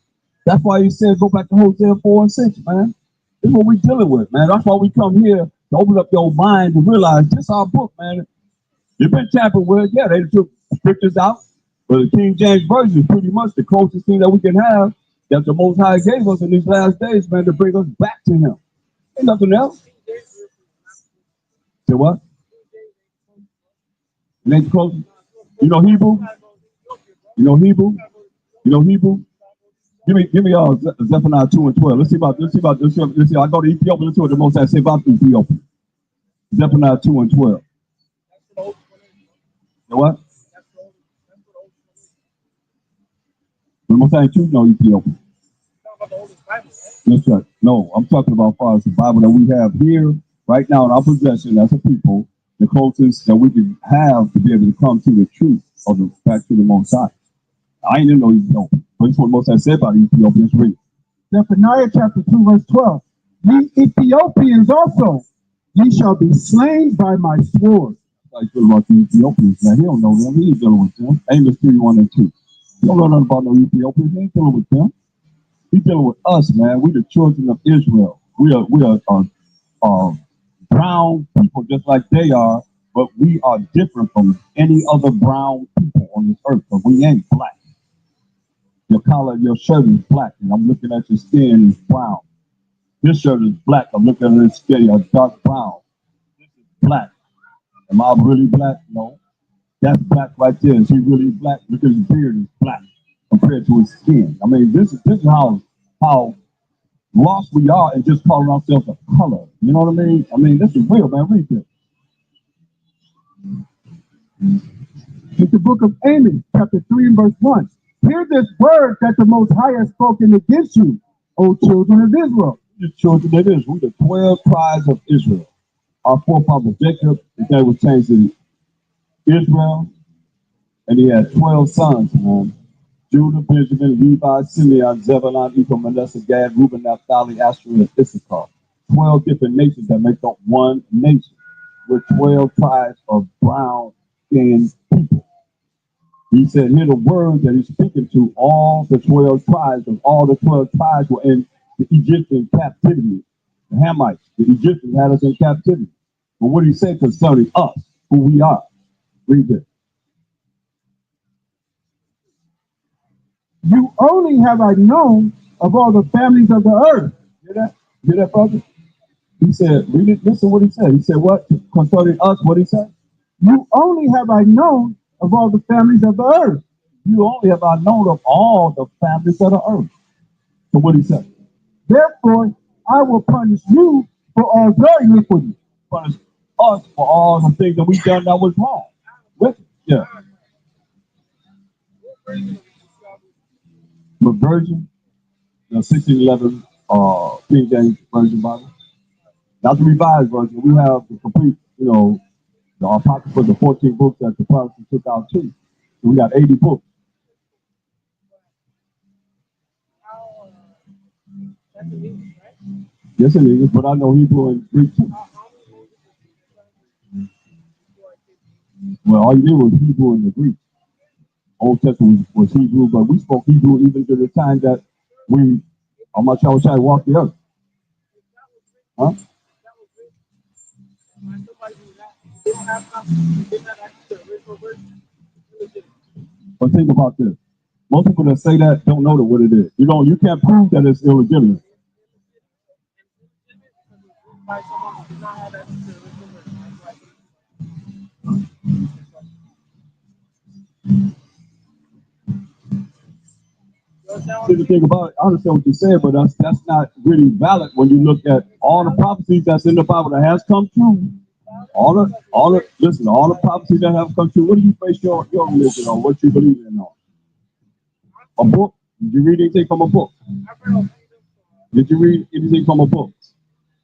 That's why he said, go back to Hosea 4 and 6, man. This is what we're dealing with, man. That's why we come here to open up your mind to realize this our book, man. They've been tampered with. Yeah, they took scriptures out. But the King James Version is pretty much the closest thing that we can have that the Most High gave us in these last days, man, to bring us back to Him. Ain't nothing else. Say what? It ain't close. You know Hebrew? You know Hebrew? You know Hebrew? Give me Zephaniah 2 and 12. Let's see. I go to Ethiopia. Let's see what the Most High say about Ethiopia. Zephaniah 2 and 12. You know what? The Most High you know Ethiopia. That's right. No, I'm talking about as far as the Bible that we have here right now in our possession as a people, the closest that we can have to be able to come to the truth of the back to the Most High. I ain't know Ethiopia. But that's what Most High said about Ethiopia. Let's read. Zephaniah chapter 2, verse 12. Ye Ethiopians also, ye shall be slain by my sword. How you feel about the Ethiopians? Now, he don't know them. He ain't dealing with them. Amos 3, 1 and 2. He don't know nothing about no Ethiopians. He ain't dealing with them. He's dealing with us, man. We the children of Israel. We are brown people just like they are, but we are different from any other brown people on this earth, but we ain't black. Your collar, your shirt is black, and I'm looking at your skin is brown. This shirt is black. I'm looking at his skin, a dark brown. This is black. Am I really black? No. That's black right there. Is he really black? Look at his beard is black compared to his skin. I mean, this is how lost we are in just calling ourselves a color. You know what I mean? I mean, this is real, man. Read this. It's the book of Amos, chapter 3 and verse 1. Hear this word that the Most High has spoken against you, O children of Israel. The children of Israel, the 12 tribes of Israel. Our forefather Jacob, his name was changed to Israel, and he had 12 sons, man. Judah, Benjamin, Levi, Simeon, Zebulun, Ephraim, Manasseh, Gad, Reuben, Naphtali, Asher, and Issachar. 12 different nations that make up one nation with 12 tribes of brown-skinned people. He said, hear the word that he's speaking to all the 12 tribes, and all the 12 tribes were in the Egyptian captivity. The Hamites, the Egyptians had us in captivity. But what he said concerning us, who we are. Read this. You only have I known of all the families of the earth. Hear that? Hear that, brother? He said, read it, listen what he said. He said, what? Concerning us, what he said? You only have I known of all the families of the earth. You only have I known of all the families of the earth. So what he said? Therefore, I will punish you for all your iniquity. Punish us for all the things that we've done that was wrong. Yeah. The version, the 1611 King James Version Bible. Not the revised version. We have the complete, the apocrypha, the 14 books that the Protestants took out too. So we got 80 books. Yes, it is, but I know Hebrew and Greek too. Well, all you did was Hebrew and the Greek. Old Testament was Hebrew, but we spoke Hebrew even to the time that we, Amachawashai, walked the earth. Huh? But think about this. Most people that say that don't know what it is. You can't prove that it's illegitimate. See, the thing about it, I understand what you said, but that's not really valid when you look at all the prophecies that's in the Bible that has come true. All the prophecies that have come true. What do you base your religion on? What you believe in on? A book? Did you read anything from a book? Did you read anything from a book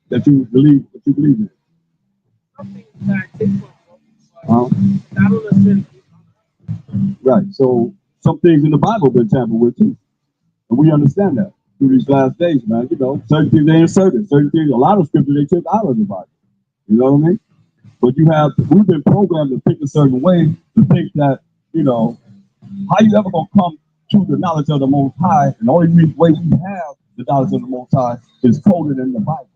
that you believe in? Huh? Right. So some things in the Bible been tampered with too. And we understand that through these last days, man. You know, certain things they inserted, certain things, a lot of scripture they took out of the Bible. You know what I mean? But we've been programmed to think a certain way, to think that, you know, how you ever gonna come to the knowledge of the Most High? And the only way we have the knowledge of the Most High is coded in the Bible.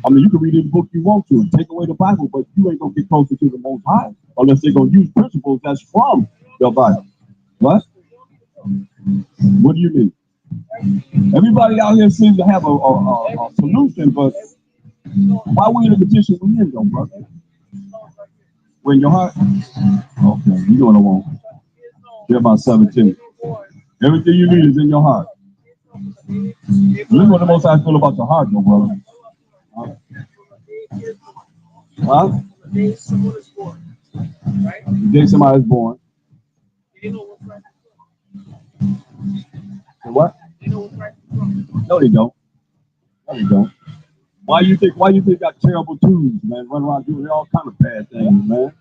I mean, you can read any book you want to and take away the Bible, but you ain't gonna get closer to the Most High unless they're gonna use principles that's from the Bible. What? What do you need? Everybody out here seems to have a solution, but why we in the position we in, though, brother? We're in your heart? Okay, you know what I want. You're about 17. Everything you need is in your heart. Look what the Most High feel about your heart, though, brother. Huh? The day somebody's born. What? No, they don't. No, they don't. Why you think got terrible twos, man? Run around doing all kind of bad things, man.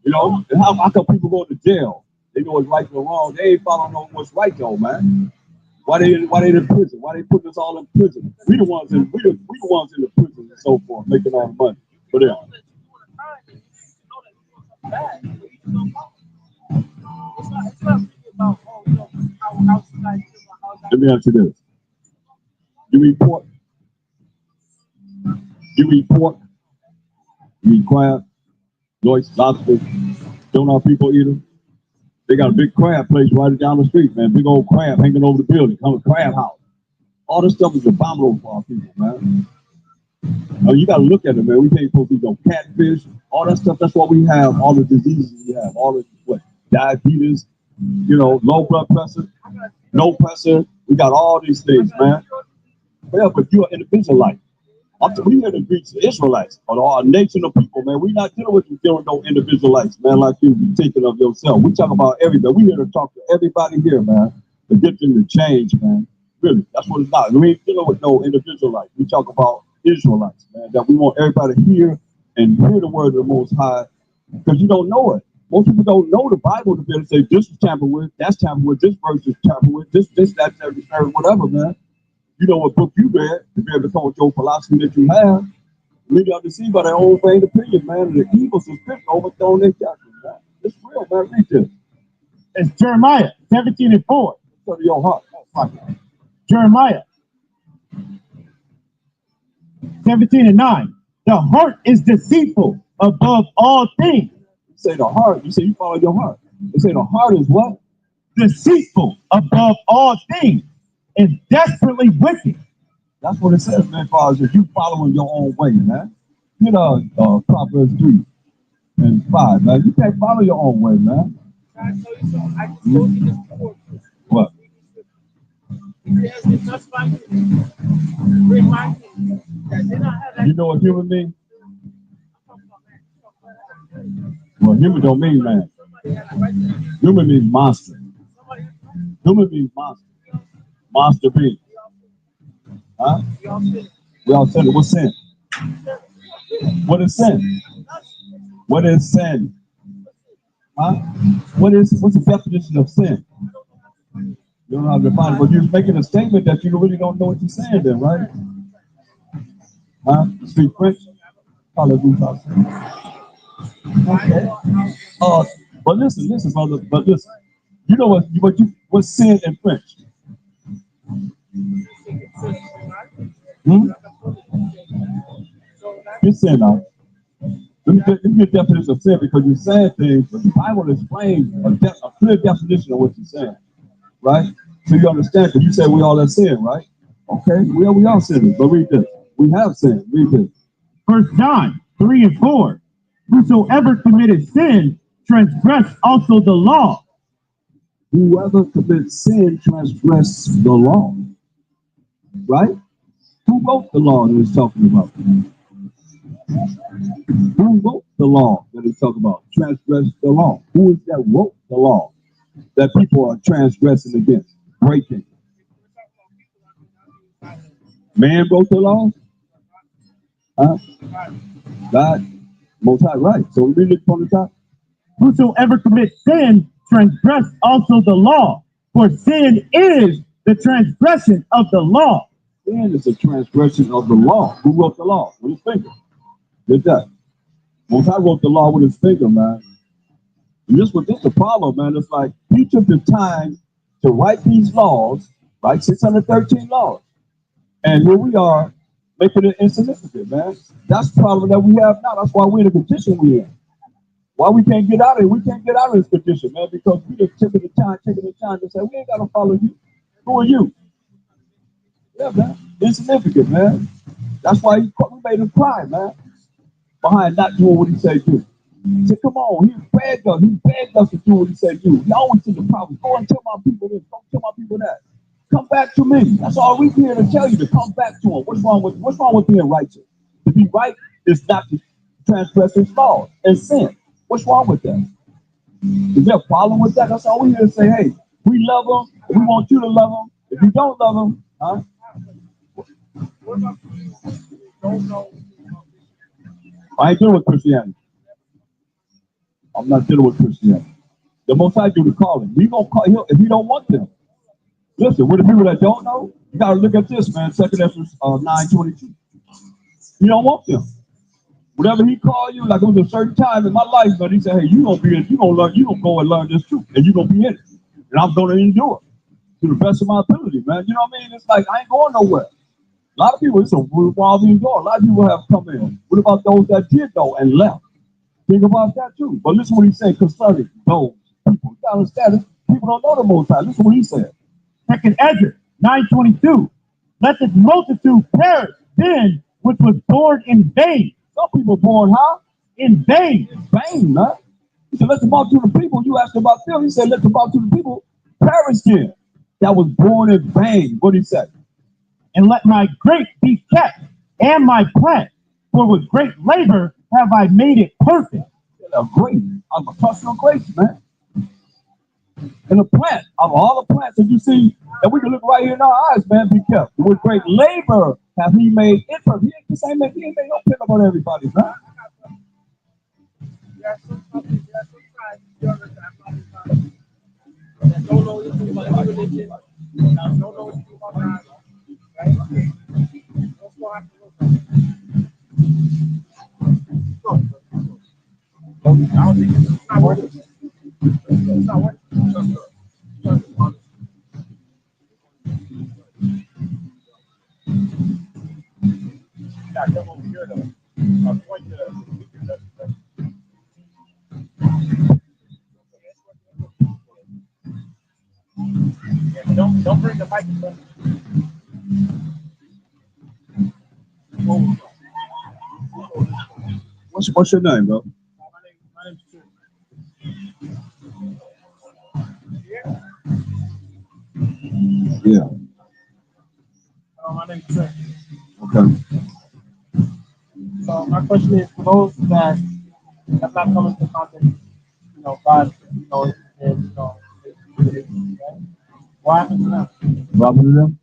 You know, and how come people go to jail? They know what's right and wrong. They ain't following what's right though, man. Why they in prison? Why they putting us all in prison? We the ones in the prison and so forth, making all the money for them. Let me ask you this. You eat pork? You eat pork? You eat crab? Joyce, lobster? Don't our people eat them? They got a big crab place right down the street, man. Big old crab hanging over the building. Come a crab house. All this stuff is abominable for our people, man. Now, you got to look at it, man. We can't supposed to eat no catfish. All that stuff. That's why we have all the diseases we have. All the diabetes, you know, low blood pressure, no pressure. We got all these things, man. Well, but you're an individualite. We here to reach the Israelites, or a nation of people, man. We're not dealing with no individualites, man, like you be thinking of yourself. We talk about everybody. We here to talk to everybody here, man, to get them to change, man. Really, that's what it's about. We ain't dealing with no individualites. We talk about Israelites, man, that we want everybody to hear and hear the word of the Most High, because you don't know it. Most people don't know the Bible to be able to say this is tampered with, that's tampered with, this verse is tampered with, this, that, whatever, man. You know what book you read to be able to come with your philosophy that you have. Lead you deceived by their own vain opinion, man. And the evil subscription overthrown their judgment, man. It's real, man. Read this. It's Jeremiah 17:4. Go to your heart. Jeremiah 17:9. The heart is deceitful above all things. You say the heart. You say you follow your heart. You say the heart is what? Deceitful above all things. Is desperately wicked. That's what it says, man. Fathers, if you following your own way, man. Get Proverbs 3:5, man. You can't follow your own way, man. What? You know what human means? Well, human don't mean man. Human means monster. Human means monster. Monster being. Huh? We all said it. What's sin? What is sin? What is sin? Huh? What's the definition of sin? You don't know how to define it, but you're making a statement that you really don't know what you're saying then, right? Huh? You speak French? Hallelujah. Okay. But listen, brother. But listen. You know what's sin in French? You're sin now. Let me get a definition of sin, because you're saying things, but the Bible explains a clear definition of what you're saying, right? So you understand, because you say we all have sin, right? Okay, we all sinners, but read this. We have sin. Read this. 1 John 3:4. Whosoever committed sin transgressed also the law. Whoever commits sin transgressed the law. Right? Who wrote the law that he's talking about? Who wrote the law that he's talking about? Transgressed the law. Who is that wrote the law? that people are transgressing against, breaking. Man broke the law? Huh? God, Most High, right. So we read it from the top. Whosoever commits sin transgress also the law, for sin is the transgression of the law. Sin is a transgression of the law. Who wrote the law? With his finger. Did that. Most High wrote the law with his finger, man. And this was just the problem, man. It's like he took the time to write these laws, right? 613 laws. And here we are making it insignificant, man. That's the problem that we have now. That's why we're in the condition we're in. Why we can't get out of it? We can't get out of this condition, man, because we just taking the time to say, we ain't got to follow you. Who are you? Yeah, man. Insignificant, man. That's why we made him cry, man, behind not doing what he said do. He said, come on, he begged us to do what he said do. He always see the problem. Go and tell my people this, go tell my people that. Come back to me. That's all we're here to tell you, to come back to him. What's wrong with being righteous? To be right is not to transgress his laws and sin. What's wrong with that? Is there a problem with that? That's all we're here to say, hey, we love him, and we want you to love him. If you don't love him, huh? I ain't dealing with Christianity. I'm not dealing with Christianity. The Most High do the calling. We gonna call him if he don't want them. Listen, with the people that don't know, you gotta look at this, man. 2 Ezra 9:22. You don't want them. Whatever he called you, like it was a certain time in my life, but he said, hey, you gonna go and learn this truth, and you're gonna be in it. And I'm gonna endure it to the best of my ability, man. You know what I mean? It's like I ain't going nowhere. A lot of people, it's a revolving door. A lot of people have come in. What about those that did go and left? Think about that too. But listen what he said concerning those people. You gotta understand this. People don't know the Most High. Listen what he said. 2 Ezra 9:22. Let this multitude perish then which was born in vain. Some people born how? In vain. In vain, man. He said, let the multitude of people, you asked about them. He said, let the multitude of people perish then. That was born in vain. What did he say? And let my grape be kept and my plant, for with great labor have I made it perfect. A grape, I'm a personal grace, man. And a plant, of all the plants that you see, and we can look right here in our eyes, man, be kept. With great labor have he made it perfect. He ain't made no pick up on everybody, man. Don't know anything about religion. Don't know anything about God. Right? That's what I don't think it's not working. It's not working. Yeah, come over here though. I'm going to yeah, don't bring the microphone. What's your name, bro? My name's True. Yeah. My name's True. Okay. So my question is for those that have not come into contact, God, and right? What happened to them? What happened to them?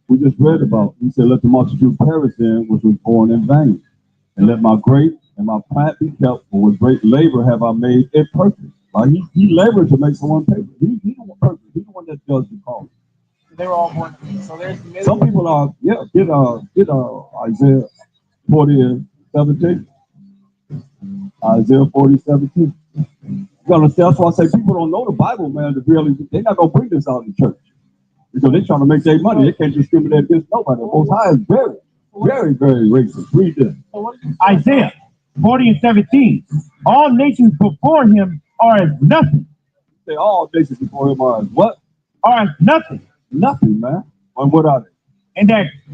We just read about. He said, let the multitude perish then, which was born in vain. And let my grape and my plant be kept, for with great labor have I made it perfect. Right? He labored to make someone pay. He's the one perfect. He's the one that does the calling. So they were all born. So there's some people are, get Isaiah 40:17. Isaiah 40:17. You understand? That's why I say people don't know the Bible, man. They're not gonna bring this out in church because they're trying to make their money. They can't discriminate against nobody. The Most High is very, very, very racist. Read this. Isaiah 40:17. All nations before him are as nothing. Say all nations before him are as what? Are as nothing. Nothing, man. And what are they?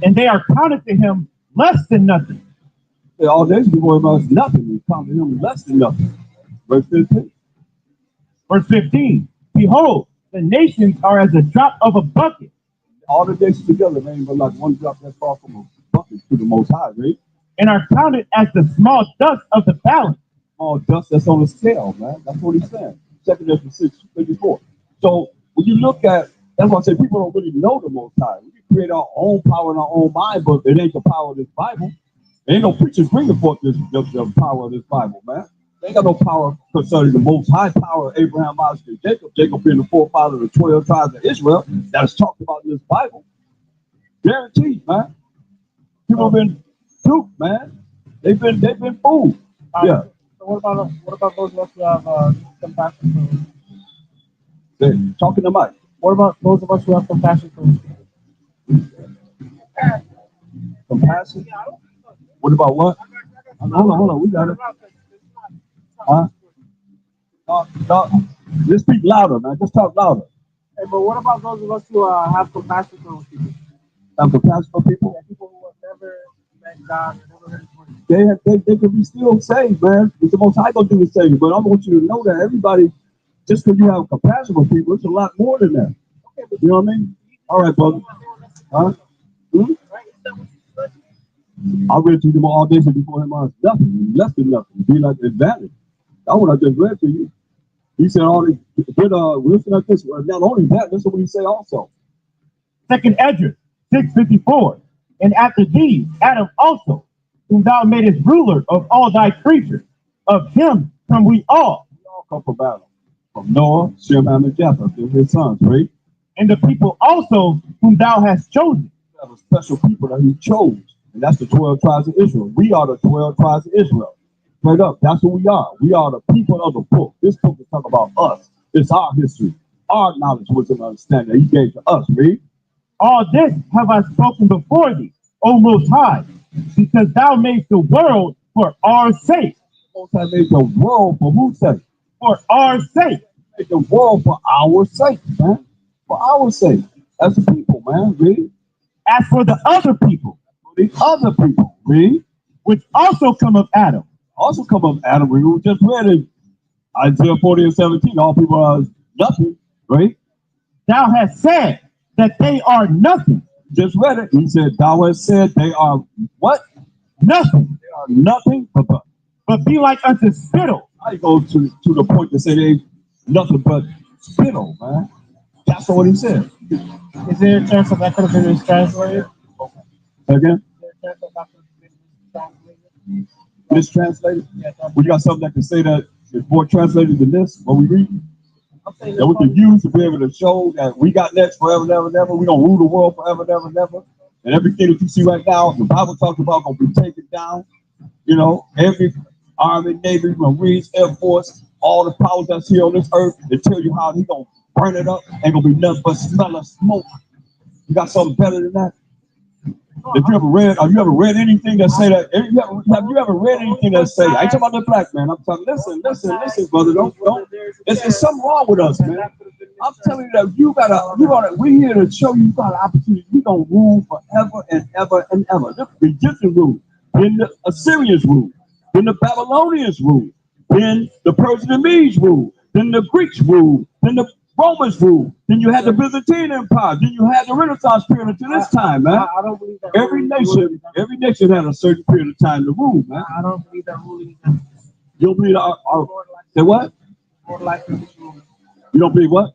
And they are counted to him less than nothing. Say all nations before him are as nothing. We count to him less than nothing. Verse 15. Verse 15. Behold, the nations are as a drop of a bucket. All the nations together, man, but like one drop that fall from a bucket to the Most High, right? And are counted as the small dust of the balance. Small dust that's on the scale, man. That's what he's saying. 2 Ezra 6:54. So when you look at, that's why I say people don't really know the Most High. We can create our own power in our own mind, but it ain't the power of this Bible. There ain't no preachers bringing forth the power of this Bible, man. They ain't got no power concerning the Most High power of Abraham, Isaac, and Jacob. Jacob being the forefather of the 12 tribes of Israel that is talked about in this Bible. Guaranteed, man. People have been duped, man. They've been fooled. Yeah. So what about those of us who have compassion for? They're talking to Mike. What about those of us who have compassion for? Compassion? What about what? Hold on. We got it. Huh? No. Just speak louder, man. Just talk louder. Hey, but what about those of us who have compassion for those people? Have compassion for people? Yeah, people who have never met God, never heard His voice. They could be still saved, man. It's the Most High gonna do the saving. But I want you to know that everybody, just because you have compassion for people, it's a lot more than that. You know what I mean? All right, brother. Huh? I read to you all days before him on nothing, less than nothing. Be like advantage. That's what I just read to you. He said all these listen like this. Well, not only that, listen what he said also. Second Esdras 6:54. And after these, Adam also, whom thou madest ruler of all thy creatures, of him come we all. We all come from Adam. From Noah, Shem, Ham, and Japheth, and his sons, right? And the people also whom thou hast chosen. We have a special people that he chose. And that's the 12 tribes of Israel. We are the 12 tribes of Israel. Straight up, that's who we are. We are the people of the book. This book is talking about us. It's our history, our knowledge, wisdom, and understanding that he gave to us, read. All this have I spoken before thee, O Most High, because thou madest the world for our sake. Most High made the world for whose sake? For our sake. Made the world for our sake, man. For our sake. As a people, man. Read. As for the other people, For the other people, read. which also come of Adam. Also come of Adam. We just read it. Isaiah 40:17. All people are nothing, right? Thou hast said that they are nothing. Just read it. He said, thou hast said they are what? Nothing. They are nothing But be like unto spittle. I go to the point to say they nothing but spittle, man. That's what he said. Is there a chance that that could have been mistranslated? Again? Is there a chance that that could have been mistranslated? Mistranslated? Yes, We got something that can say that is more translated than this, what we read? I'm saying That we can use to be able to show that we got next forever, never, never. We don't rule the world forever, never, never. And everything that you see right now, the Bible talks about gonna be taken down. You know, every Army, Navy, Marines, Air Force, all the powers that's here on this earth, they tell you how he gonna burn it up. Ain't gonna be nothing but smell of smoke. You got something better than that? Have you ever read anything that say that? Have you ever read anything that say, I ain't talking about the black man, I'm talking, listen, brother, don't. There's something wrong with us, man. I'm telling you that we're here to show you got an opportunity. We're gonna rule forever and ever and ever. The Egyptians rule, then the Assyrians rule, then the Babylonians rule, then the Persian and Medes rule, then the Greeks rule, then the Romans rule, then you had the Byzantine Empire, then you had the Renaissance period until this time, man. I don't believe that. Every nation had a certain period of time to rule, man. I don't believe that ruling is You don't believe say what? more likely to rule. You don't believe what?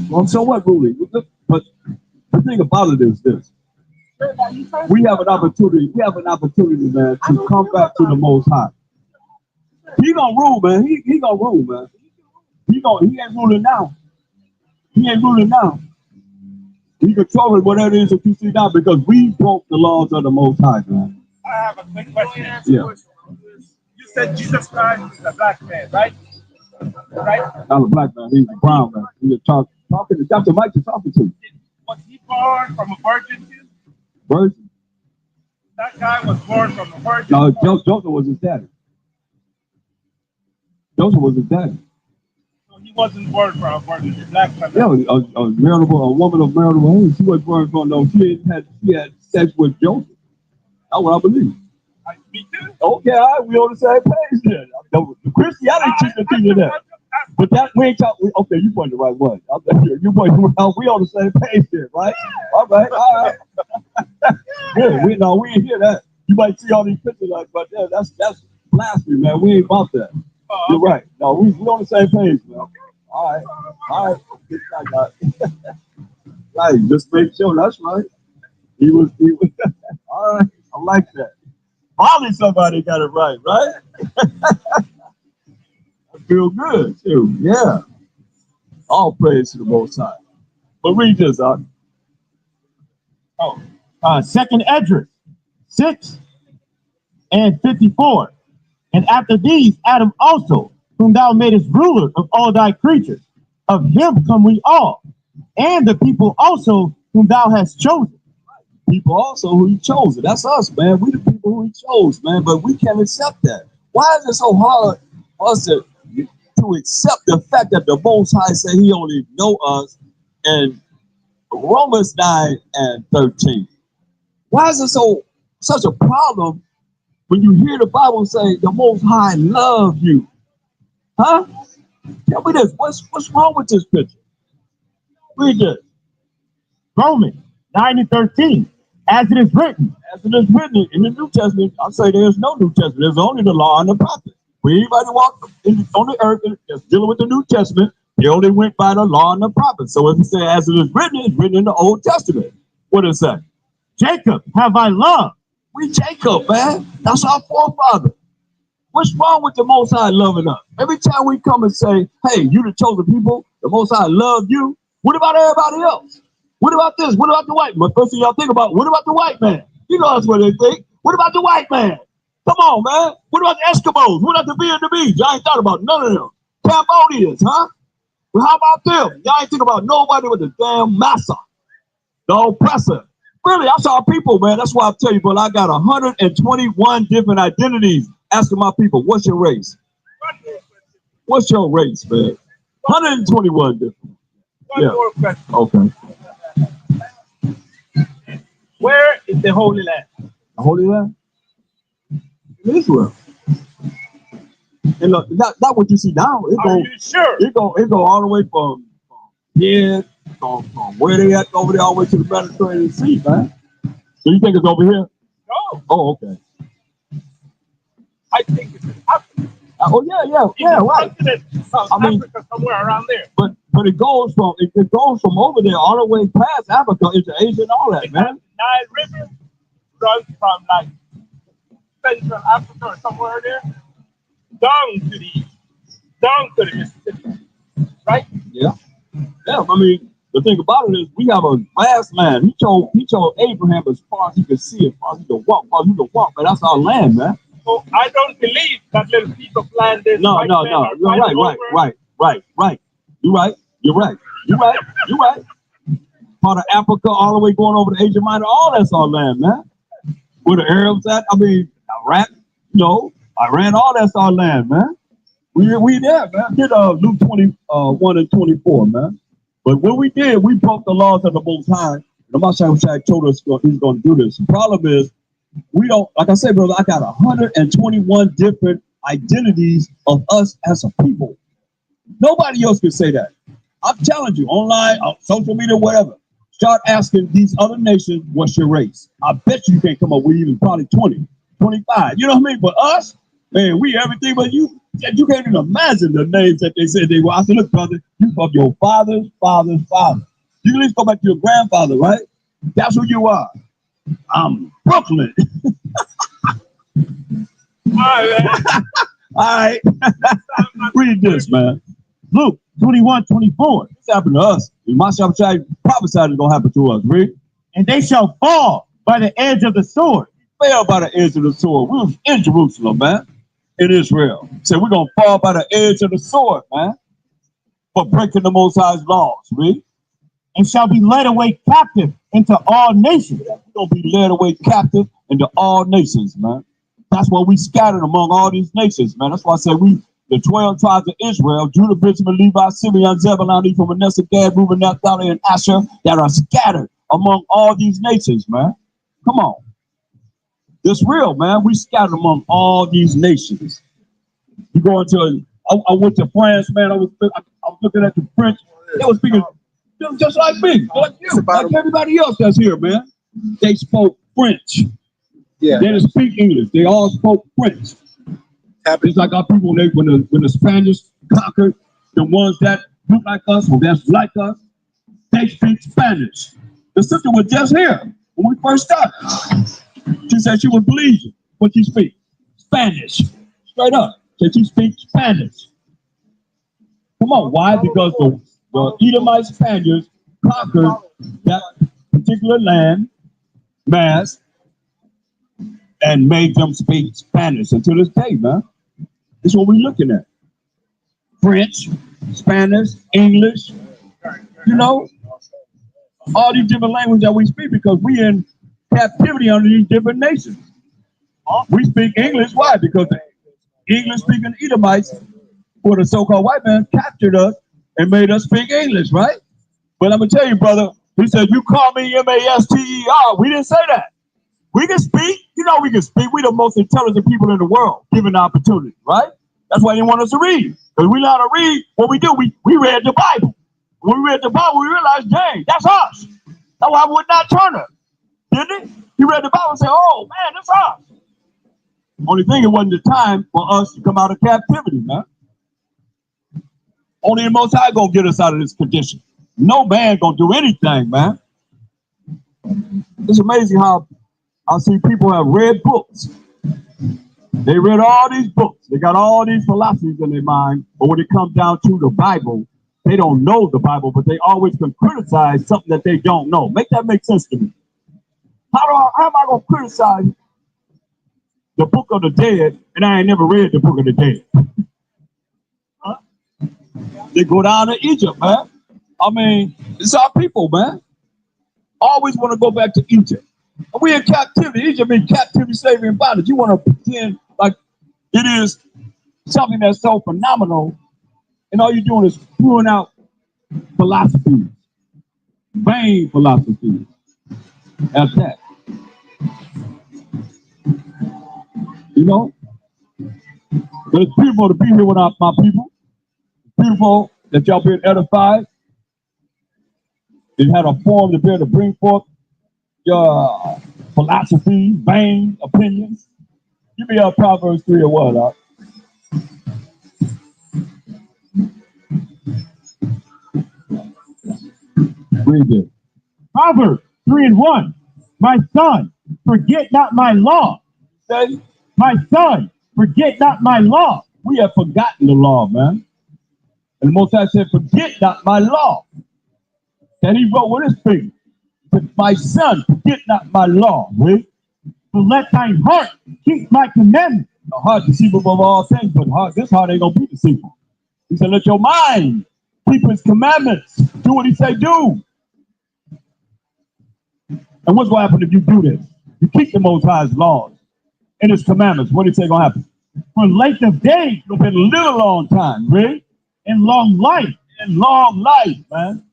Well, so what ruling? But the thing about it is this. We have an opportunity, man, to come back to the Most High. He gonna rule, man. He gonna rule, man. He ain't ruling now. He ain't ruling now. He controlling whatever it is that you see now because we broke the laws of the Most High, man. I have a quick question. Yeah. You said Jesus Christ is a black man, right? Right? Not a black man, he's a brown man. He's talking to Dr. Mike is talking to. Was he born from a virgin too? Virgin? That guy was born from a virgin. No, Joseph was his daddy. Joseph was his daddy. So he wasn't born from a virgin. Black man. Yeah, a woman of marital age. She wasn't born from no. She had sex with Joseph. That's what I believe. Me too. Okay, all right, we on the same page then. The Christianity teaches you that. But that we ain't talking. Okay, you pointed the right one. You pointed the right. We on the same page then, right? All right. Good. We ain't hear that. You might see all these pictures like, but that's blasphemy, man. We ain't about that. You're right. No, we on the same page, man. All right. All right. It's like, right. Just make sure. That's right. He was. All right. I like that. Finally, somebody got it right, right? I feel good, too. Yeah. All praise to the Most High. But read this, Second Esdras 6 and 54. And after these, Adam also, whom thou madest ruler of all thy creatures, of him come we all, and the people also whom thou hast chosen. People also who he chose. That's us, man. We the people who he chose, man. But we can't accept that. Why is it so hard for us to accept the fact that the Most High said he only know us in Romans 9 and 13? Why is it such a problem when you hear the Bible say the Most High love you? Huh? Tell me this. What's wrong with this picture? Read this. Romans 9 and 13. As it is written. As it is written in the New Testament, I say there's no New Testament. There's only the law and the prophets. When anybody walk on the earth that's dealing with the New Testament, they only went by the law and the prophets. So if it says as it is written, it's written in the Old Testament. What does it say? Jacob have I loved. We Jacob, man. That's our forefather. What's wrong with the Most High loving us? Every time we come and say, hey, you the chosen people, the Most High love you. What about everybody else? What about this? What about the white man? First thing y'all think about, what about the white man? You know that's what they think. What about the white man? Come on, man. What about the Eskimos? What about the Vietnamese? Y'all ain't thought about none of them. Cambodians, huh? Well, how about them? Y'all ain't think about nobody with the damn massa, the oppressor. Really, that's our people, man. That's why I tell you, but I got 121 different identities. Asking my people, what's your race? What's your race, man? 121 different. One more question. Okay. Where is the Holy Land? The Holy Land? Israel. And look, not what you see now. Are you sure? It go all the way from here, from where they at over there, all the way to the Mediterranean Sea, man. So you think it's over here? No. Oh, okay. I think it's in Africa. Oh yeah, right. South Africa, somewhere around there. But it goes from over there all the way past Africa into Asia and all that, man. Nile River runs from like Central Africa or somewhere there down to the east, down to the Mississippi, right? Yeah. I mean, the thing about it is we have a vast land. He told Abraham as far as he could see, as far as he could walk, man. That's our land, man. So I don't believe that little piece of land is No. Right. You're right. Part of Africa, all the way going over to Asia Minor, all that's our land, man. Where the Arabs at? I mean, Iraq, Iran, all that's our land, man. We there, man. Did Luke 21 and 24, man. But what we did, we broke the laws of the Most High. The Most High told us he's going to do this. The problem is, we don't, like I said, brother, I got 121 different identities of us as a people. Nobody else can say that. I'm telling you, online, on social media, whatever. Start asking these other nations, what's your race? I bet you can't come up with even probably 20, 25. You know what I mean? But us, man, we everything but you. You can't even imagine the names that they said they were. I said, look, brother, you from your father's father's father. You can at least go back to your grandfather, right? That's who you are. I'm Brooklyn. All right. Read this, man. Luke 21:24. This happened to us. My Shabbat prophesied it's going to happen to us. Read. And they shall fall by the edge of the sword. Fell by the edge of the sword. We was in Jerusalem, man. In Israel. So we're going to fall by the edge of the sword, man. For breaking the Most High's laws. Read. And shall be led away captive into all nations. We're going to be led away captive into all nations, man. That's why we scattered among all these nations, man. That's why I say the 12 tribes of Israel, Judah, Benjamin, Levi, Simeon, Zebulun, Ephraim, Manasseh, Gad, Reuben, Naphtali, and Asher, that are scattered among all these nations, man. Come on. It's real, man. We scattered among all these nations. You go into, I went to France, man. I was looking at the French. They were speaking just like me, like you, like everybody else that's here, man. They spoke French. Yeah. They didn't speak English. They all spoke French. It's like our people when the Spaniards conquered the ones that look like us or that's like us, they speak Spanish. The sister was just here when we first started. She said she was bleeding. What she speak? Spanish. Straight up. Said she speaks Spanish. Come on, why? Because the Edomite Spaniards conquered that particular land, mass, and made them speak Spanish. And to this day, man, this is what we're looking at. French, Spanish, English, you know, all these different languages that we speak because we in captivity under these different nations. We speak English. Why? Because the English-speaking Edomites, or the so-called white man, captured us and made us speak English, right? But I'm going to tell you, brother, he said, you call me M-A-S-T-E-R. We didn't say that. We can speak. You know we can speak. We're the most intelligent people in the world, given the opportunity, right? That's why they want us to read. Because we know how to read. What we do, we read the Bible. When we read the Bible, we realized, dang, that's us. That's why I would not Turner, didn't he? He read the Bible and said, oh, man, that's us. Only thing, it wasn't the time for us to come out of captivity, man. Only the Most High gonna get us out of this condition. No man gonna do anything, man. It's amazing how I see people have read books. They read all these books. They got all these philosophies in their mind, but when it comes down to the Bible, they don't know the Bible, but they always can criticize something that they don't know. Make that make sense to me. How am I gonna criticize the Book of the Dead and I ain't never read the Book of the Dead? Huh? They go down to Egypt, man. I mean, it's our people, man. Always want to go back to Egypt. And we in captivity. Egypt in captivity, slavery, and bondage. You want to pretend like it is something that's so phenomenal, and all you're doing is throwing out philosophies, vain philosophies. That's that. You know? But it's beautiful to be here with my people. It's beautiful that y'all been edified. It had a forum to be able to bring forth your philosophy, vain opinions. Give me Proverbs 3 or what, Read it. Proverbs 3:1. My son, forget not my law. Say, My son, forget not my law. we have forgotten the law, man. And the Most High said, forget not my law. And he wrote with his finger, my son, forget not my law. Right? But let thine heart keep my commandments. The heart deceitful above all things, but this heart ain't gonna be deceitful. He said, let your mind keep his commandments. Do what he say do. And what's gonna happen if you do this? You keep the Most High's laws and his commandments. What do you say gonna happen? For length of days You'll live a long time, right? and long life. And long life, man.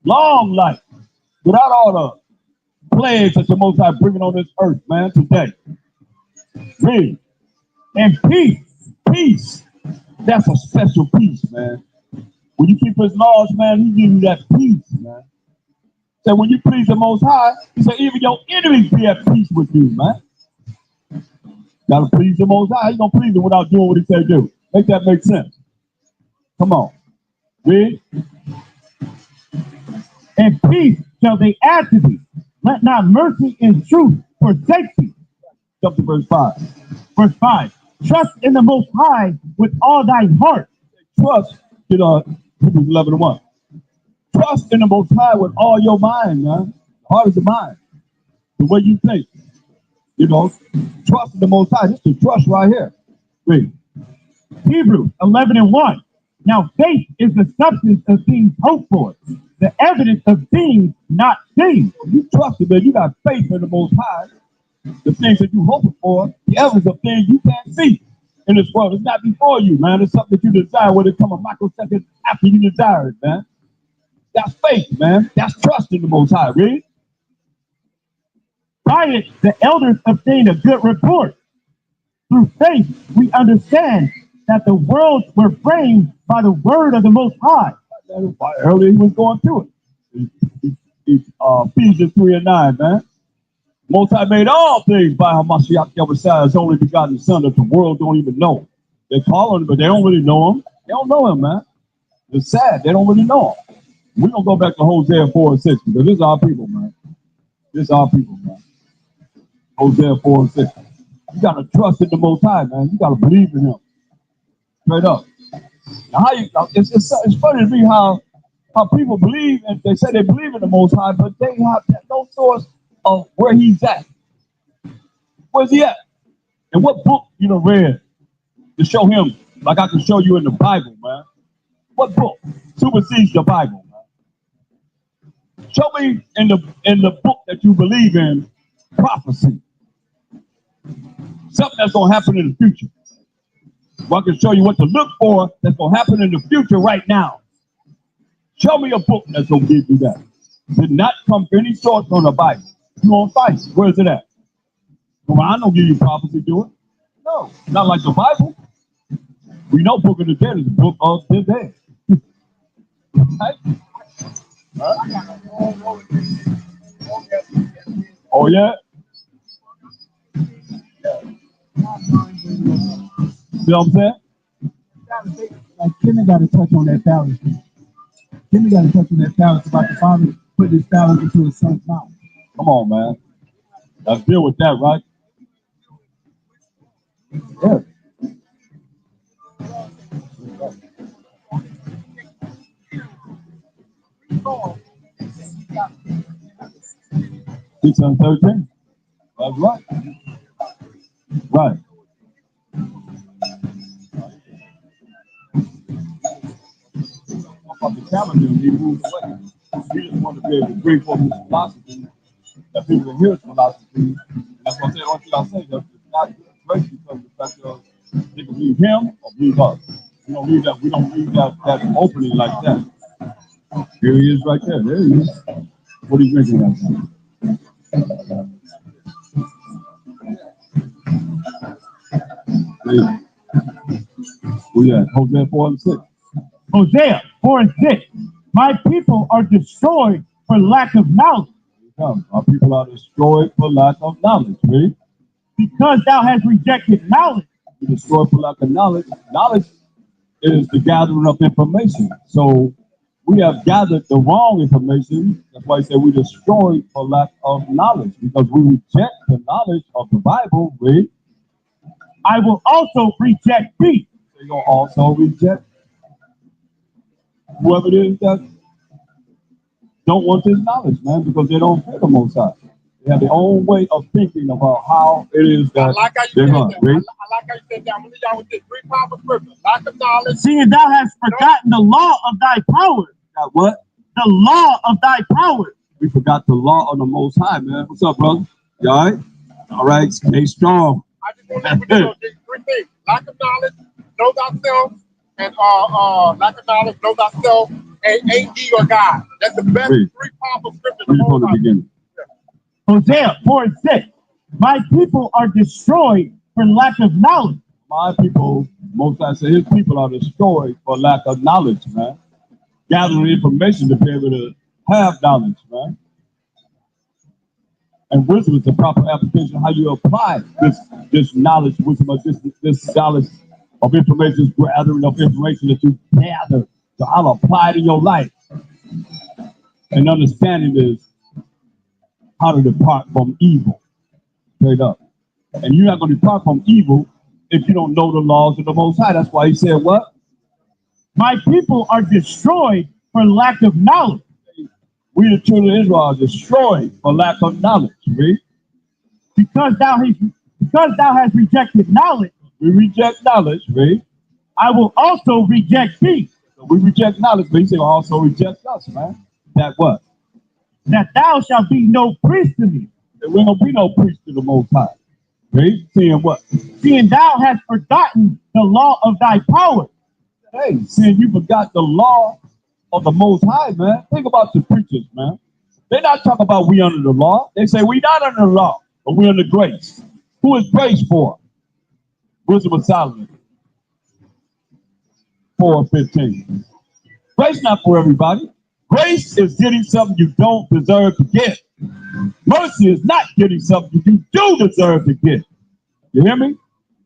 Long life. Without all the plagues that the Most High bringing on this earth, man, today. Read. And peace. Peace. That's a special peace, man. When you keep his laws, man, he give you that peace, man. So when you please the Most High, he said, even your enemies be at peace with you, man. Gotta please the Most High. How you gonna please him without doing what he said do? Make that make sense. Come on. Read. And peace shall they add to thee. Let not mercy and truth forsake thee. Jump to verse 5. Verse 5. Trust in the Most High with all thine heart. Trust, Hebrews 11:1. Trust in the Most High with all your mind, man. The heart is the mind. The way you think. Trust in the Most High. This is trust right here. Read. Hebrews 11:1. Now faith is the substance of things hoped for, the evidence of things not seen. You trust it, man. You got faith in the Most High. The things that you hope for, the evidence of things you can't see in this world. It's not before you, man. It's something that you desire when it comes a microsecond after you desire it, man. That's faith, man. That's trust in the Most High. Read. By it, the elders obtained a good report. Through faith, we understand that the worlds were framed by the word of the Most High. Earlier he was going through it. Ephesians 3:9, man. Most High made all things by Hamashiach Yahushua, his only begotten son that the world don't even know. They call him, but they don't really know him. They don't know him, man. It's sad. They don't really know him. We're going to go back to Hosea 4 and 6 because this is our people, man. This is our people, man. Hosea 4 and 6. You got to trust in the Most High, man. You got to believe in him. Straight up. Now, it's funny to me how people believe, and they say they believe in the Most High, but they have no source of where he's at. Where's he at? And what book you done read to show him, like I can show you in the Bible, man? What book supersedes the Bible, man? Show me in the book that you believe in prophecy. Something that's gonna happen in the future. Well, I can show you what to look for that's gonna happen in the future right now. Show me a book that's gonna give you that. Did not come from any source on the Bible. You on fight. Where's it at? Well, I don't give you prophecy, do it. No, not like the Bible. We know Book of the Dead is the book of the dead. Right? Oh yeah. See what I'm saying? Like Kenny got to touch on that balance. Kenny got to touch on that balance about the father putting his balance into his son's mouth. Come on, man. Let's deal with that, right? Yeah. 613. That's right. Right. About the calendar, he moved away. He just wanted to be able to bring forth his philosophy, that people can hear his philosophy. And that's what I say. What I say, that it's not great because of the fact of they can believe him or believe us. We don't leave that opening like that. Here he is right there. There he is. What are you drinking right now? We at Hosea 4 and 6. Hosea 4 and 6. My people are destroyed for lack of knowledge. Our people are destroyed for lack of knowledge. Read. Because thou hast rejected knowledge. We're destroyed for lack of knowledge. Knowledge is the gathering of information. So we have gathered the wrong information. That's why I say we destroyed for lack of knowledge, because we reject the knowledge of the Bible. Read. I will also reject thee. They're going to also reject whoever it is that don't want this knowledge, man, because they don't fear the Most High. They have their own way of thinking about how it is that they're going. I like how you said that. I'm going to y'all with this 3 proper scriptures. Lack of knowledge. Seeing thou hast forgotten the law of thy power. Got what? The law of thy power. We forgot the law of the Most High, man. What's up, brother? You all right? All right, stay strong. I just want to know these 3 things. Lack of knowledge, know thyself, and lack of knowledge, know thyself, and ain't ye your God. That's the best 3 powerful scriptures. Read from the beginning. Hosea 4 and 6. My people are destroyed for lack of knowledge. My people, Most High said his people are destroyed for lack of knowledge, man. Gathering information to be able to have knowledge, man. And wisdom is the proper application of how you apply this knowledge, wisdom, or this knowledge of information, gathering of information that you gather to how to apply it in your life. And understanding is how to depart from evil. Straight up. And you're not going to depart from evil if you don't know the laws of the Most High. That's why he said what? My people are destroyed for lack of knowledge. We, the children of Israel, are destroyed for lack of knowledge. Read. Because thou hast rejected knowledge. We reject knowledge. Read. I will also reject thee. So we reject knowledge, but he said also reject us, man. That what? That thou shalt be no priest to me. There ain't gonna be no priest to the Most High. Read. Seeing what? Seeing thou hast forgotten the law of thy power. Hey, seeing you forgot the law of the Most High, man. Think about the preachers, man. They're not talking about we under the law. They say we not under the law, but we under grace. Who is grace for? Wisdom of Solomon 4:15. Grace not for everybody. Grace is getting something you don't deserve to get. Mercy is not getting something you do deserve to get. You hear me?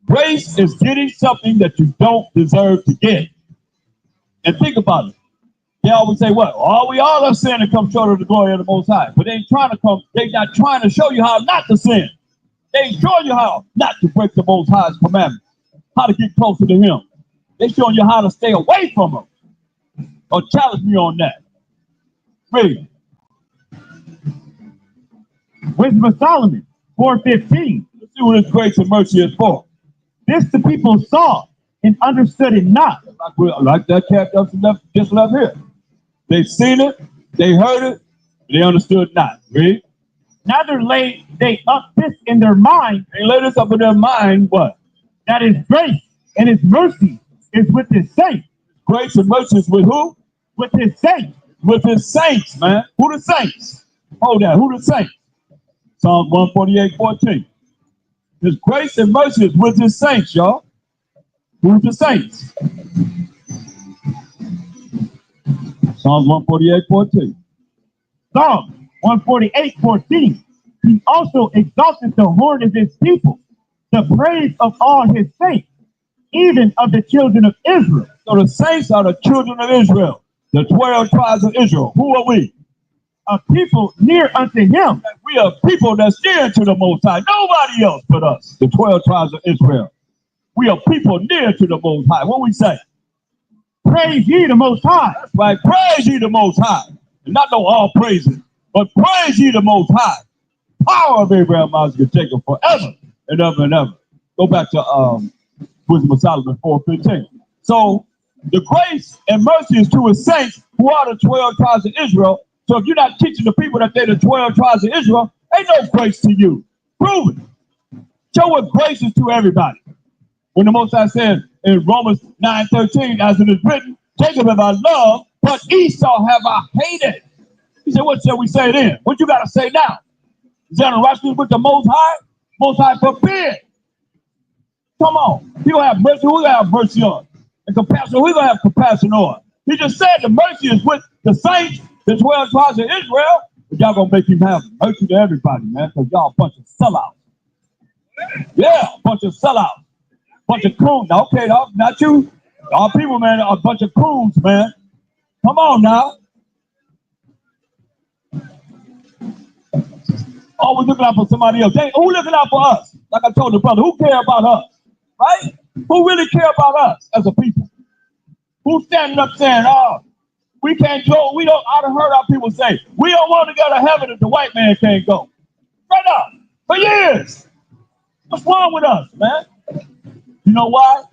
Grace is getting something that you don't deserve to get. And think about it. They always say, what? Oh, we all have sinned and come short of the glory of the Most High. But they ain't trying to come, they not trying to show you how not to sin. They ain't showing you how not to break the Most High's commandments, how to get closer to Him. They showing you how to stay away from Him. Or challenge me on that. Read. Wisdom of Solomon 4:15. Let's see what His grace and mercy is for. This the people saw and understood it not. Like that cat just left here. They seen it, they heard it, they understood not. Read. Neither laid they up this in their mind. They laid this up in their mind, what? That His grace and His mercy is with His saints. Grace and mercy is with who? With His saints. With His saints, man. Who the saints? Hold that. Who the saints? Psalms 148:14. His grace and mercy is with His saints, y'all. Who's the saints? Psalms 148:14. Psalm 148:14. He also exalted the horn of His people, the praise of all His saints, even of the children of Israel. So the saints are the children of Israel, the 12 tribes of Israel. Who are we? A people near unto Him. We are people that's near to the Most High. Nobody else but us, the 12 tribes of Israel. We are people near to the Most High. What we say? Praise ye the Most High. That's right. Praise ye the Most High. And not no all praises, but praise ye the Most High. Power of Abraham, Isaac, and Jacob forever and ever and ever. Go back to Wisdom of Solomon 4:15. So the grace and mercy is to His saints who are the 12 tribes of Israel. So if you're not teaching the people that they're the 12 tribes of Israel, ain't no grace to you. Prove it. Show what grace is to everybody. When the Most High said in Romans 9:13, as it is written, Jacob have I loved, but Esau have I hated. He said, what shall we say then? What you got to say now? Is that a righteousness with the Most High? Most High forbid. Come on. He going to have mercy. Who going to have mercy on? And compassion. Who going to have compassion on? He just said the mercy is with the saints, the 12 tribes of Israel. But y'all going to make Him have mercy to everybody, man, because y'all a bunch of sellouts. Yeah, a bunch of sellouts. Bunch of coons. Okay, not you. All people, man, are a bunch of coons, man. Come on now. Always looking out for somebody else. Who looking out for us? Like I told the brother, who care about us? Right? Who really care about us as a people? Who's standing up saying, oh, we can't go. We don't. I've heard our people say, we don't want to go to heaven if the white man can't go. Right up. For years. What's wrong with us, man? You know why?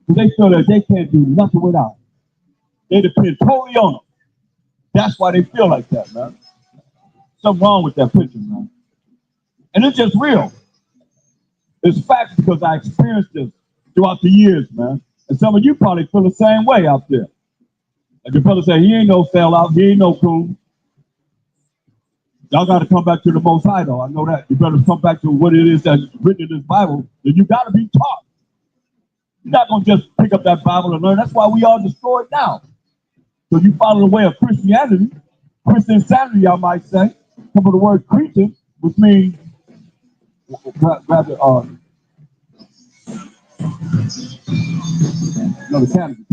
Because they feel that they can't do nothing without it. They depend totally on them. That's why they feel like that, man. Something wrong with that picture, man. And it's just real. It's facts because I experienced this throughout the years, man. And some of you probably feel the same way out there. Like your brother said, he ain't no sellout, he ain't no coon. Y'all got to come back to the Most High, though. I know that. You better come back to what it is that's written in this Bible. Then you got to be taught. You're not going to just pick up that Bible and learn. That's why we all destroyed now. So you follow the way of Christianity, Christian insanity, I might say. Come from the word Christian, which means, rather, no, the cannabis.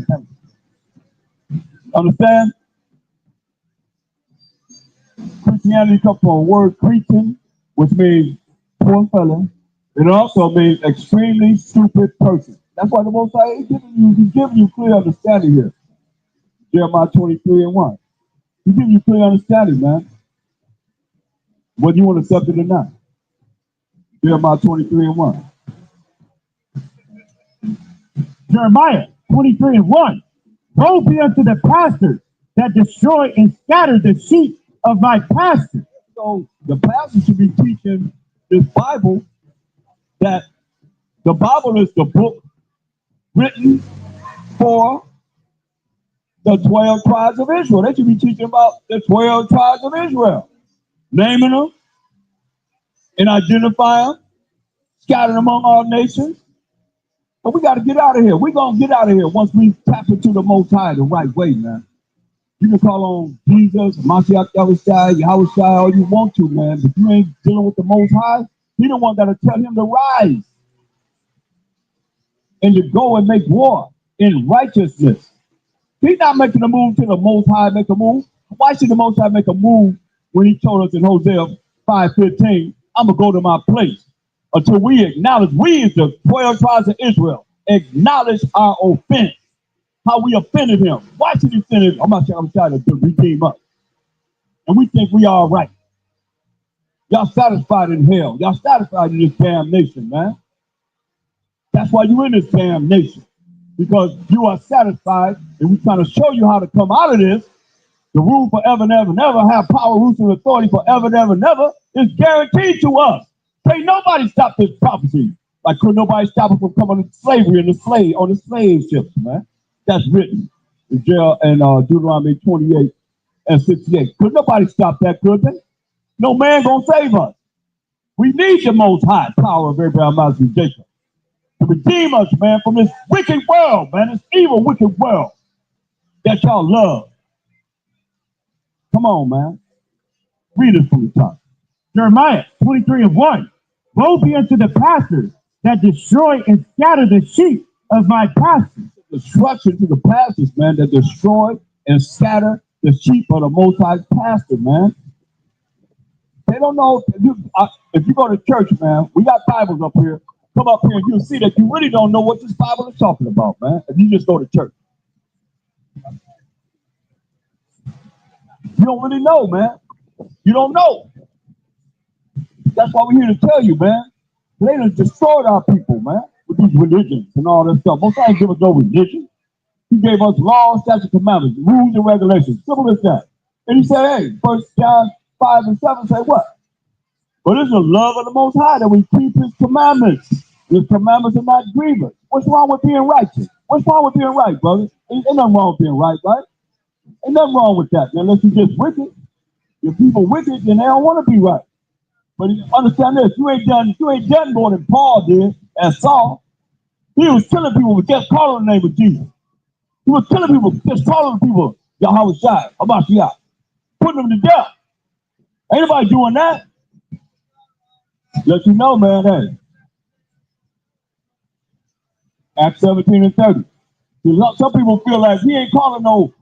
Understand? Christianity comes from a word Christian, which means poor fella. It also means extremely stupid person. That's why the Most High is giving you clear understanding here. Jeremiah 23:1. He's giving you clear understanding, man. Whether you want to accept it or not. Jeremiah 23:1. Jeremiah 23:1. Woe be unto the pastors that destroy and scatter the sheep of my pasture. So the pastor should be teaching this Bible that the Bible is the book written for the 12 tribes of Israel. They should be teaching about the 12 tribes of Israel. Naming them and identifying them, scattered among all nations. But we got to get out of here. We're going to get out of here once we tap into the Most High the right way, man. You can call on Jesus, Mashiach Yahushua, Yahushua, all you want to, man. But you ain't dealing with the Most High. He the one got to tell him to rise and to go and make war in righteousness. He's not making a move till the Most High make a move. Why should the Most High make a move when he told us in Hosea 5:15, I'm going to go to my place until we acknowledge, we as the 12 tribes of Israel, acknowledge our offense, how we offended him. Why should he send it? I'm trying to redeem us. And we think we are right. Y'all satisfied in hell. Y'all satisfied in this damnation, man. That's why you're in this damnation. Because you are satisfied, and we're trying to show you how to come out of this. The rule forever and ever and ever, have power, roots, and authority forever and ever and ever is guaranteed to us. Can't nobody stop this prophecy. Like, could nobody stop us from coming to slavery and on the slave ships, man? That's written in Deuteronomy 28 and 68. Could nobody stop that, could they? No man gonna save us. We need the Most High power of Abraham, Isaac, and Jacob to redeem us, man, from this wicked world, man, this evil, wicked world that y'all love. Come on, man. Read it from the top. Jeremiah 23:1. Woe be unto the pastors that destroy and scatter the sheep of my pastors. Destruction to the pastors, man, that destroy and scatter the sheep of the Most High pastor, man. They don't know. If you go to church, man, we got Bibles up here. Come up here and you'll see that you really don't know what this Bible is talking about, man, if you just go to church. You don't really know, man. You don't know. That's why we're here to tell you, man. They done destroyed our people, man, with these religions and all that stuff. Most ain't give us no religion. He gave us laws, statutes, commandments, rules, and regulations. Simple as that. And he said, hey, 1 John 5 and 7 say what? But it's the love of the Most High that we keep his commandments. His commandments are not grievous. What's wrong with being righteous? What's wrong with being right, brother? Ain't nothing wrong with being right? Ain't nothing wrong with that, man, unless you're just wicked. If people wicked, then they don't want to be right. But understand this, you ain't done more than Paul did and Saul. He was killing people with just calling the name of Jesus. He was killing people, just calling people Yahushua, Hamashiach, putting them to death. Ain't nobody doing that. Let you know, man, hey. Acts 17 and 30. Some people feel like he ain't calling no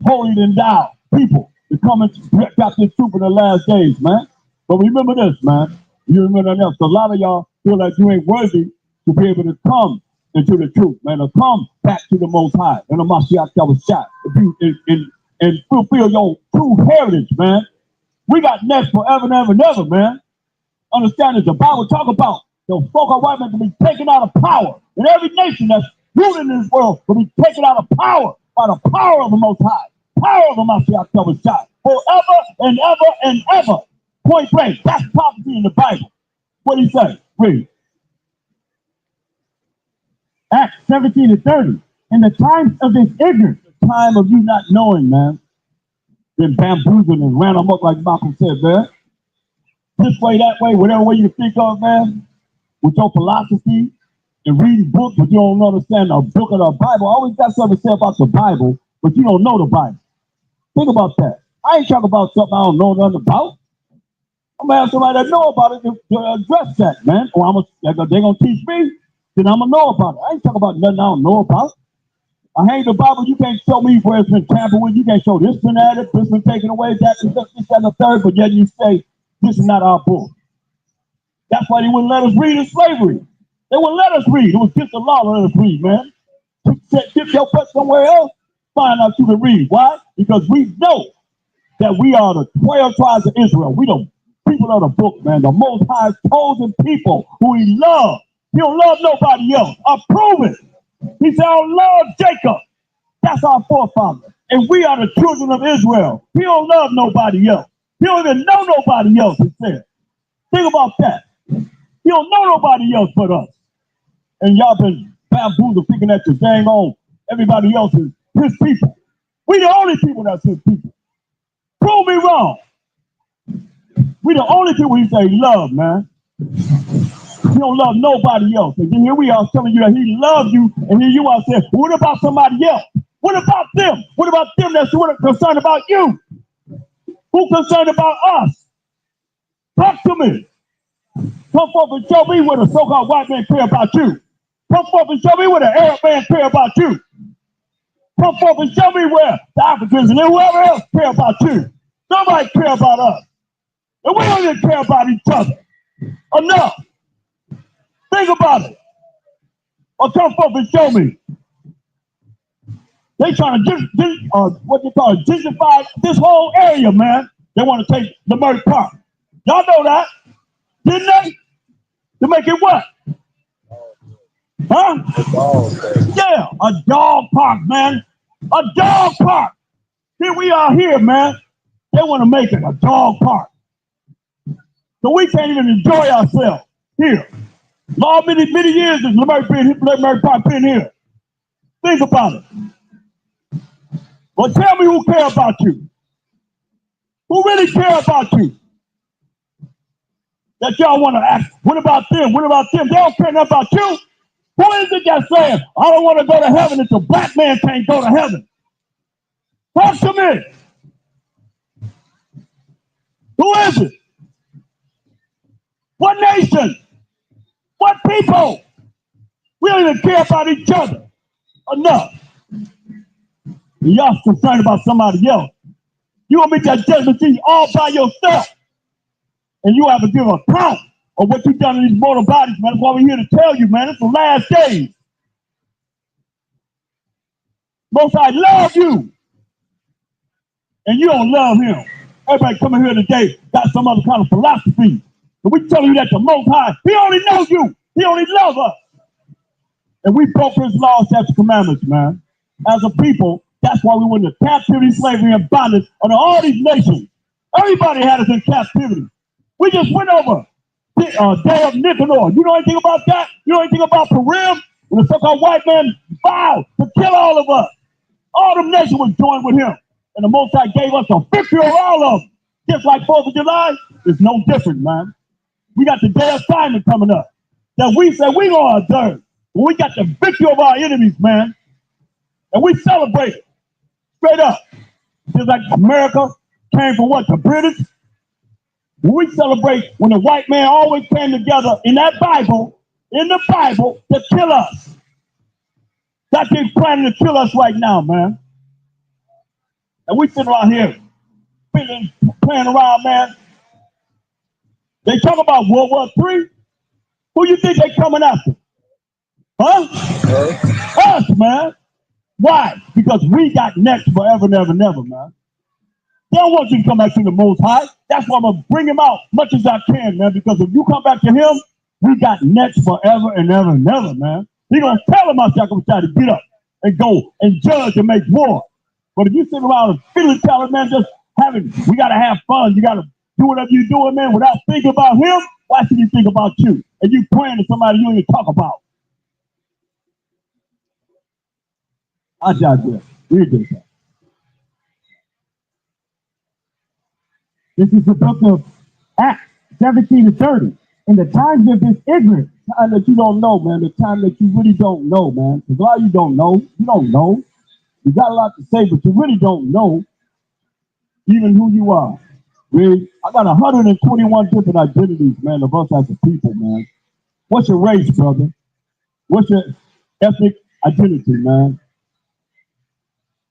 holy than thou people to come and got this truth in the last days, man. But remember this, man. You remember that else. A lot of y'all feel like you ain't worthy to be able to come into the truth, man, to come back to the Most High and the Mashiach that was shot and fulfill your true heritage, man. We got next forever and ever and ever, man. Understand this, the Bible talk about the folk of white men to be taken out of power. And every nation that's rooted in this world will be taken out of power by the power of the Most High. Power of the Mashiach that was shot forever and ever and ever. Point blank. That's prophecy in the Bible. What do you say? Read. Acts 17 and 30. In the times of this ignorance, The time of you not knowing, man. Been bamboozled and ran them up like Malcolm said, man. This way, that way, whatever way you think of, man, with your philosophy and reading books, but you don't understand the book of the Bible. I always got something to say about the Bible, but you don't know the Bible. Think about that. I ain't talking about something I don't know nothing about. I'm gonna have somebody that know about it to address that, man. Or they're gonna teach me, then I'm gonna know about it. I ain't talking about nothing I don't know about. I hang the Bible, you can't show me where it's been tampered with. You can't show this been added, this been taken away, that, and the third, but yet you say, this is not our book. That's why they wouldn't let us read in slavery. They wouldn't let us read. It was just the law to let us read, man. Dip your foot somewhere else, find out you can read. Why? Because we know that we are the 12 tribes of Israel. We the people of the book, man. The Most High chosen people who he loves. He don't love nobody else. I prove it. He said, I love Jacob. That's our forefather. And we are the children of Israel. He don't love nobody else. He don't even know nobody else, he said. Think about that. He don't know nobody else but us. And y'all been bamboozled thinking that you're dang on everybody else is his people. We the only people that's his people. Prove me wrong. We the only people he say love, man. He don't love nobody else. And then here we are telling you that he loves you, and here you are saying, what about somebody else? What about them? What about them that's concerned about you? Who concerned about us? Talk to me. Come forth and show me what a so-called white man care about you. Come forth and show me what an Arab man care about you. Come forth and show me where the Africans and whoever else care about you. Nobody care about us. And we don't even care about each other. Enough. Think about it. Or come forth and show me. They trying to what they call it, gentrify this whole area, man. They want to take the Leimert Park. Y'all know that, didn't they? To make it what? Huh? Yeah, a dog park, man. A dog park. Here we are here, man. They want to make it a dog park. So we can't even enjoy ourselves here. Long many years is Leimert Park been here. Think about it. But tell me who care about you. Who really care about you? That y'all want to ask, what about them? What about them? They don't care nothing about you. Who is it that's saying, I don't want to go to heaven if the black man can't go to heaven? Talk to me. Who is it? What nation? What people? We don't even care about each other. Enough. And y'all concerned about somebody else. You want me to judgment seat all by yourself. And you have to give an account of what you've done in these mortal bodies, man. That's why we're here to tell you, man. It's the last days. Most I love you. And you don't love him. Everybody coming here today got some other kind of philosophy. But we telling you that the Most High, he only knows you. He only loves us. And we broke his laws, statutes, commandments, man. As a people, that's why we went into captivity, slavery, and bondage under all these nations. Everybody had us in captivity. We just went over Day of Nicanor. You know anything about that? You know anything about Purim? When the so-called white man vowed to kill all of us. All the nations was joined with him. And the Most High gave us a victory over all of them. Just like 4th of July, it's no different, man. We got the Day of Simon coming up that we said we gonna observe. When we got the victory over our enemies, man. And we celebrate it. Straight up. Just like America came from what? The British? When we celebrate when the white man always came together in the Bible, to kill us. That's what's planning to kill us right now, man. And we sitting around here playing around, man. They talk about World War III. Who you think they coming after? Huh? Us, man. Why? Because we got next forever and ever and ever, man. They don't want you to come back to the Most High. That's why I'm going to bring him out much as I can, man. Because if you come back to him, we got next forever and ever and ever, man. He going to tell him out there to get up and go and judge and make war. But if you sit around and fiddle telling, man, we got to have fun. You got to do whatever you're doing, man, without thinking about him. Why should he think about you? And you praying to somebody you don't even talk about. I digress. Read this. This is the book of Acts 17 to 30. In the times of this ignorance, time that you don't know, man, the time that you really don't know, man. Because a lot of you don't know. You don't know. You got a lot to say, but you really don't know even who you are. Really? I got 121 different identities, man, of us as a people, man. What's your race, brother? What's your ethnic identity, man?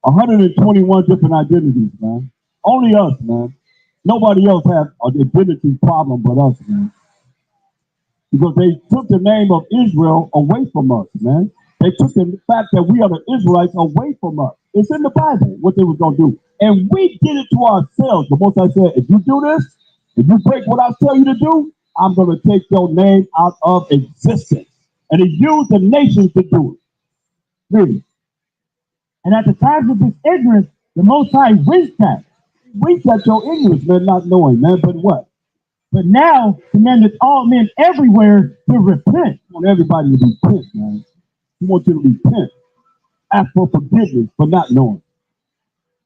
121 different identities, man. Only us, man. Nobody else has an identity problem but us, man. Because they took the name of Israel away from us, man. They took the fact that we are the Israelites away from us. It's in the Bible what they were going to do. And we did it to ourselves. The Most I said, if you do this, if you break what I tell you to do, I'm going to take your name out of existence. And he used the nations to do it. Really. And at the time of this ignorance, the Most High winked at. Winked at your ignorance, man, not knowing, man. But what? But now, commanded all men everywhere to repent. I want everybody to repent, man. He wants you to repent. Ask for forgiveness for not knowing.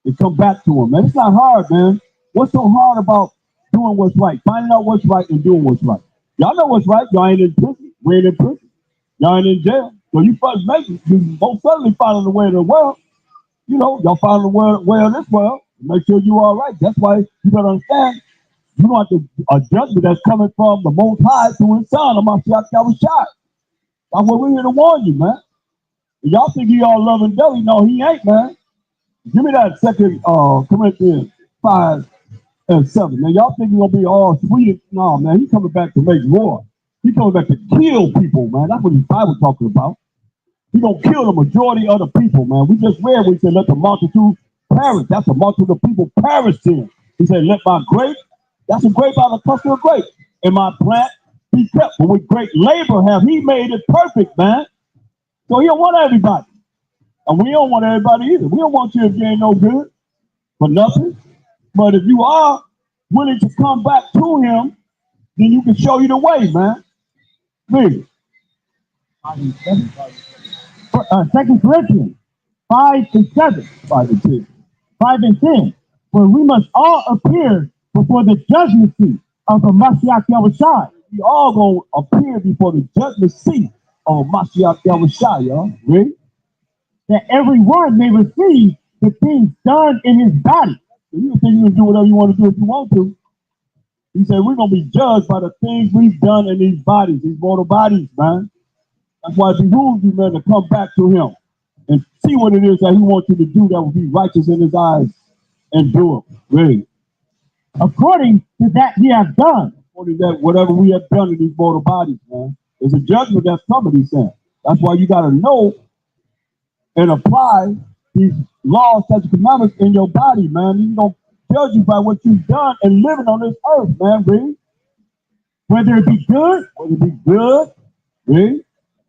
And come back to him, man. It's not hard, man. What's so hard about doing what's right? Finding out what's right and doing what's right. Y'all know what's right. Y'all ain't in prison. We ain't in prison. Y'all ain't in jail. So you first make it. You most certainly follow the way of the world. You know, y'all find the way of this world. Make sure you all right. That's why you better understand. You want a judgment that's coming from the Most High through His Son. I'm not sure that was shot. That's what we're here to warn you, man. Y'all think he all love and belly? No, he ain't, man. Give me that second Corinthians 5:7. Man, y'all think he's gonna be all sweet? No, man, he's coming back to make war. He's coming back to kill people, man. That's what the Bible talking about. He's gonna kill the majority of the people, man. We just read where he said, let the multitude perish. That's a multitude of people perishing. He said, let my grape, that's a grape out of the cluster of grapes, and my plant be kept. But with great labor have he made it perfect, man. So he don't want everybody. And we don't want everybody either. We don't want you if you ain't no good for nothing. But if you are willing to come back to him, then you can show you the way, man. Read. 2 Corinthians 5:7, 5 and 10. 5 and 10. For we must all appear before the judgment seat of the Mashiach Yahushua. We all gonna appear before the judgment seat of Mashiach Yahushua, y'all. Read. That everyone may receive the things done in his body. So you think you can do whatever you want to do if you want to. He said we're gonna be judged by the things we've done in these bodies, these mortal bodies, man. That's why it behooves you, man, to come back to him and see what it is that he wants you to do that will be righteous in his eyes and do it. Read. According to that ye have done. According to that, whatever we have done in these mortal bodies, man, there's a judgment that's coming, he's saying. That's why you gotta know and apply these laws, such commandments in your body, man. He's gonna judge you by what you've done and living on this earth, man. Read. Whether it be good, read,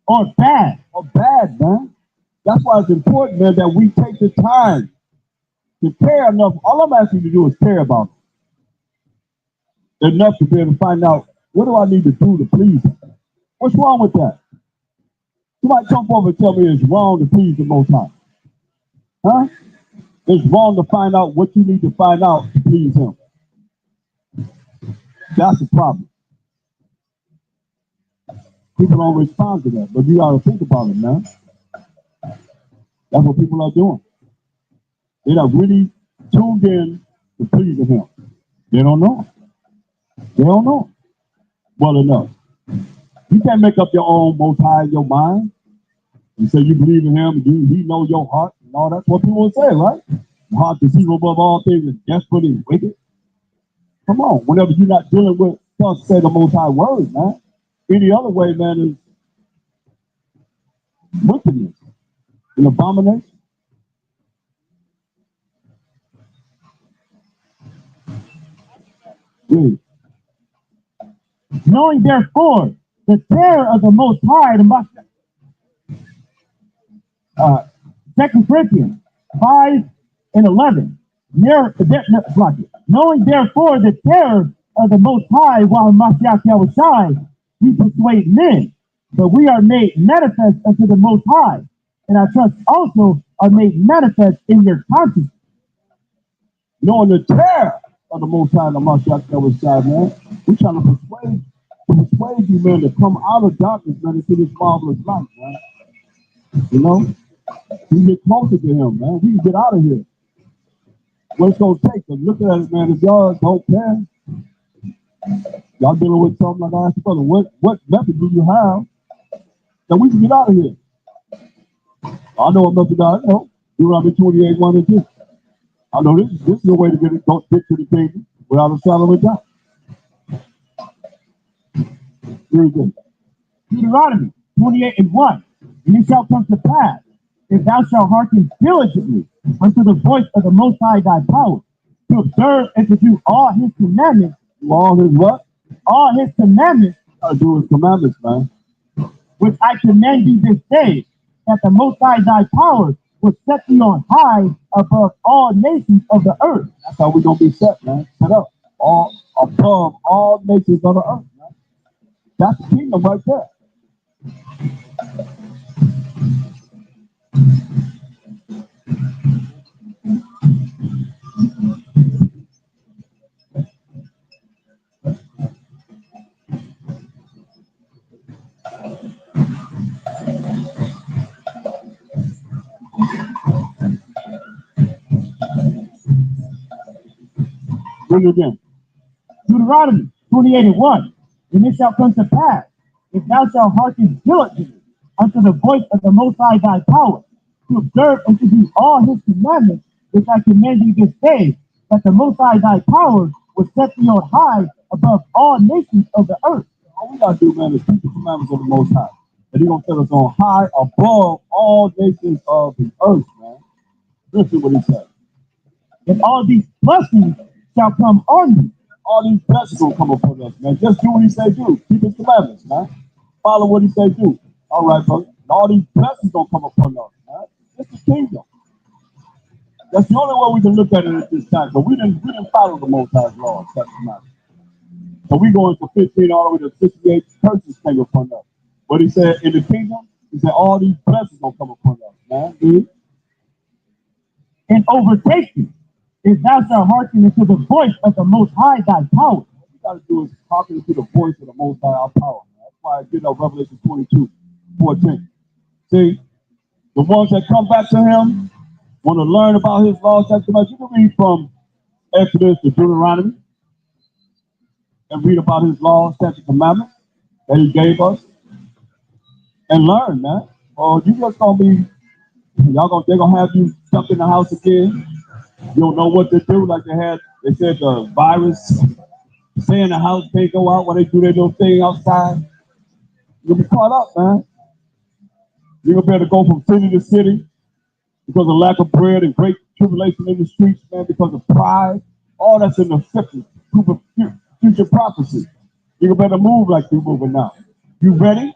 or bad. Or bad, man. That's why it's important, man, that we take the time to care enough. All I'm asking you to do is care about it enough to be able to find out what do I need to do to please him. What's wrong with that? Somebody come forward and tell me it's wrong to please the Most High. Huh? It's wrong to find out what you need to find out to please him. That's the problem. People don't respond to that, but you got to think about it, man. That's what people are doing. They're not really tuned in to pleasing him. They don't know. They don't know well enough. You can't make up your own Most High in your mind and say you believe in him and he knows your heart and all. That's what people say, right? The heart deceitful above all things is desperate and wicked. Come on, whenever you're not dealing with, just say the Most High word, man. Any other way, man, is wickedness, an abomination. Read. Knowing therefore the terror of the Most High, the Mashiach. 2 Corinthians 5:11. Knowing therefore the terror of the Most High, while Mashiach Yahushua, we persuade men, but we are made manifest unto the Most High, and our trust also are made manifest in your conscience. Knowing the terror of the Most High, the Mashiach Yahushua, man, we're trying to persuade you, man, to come out of darkness, man, into this marvelous light, man. You know? We get closer to him, man. We can get out of here. What it's going to take, to look at it, man, if y'all don't care, y'all dealing with something like I asked the brother, what method do you have that we can get out of here? I know a method I know. Deuteronomy 28, 1 and 2. I know this is the way to get to the kingdom without a shadow of a doubt. Very good. Deuteronomy 28:1. And it shall come to pass, if thou shalt hearken diligently unto the voice of the Most High thy power, to observe and to do all his commandments. All his what? All his commandments. Gotta do his commandments, man. Which I command thee this day, that the Most High thy power will set thee on high above all nations of the earth. That's how we're gonna be set, man. Set up all above all nations of the earth, man. That's the kingdom right there. Bring it again. Deuteronomy 28:1. And it shall come to pass, if thou shalt hearken diligently unto the voice of the Most High thy power, to observe and to do all his commandments, which I command you this day, that the Most High thy power will set thee on high above all nations of the earth. All we gotta do, man, is keep the commandments of the Most High. And He's gonna set us on high above all nations of the earth, man. Listen what He said. And all these blessings shall come on you. All these blessings gonna come upon us, man. Just do what He say do. Keep His commandments, man. Follow what He say do. All right, brother. And all these blessings gonna come upon us, man. This is kingdom. That's the only way we can look at it at this time. But we didn't follow the Most High's law, that's not. So we go into 15 all the way to 68 curses came upon us. But He said in the kingdom, He said all these blessings gonna come upon us, man. Dude. And overtake you, if thou shalt hearken unto the voice of the Most High thy power. What we gotta do is hearken to the voice of the Most High our power, man. That's why I did Revelation 22:14. See, the ones that come back to Him want to learn about His laws, statutes. You can read from Exodus to Deuteronomy and read about His laws, statutes, commandments that He gave us and learn, man. Or you just gonna be, they're gonna have you stuck in the house again. You don't know what to do, like they said the virus, stay in the house, can't go out when they do their little thing outside. You'll be caught up, man. You're gonna be able to go from city to city because of lack of bread and great tribulation in the streets, man, because of pride. All that's in the scriptures, future prophecy. You're gonna better move like you're moving now. You ready?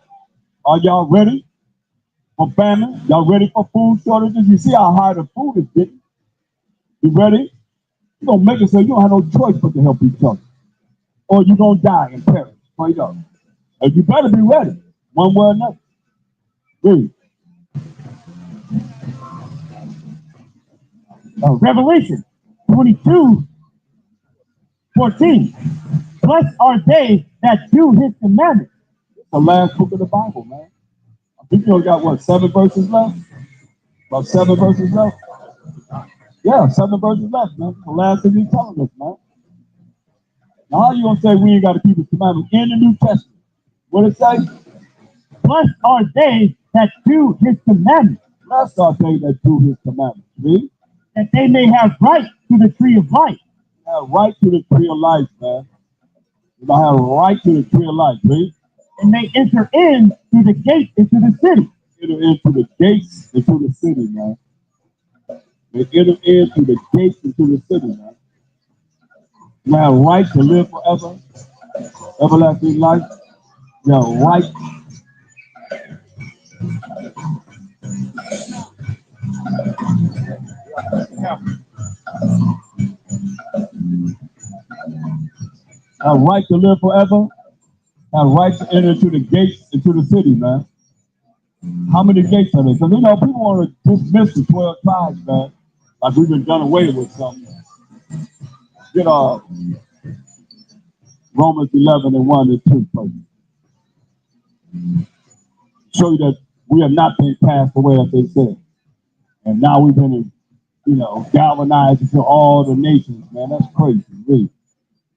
Are y'all ready for famine? Y'all ready for food shortages? You see how high the food is getting. You ready? You're going to make it so you don't have no choice but to help each other. Or you're going to die and perish. Straight up. And you better be ready, one way or another. Read. Revelation 22:14. Blessed are they that do his commandments. It's the last book of the Bible, man. I think you only got, what, 7 verses left? About 7 verses left? Yeah, 7 verses left, man. The last thing He's telling us, man. Now, how you going to say we ain't got to keep His commandments in the New Testament? What it say? Blessed are they that do his commandments. Blessed are they that do His commandments. Read. That they may have right to the tree of life. Have right to the tree of life, man. You have right to the tree of life, read. And they enter in through the gate into the city. Enter into the gates into the city, man. They enter in through the gates into the city, man. You have right to live forever, everlasting life. You have right. Have right to live forever. Have right to enter into the gates into the city, man. How many gates are there? Because people want to dismiss the 12 tribes, man. Like we've been done away with something. Get Romans 11:1-2, please. Show you that we have not been cast away, as they said. And now we've been, galvanized into all the nations, man. That's crazy. Read.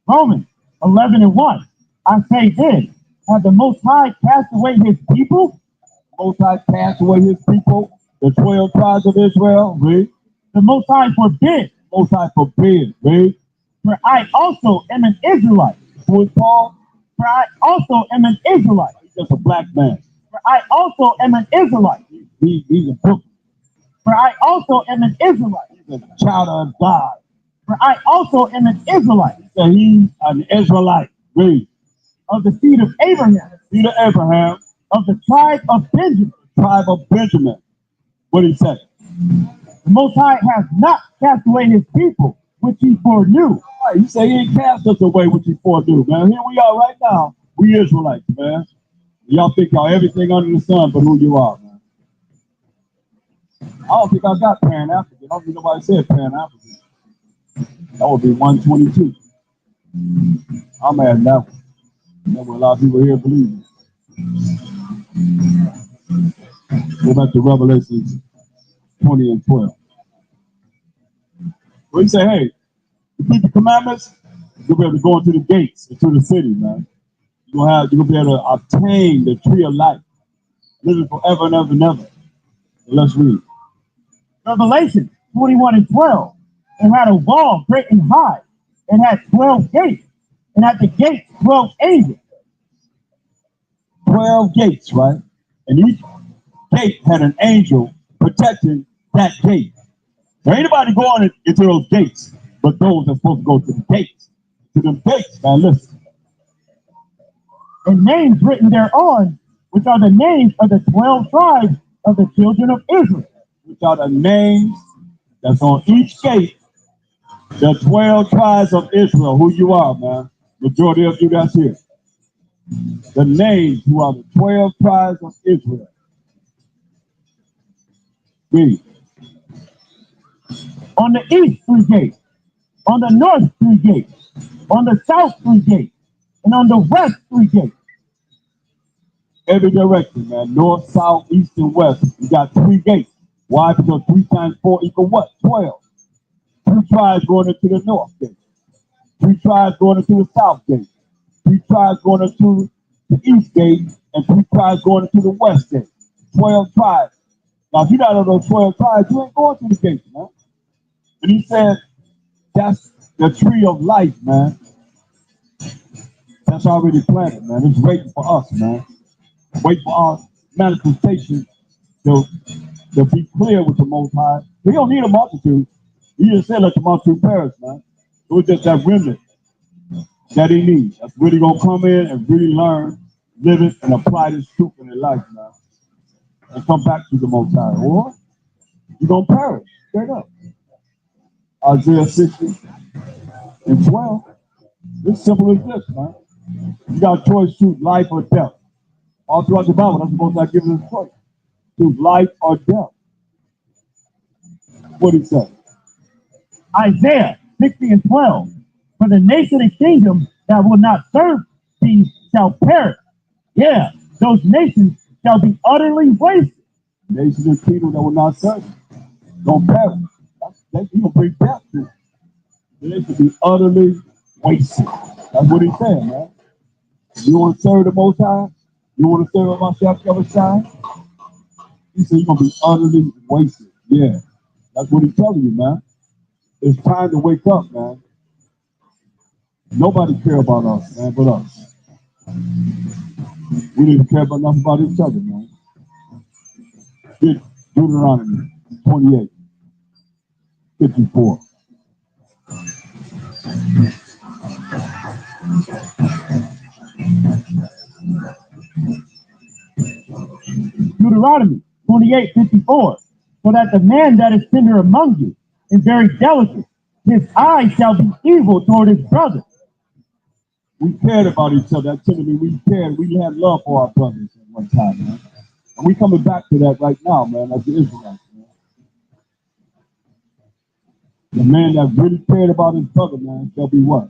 Romans 11:1. I say this, have the Most High cast away his people? Most High cast away His people, the 12 tribes of Israel. Read. The Most High forbid. Most High forbid. Read. For I also am an Israelite. Who is Paul? For I also am an Israelite. He's just a black man. For I also am an Israelite. He's a book. For I also am an Israelite. He's a child of God. For I also am an Israelite. So he's an Israelite. Read. Of the seed of Abraham. Seed of Abraham. Of the tribe of Benjamin. Tribe of Benjamin. What did He say? The Most High has not cast away his people, which he foreknew. Right, He said He ain't cast us away, which He foreknew, man. Here we are right now. We Israelites, man. Y'all think y'all everything under the sun but who you are, man. I don't think I got Pan-African. I don't think nobody said Pan-African. That would be 122. I'm adding that one. That's what a lot of people here believe. Go back to Revelation 20:12. Where He say, hey, you keep the commandments, You'll be able to go into the gates, into the city, man. You're gonna be able to obtain the tree of life, living forever and ever and ever. So let's read. Revelation 21 and 12. It had a wall great and high. It had 12 gates, and at the gates 12 angels. 12 gates, right? And each gate had an angel protecting that gate. So anybody going into those gates, but those are supposed to go to the gates. To them gates, man, listen. And names written thereon, which are the names of the 12 tribes of the children of Israel. Which are the names that's on each gate, the 12 tribes of Israel, who you are, man. Majority of you that's here. The names who are the 12 tribes of Israel. Read. On the east 3 gates, on the north 3 gates, on the south 3 gates, and on the west 3 gates. Every direction, man. North, south, east, and west. You got 3 gates. Why? Because 3 times 4 equal what? 12. 2 tribes going into the north gate. 3 tribes going into the south gate. 3 tribes going into the east gate, and 3 tribes going into the west gate. 12 tribes. Now, if you're not on those 12 tribes, you ain't going through the gates, man. And he said, that's the tree of life, man. That's already planted, man. It's waiting for us, man. Wait for our manifestation to be clear with the Most High. We don't need a multitude. He just said let the multitude perish, man. It was just that remnant that he needs. That's really going to come in and really learn, live it, and apply this truth in their life, man. And come back to the Most High. Or you're going to perish. Straight up. Isaiah 60 and 12. It's simple as this, man. You got a choice to choose life or death. All throughout the Bible, that's supposed to give us a choice. Choose life or death. What did he say? Isaiah 60 and 12. For the nation and kingdom that will not serve thee shall perish. Yeah, those nations shall be utterly wasted. Nations and kingdom that will not serve you. Don't perish. That's going to bring death to it. They should be utterly wasted. That's what he's saying, man. You want to serve the Most High? You want to serve myself ever shine? He said you're going to be utterly wasted. Yeah. That's what he's telling you, man. It's time to wake up, man. Nobody care about us, man, but us. We need to care about nothing about each other, man. Get Deuteronomy 28, 54. Deuteronomy 28, 54. So that the man that is tender among you and very delicate, his eye shall be evil toward his brother. We cared about each other. Activity, we cared. We had love for our brothers at one time, man. And we coming back to that right now, man, as the Israelites, man. The man that really cared about his brother, man, shall be what?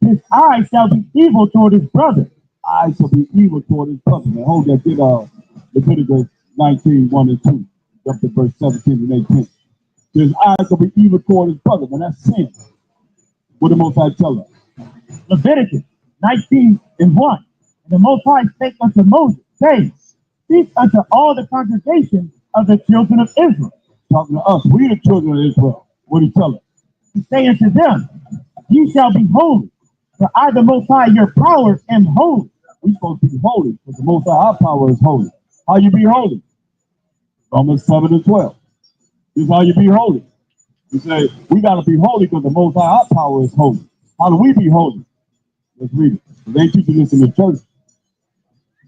His eye shall be evil toward his brother. Eyes shall be evil toward his brother, man. Hold that, get Leviticus 19, 1 and 2. Up to verse 17 and 18. His eyes shall be evil toward his brother, man. That's sin. What the Most High tell us? Leviticus 19 and 1. And the Most High spake unto Moses, saying, speak unto all the congregation of the children of Israel. Talking to us. We the children of Israel. What he tell us? He say unto them, ye shall be holy, for I, the Most High, your power, am holy. We supposed to be holy, because the Most High, our power is holy. How you be holy? Romans 7 and 12. This is how you be holy. You say, we got to be holy because the Most High, our power is holy. How do we be holy? Let's read it. They teaching this in the church.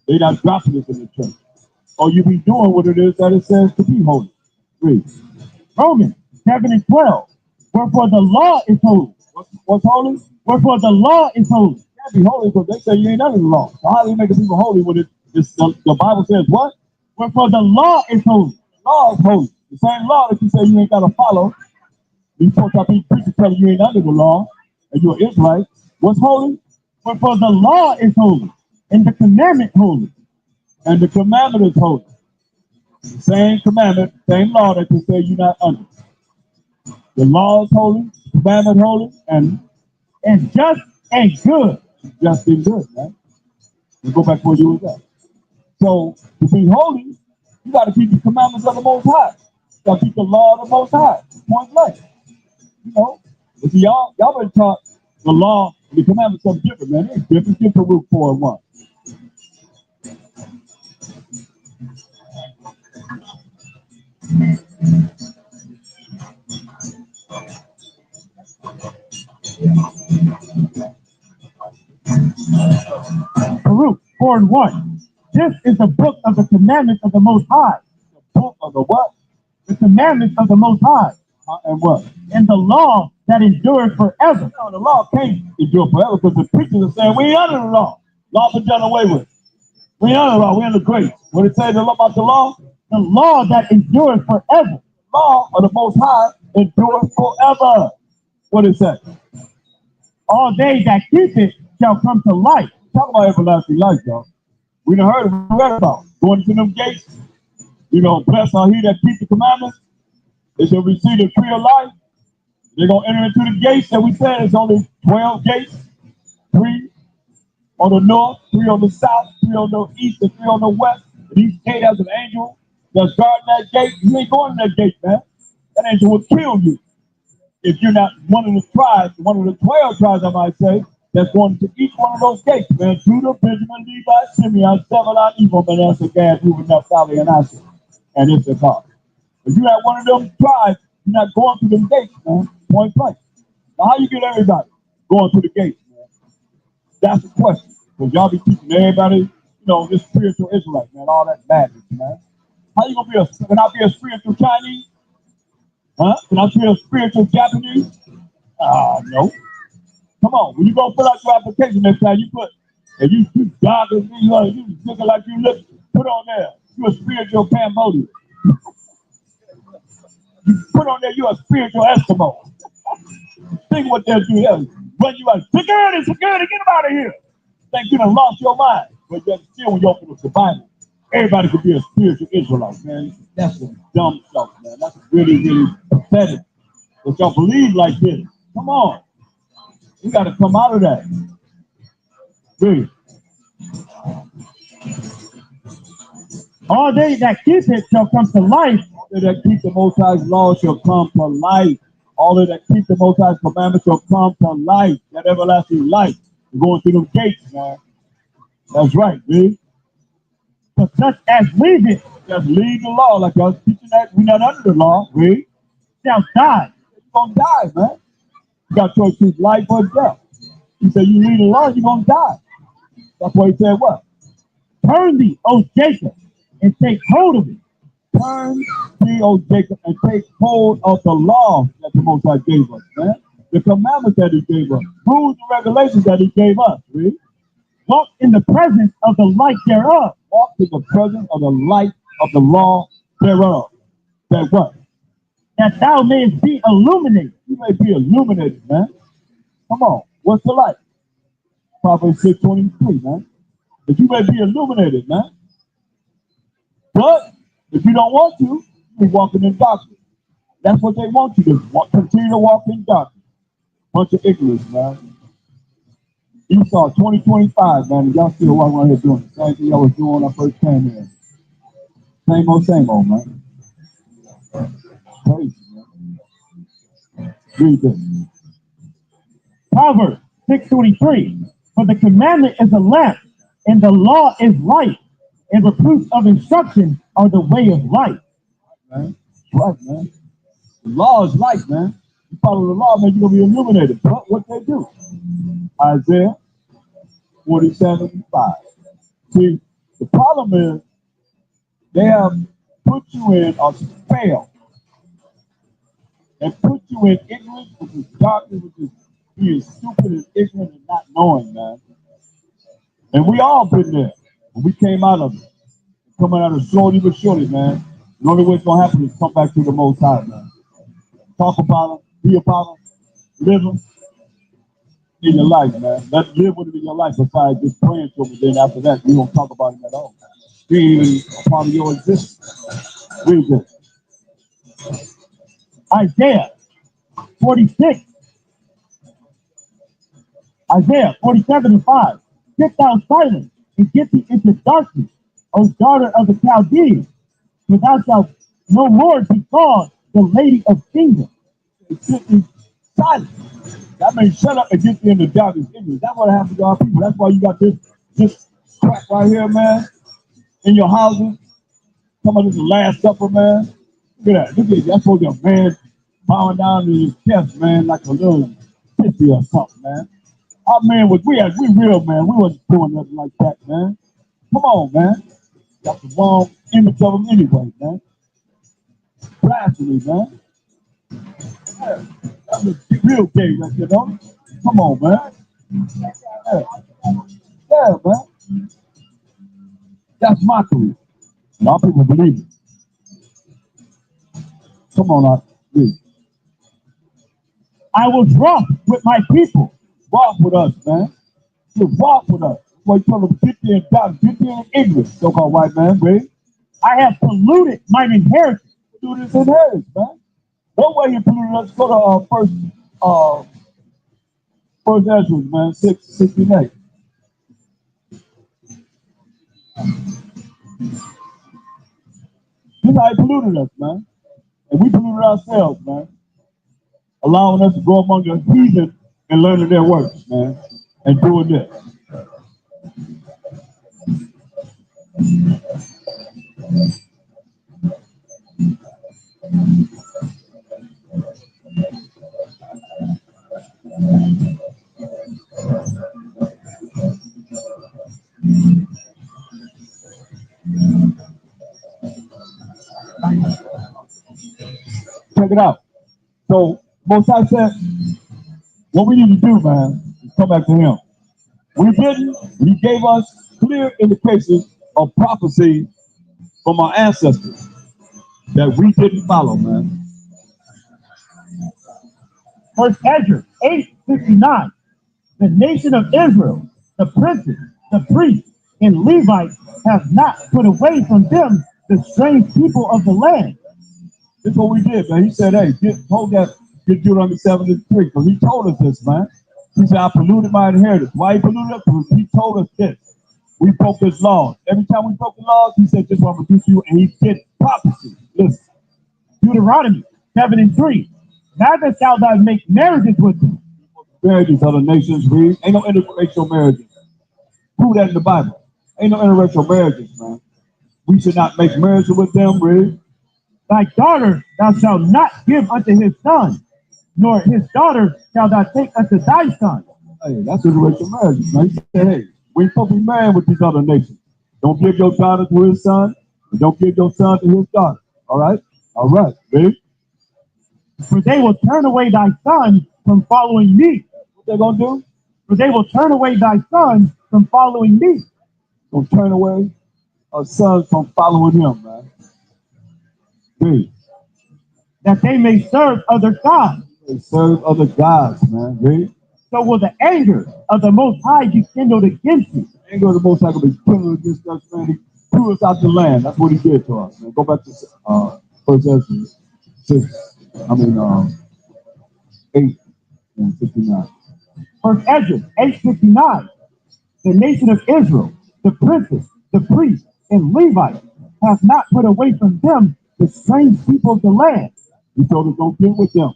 They not dropping this in the church. Or you be doing what it is that it says to be holy. Read. Romans 7 and 12. Wherefore the law is holy. What's holy? Wherefore the law is holy. You can't be holy because they say you ain't under the law. So how do you make people holy when the Bible says what? Wherefore the law is holy. The law is holy. The same law that you say you ain't got to follow. These folks out these preachers telling you ain't under the law and you're Israelite. What's holy? Wherefore the law is holy, and the commandment holy. And the commandment is holy. The same commandment, same law that you say you're not under. The law is holy, the commandment holy, and and just and good. Just and good, man. You go back where you was at. So to be holy, you got to keep the commandments of the Most High. You got to keep the law of the Most High. Point blank. You know. But see, y'all been taught the law and the commandments are different, man. It's different. Get to Luke 4 and 1. Baruch 4 and 1. This is the book of the commandments of the Most High. The book of the what? The commandments of the Most High. And what? And the law that endures forever. No, the law can't endure forever because the preachers are saying we ain't under the law. Law been done away with. We ain't under the law. We under grace. What it say about the law? The law that endures forever. Law of the Most High endures forever. What it say? All they that keep it shall come to life. Talk about everlasting life, y'all. We done heard about going to them gates. You know, blessed are he that keep the commandments. They shall receive the tree of life. They're going to enter into the gates that we said. It's only 12 gates. 3 on the north, 3 on the south, 3 on the east, and 3 on the west. And each gate has an angel that's guarding that gate. You ain't going to that gate, man. That angel will kill you if you're not one of the tribes, one of the 12 tribes, I might say, that's going to each one of those gates, man. Judah, Benjamin, Levi, Simeon, Zebulun, Ephraim, Manasseh, Gad, Reuben, Naphtali, and Asher. And Issachar. If you have one of them tribes, you're not going through them gates, man. Point blank. Now, how you get everybody going through the gates, man? That's the question. Because y'all be teaching everybody, you know, this spiritual Israelite, man, all that madness, man. How you gonna can I be a spiritual Chinese? Huh? Can I be a spiritual Japanese? No. Come on, when you go fill out your application next time, you put, and you dark as me, you looking like you look, put on there, you a spiritual Cambodian. You put on there, you a spiritual Eskimo. Think what they'll do here. Run you out. Security, get them out of here. Think you done lost your mind. But yet still when you open up the Bible, everybody could be a spiritual Israelite, man. That's some dumb stuff, man. That's really, really pathetic. That y'all believe like this. Come on. We got to come out of that. Really. All they that keep it shall come to life. All they that keep the Most High's law shall come to life. All they that keep the Most High's commandments shall come to life. That everlasting life. We're going through them gates, man. That's right, man. But such as leave it, just leave the law, like y'all teaching that we're not under the law, read. Shall die. You're gonna die, man. You got choice between life or death. He said you leave the law, you're gonna die. That's why he said what? Turn thee, O Jacob, and take hold of it. Turn thee, O Jacob, and take hold of the law that the Most High gave us, man. The commandments that he gave us. Rules and regulations that he gave us, read. Walk in the presence of the light thereof. Walk in the presence of the light of the law thereof. That what? That thou mayest be illuminated. You may be illuminated, man. Come on. What's the light? Proverbs 6:23, man. That you may be illuminated, man. But if you don't want to, you're walking in darkness. That's what they want you to walk, continue to walk in darkness. Bunch of ignorance, man. Esau 2025, man, and y'all still walking around here doing the same thing y'all was doing when I first came here. Same old, man. Crazy, man. Read this. Proverbs 6:23. For the commandment is a lamp, and the law is light, and reproofs of instruction are the way of life. Man. Right, man. The law is light, man. You follow the law, man, you're going to be illuminated. But what they do? Isaiah 47:5. See, the problem is they have put you in a spell and put you in ignorance, which is darkness, which is being stupid and ignorant and not knowing, man. And we all been there. When we came out of it. Coming out of slowly but surely, man. The only way it's going to happen is come back to the Most High, man. Talk about him, be about him, live him in your life, man. Let's live with him in your life besides just praying to him. And then after that, you don't talk about him at all. He ain't even a part of your existence. Read this. Isaiah 46. Isaiah 47:5. Sit thou silent and get thee into darkness, O daughter of the Chaldeans, for thou shalt no more be called the lady of kingdom. Sitting silent. That means shut up and get you in the darkness. That's what happens to our people. That's why you got this crap right here, man, in your houses. Some of this is the Last Supper, man. Look at that. Look at that. That's supposed to be a man bowing down to his chest, man, like a little sissy or something, man. Our man was, we real, man. We wasn't doing nothing like that, man. Come on, man. Got the wrong image of him anyway, man. Blasphemy, man. Yeah. That's a real gay right there, don't it? Come on, man. Yeah, yeah, man. That's mockery. And our people believe it. Come on, read. I was wroth with my people. Walk with us, man. You walk with us. Well, you tell them, get there in doubt, get there in ignorance, so-called white man, read. I have polluted mine inheritance. Do this inheritance, man. No way you polluted us. Go to first Ezra, man, 6:68. This how he polluted us, man. And we polluted ourselves, man. Allowing us to go among the heathen and learning their works, man. And doing this. Check it out. So, Most High said, what we need to do, man, is come back to him. We didn't. He gave us clear indications of prophecy from our ancestors that we didn't follow, man. First Ezra 8:59. The nation of Israel, the princes, the priests, and Levites have not put away from them the strange people of the land. This is what we did, man. He said, hey, get Deuteronomy 7:3, because he told us this, man. He said, I polluted my inheritance. Why he polluted us? Because he told us this. We broke his laws. Every time we broke the laws, he said, this is what I'm going to do to you. And he did prophecy. Listen. Deuteronomy 7:3. Neither shall thou make marriages with them. Marriages, other nations, read. Ain't no interracial marriages. Prove that in the Bible. Ain't no interracial marriages, man. We should not make marriages with them, read. Thy daughter thou shalt not give unto his son, nor his daughter shalt thou take unto thy son. Hey, that's interracial marriages, man. He said, hey, we ain't supposed to be married with these other nations. Don't give your daughter to his son, and don't give your son to his daughter. All right? All right, read. For they will turn away thy son from following me. What they gonna do? For they will turn away thy son from following me. Gonna turn away our sons from following him, man. Read. That they may serve other gods. They serve other gods, man. Read. So will the anger of the Most High be kindled against you. The anger of the Most High will be kindled against us, man. He threw us out the land. That's what he did to us, man. Go back to First Ezra 8:59. First Ezra 8:59. The nation of Israel, the princes, the priests, and Levites have not put away from them the strange people of the land. He told us don't get with them.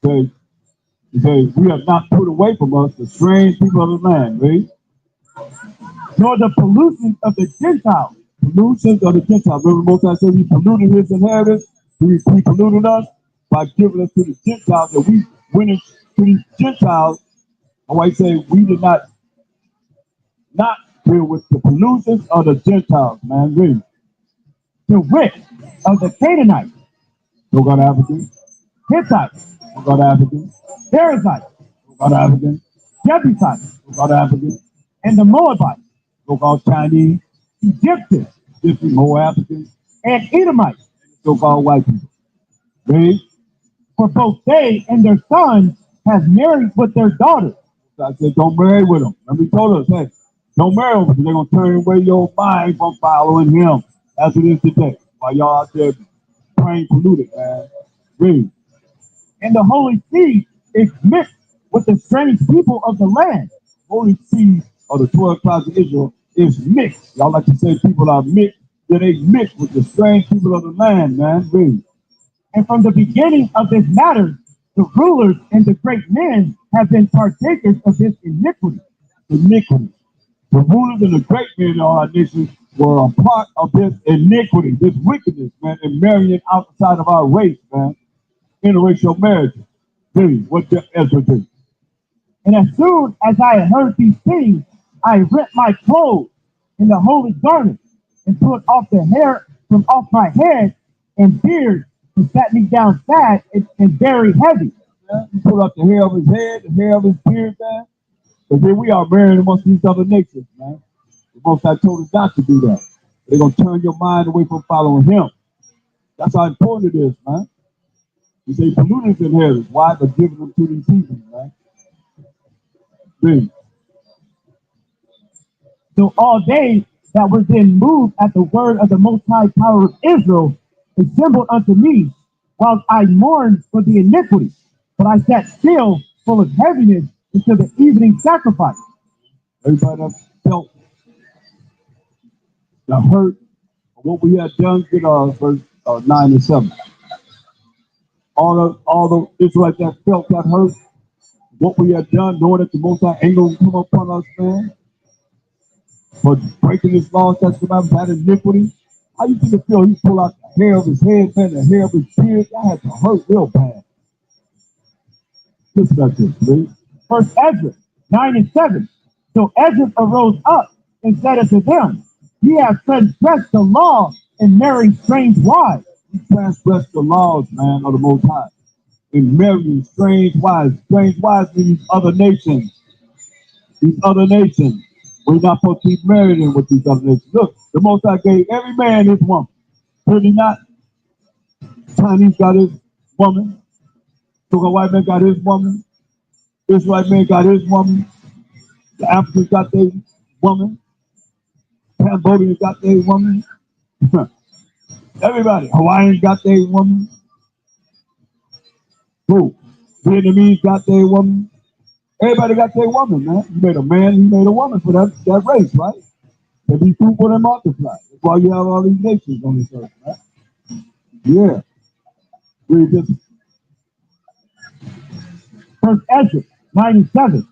He said, we have not put away from us the strange people of the land, right? Nor the pollution of the Gentiles. Pollutions of the Gentiles. Remember, Most High said he polluted his inheritance. He polluted us by giving us to the Gentiles. And we went into these Gentiles. And why he said we did not deal with the pollutions of the Gentiles, man. Read. The wit of the Canaanites. No God African. Hittites. No God African. Perizzites. No God African. Jebusites. No God African. And the Moabites. No called Chinese. Egyptians. Different more Africans. And Edomites. So-called white people. Read. For both they and their sons have married with their daughters. So I said, don't marry with them. And he told us, hey, don't marry them because they're going to turn away your mind from following him as it is today. While y'all out there praying polluted, man. Read. And the holy seed is mixed with the strange people of the land. Holy seed of the 12 tribes of Israel is mixed. Y'all like to say people are mixed. Then they mixed with the strange people of the land, man. Read. And from the beginning of this matter, the rulers and the great men have been partakers of this iniquity. Iniquity. The rulers and the great men of our nation were a part of this iniquity, this wickedness, man, and marrying outside of our race, man. Interracial marriage. Read. What did Ezra do? And as soon as I had heard these things, I rent my clothes in the holy garment and put off the hair from off my head and beard and sat me down sad and very heavy. He put up the hair of his head, the hair of his beard, man. Because here we are marrying amongst these other nations, man. The Most High told us not to do that. They're going to turn your mind away from following him. That's how important it is, man. You say pollutants inheritance. Why? But giving them to these heathens, man. Read. So all they that were then moved at the word of the Most High power of Israel assembled unto me, whilst I mourned for the iniquity. But I sat still, full of heaviness, until the evening sacrifice. Everybody that felt the hurt of what we had done with verse 9 and 7. All the Israelites that felt that hurt, what we had done, knowing that the Most High ain't going to come upon us, man, for breaking his laws, that's about that iniquity. How you think it feel? He pull out the hair of his head, man, the hair of his beard. That had to hurt real bad. Listen to this, please. First Ezra 9 and 7. So Ezra arose up and said unto them, Ye have transgressed the law and married strange wives. He transgressed the laws, man, of the Most High. And marrying strange wives. Strange wives in these other nations. These other nations. We're not supposed to be marrying with these other nations. Look, the Most High gave every man his woman. Did he not? Chinese got his woman. Sugar white man got his woman. This white man got his woman. The Africans got their woman. Cambodians got their woman. Everybody. Hawaiians got their woman. Who? Vietnamese got their woman. Everybody got their woman, man. You made a man, you made a woman for that race, right? They be fruitful and multiply. That's why you have all these nations on this earth, right? Yeah. Read this. First Ezra 9 and 7.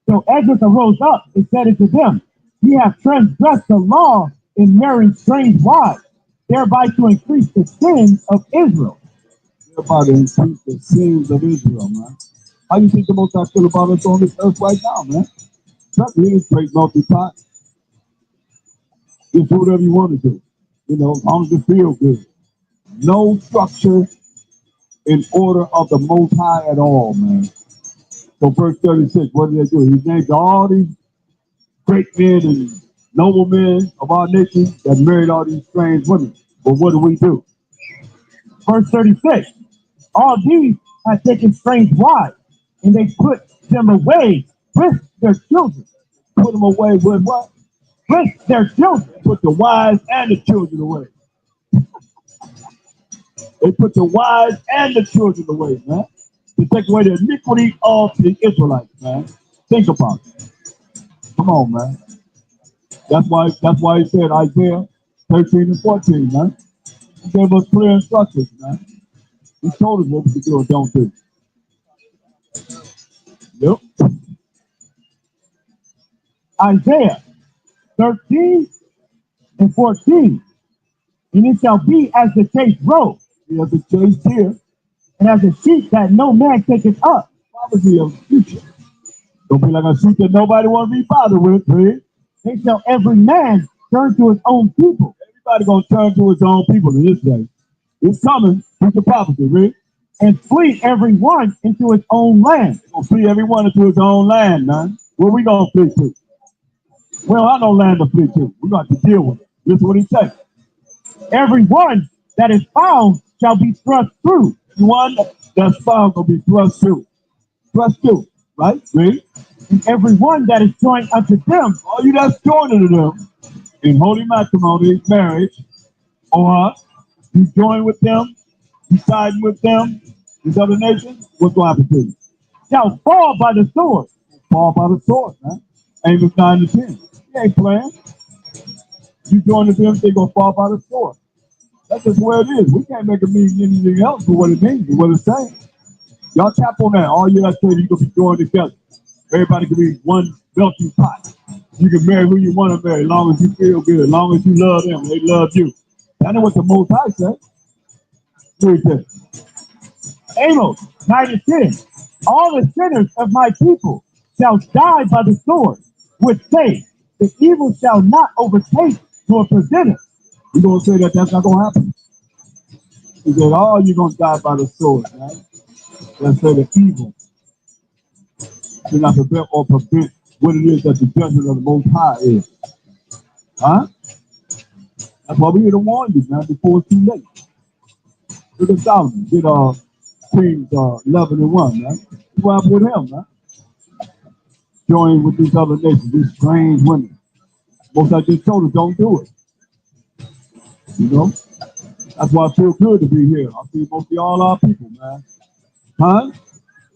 So Ezra arose up and said unto them, Ye have transgressed the law in marrying strange wives, thereby to increase the sins of Israel. Thereby to increase the sins of Israel, man. How you think the Most High feel about us on this earth right now, man? Certainly is great multi-pot. Just do whatever you want to do. You know, as long as you feel good. No structure in order of the Most High at all, man. So verse 36, what did they do? He named all these great men and noble men of our nation that married all these strange women. But what do? Verse 36. All these had taken strange wives, and they put them away with their children. Put them away with what? With their children. Put the wives and the children away. They put the wives and the children away, man. To take away the iniquity of the Israelites, man. Think about it. Come on, man. That's why he said Isaiah 13 and 14, man. He gave us clear instructions, man. He told us what we do or don't do. Yep. Isaiah 13 and 14. And it shall be as the chased roe, As a chased deer, and as a sheep that no man taketh up. prophecy of the future. Don't be like a sheep that nobody want to be bothered with, please. They shall every man turn to his own people. Everybody gonna turn to his own people in this day. It's coming. It's the prophecy, right? And flee every one into his own land. Gonna flee everyone into his own land, man. Where we gonna flee to? Well, I know land to flee to. We got to deal with it. Listen what he said. Every one that is found shall be thrust through. One that's found gonna be thrust through. Thrust through, right? See? And every one that is joined unto them. All you that's joined unto them in holy matrimony, marriage, or you join with them, you siding with them, these other nations, what's going to happen to you? shall fall by the sword. Fall by the sword, man. Amos 9 to 10. He ain't playing. You join the them, they gonna fall by the sword. That's just where it is. We can't make it mean anything else for what it means, what it's saying. Y'all tap on that. All you gotta say is you gonna be joined together. Everybody can be one melting pot. You can marry who you want to marry, as long as you feel good, as long as you love them, they love you. I know what the Most High said. Read this. Amos 9 and 10. All the sinners of my people shall die by the sword, which say, the evil shall not overtake nor present us. You gonna say that that's not gonna happen? He said, "Oh, you're gonna die by the sword, right?" Let's say the evil should not prevent or prevent what it is that the judgment of the Most High is. Huh? That's why we here to warn you, man, before it's too late. Look at Solomon, did Kings 11 and 1, man. What happened with him, man? Joining with these other nations, these strange women. Most I just told us, don't do it. You know? That's why I feel good to be here. I see mostly all our people, man. Huh?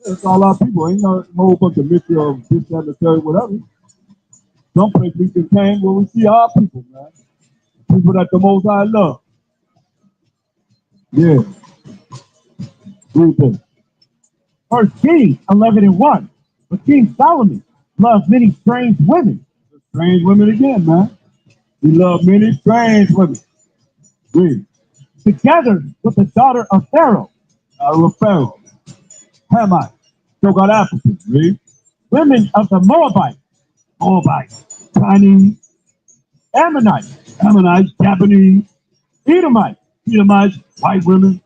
It's all our people. Ain't no whole bunch of mystery of this, that, and the third, whatever. Some place we can came where we see our people, man. People that the Most High love. Yeah. Read this. 1 Kings 11 and 1. But King Solomon loved many strange women. Strange women again, man. He loved many strange women. Read. Together with the daughter of Pharaoh. Daughter of Pharaoh. Hamite. Still got Africans. Read. Women of the Moabites. Moabites. Chinese. Ammonites. Ammonites. Japanese. Edomites. Edomites. White women.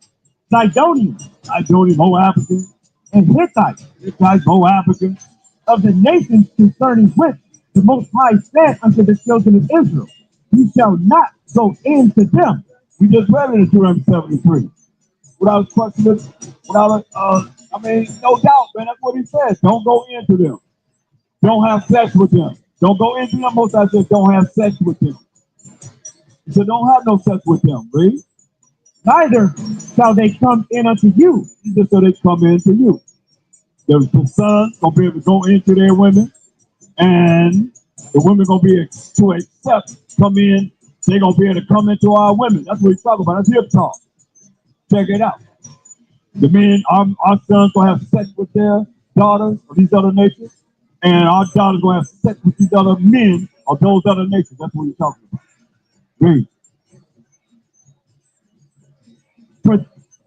Sidonians. Sidonians. Whole Africans. And Hittites. Hittites. Whole Africans. Of the nations concerning which the Most High said unto the children of Israel, you shall not go in to them. We just read it in Deuteronomy 73. Without questioning, without no doubt, man, that's what he says. Don't go into them. Don't have sex with them. Don't go into them. Most I said, don't have sex with them. He said, don't have no sex with them, read. Neither shall they come in unto you. He just so they come into you. The sons gonna be able to go into their women, and the women gonna be able to accept, come in. They're gonna be able to come into our women. That's what he's talking about. That's hip talk. Check it out. The men, our sons gonna have sex with their daughters of these other nations, and our daughters gonna have sex with these other men of those other nations. That's what he's talking about. Read.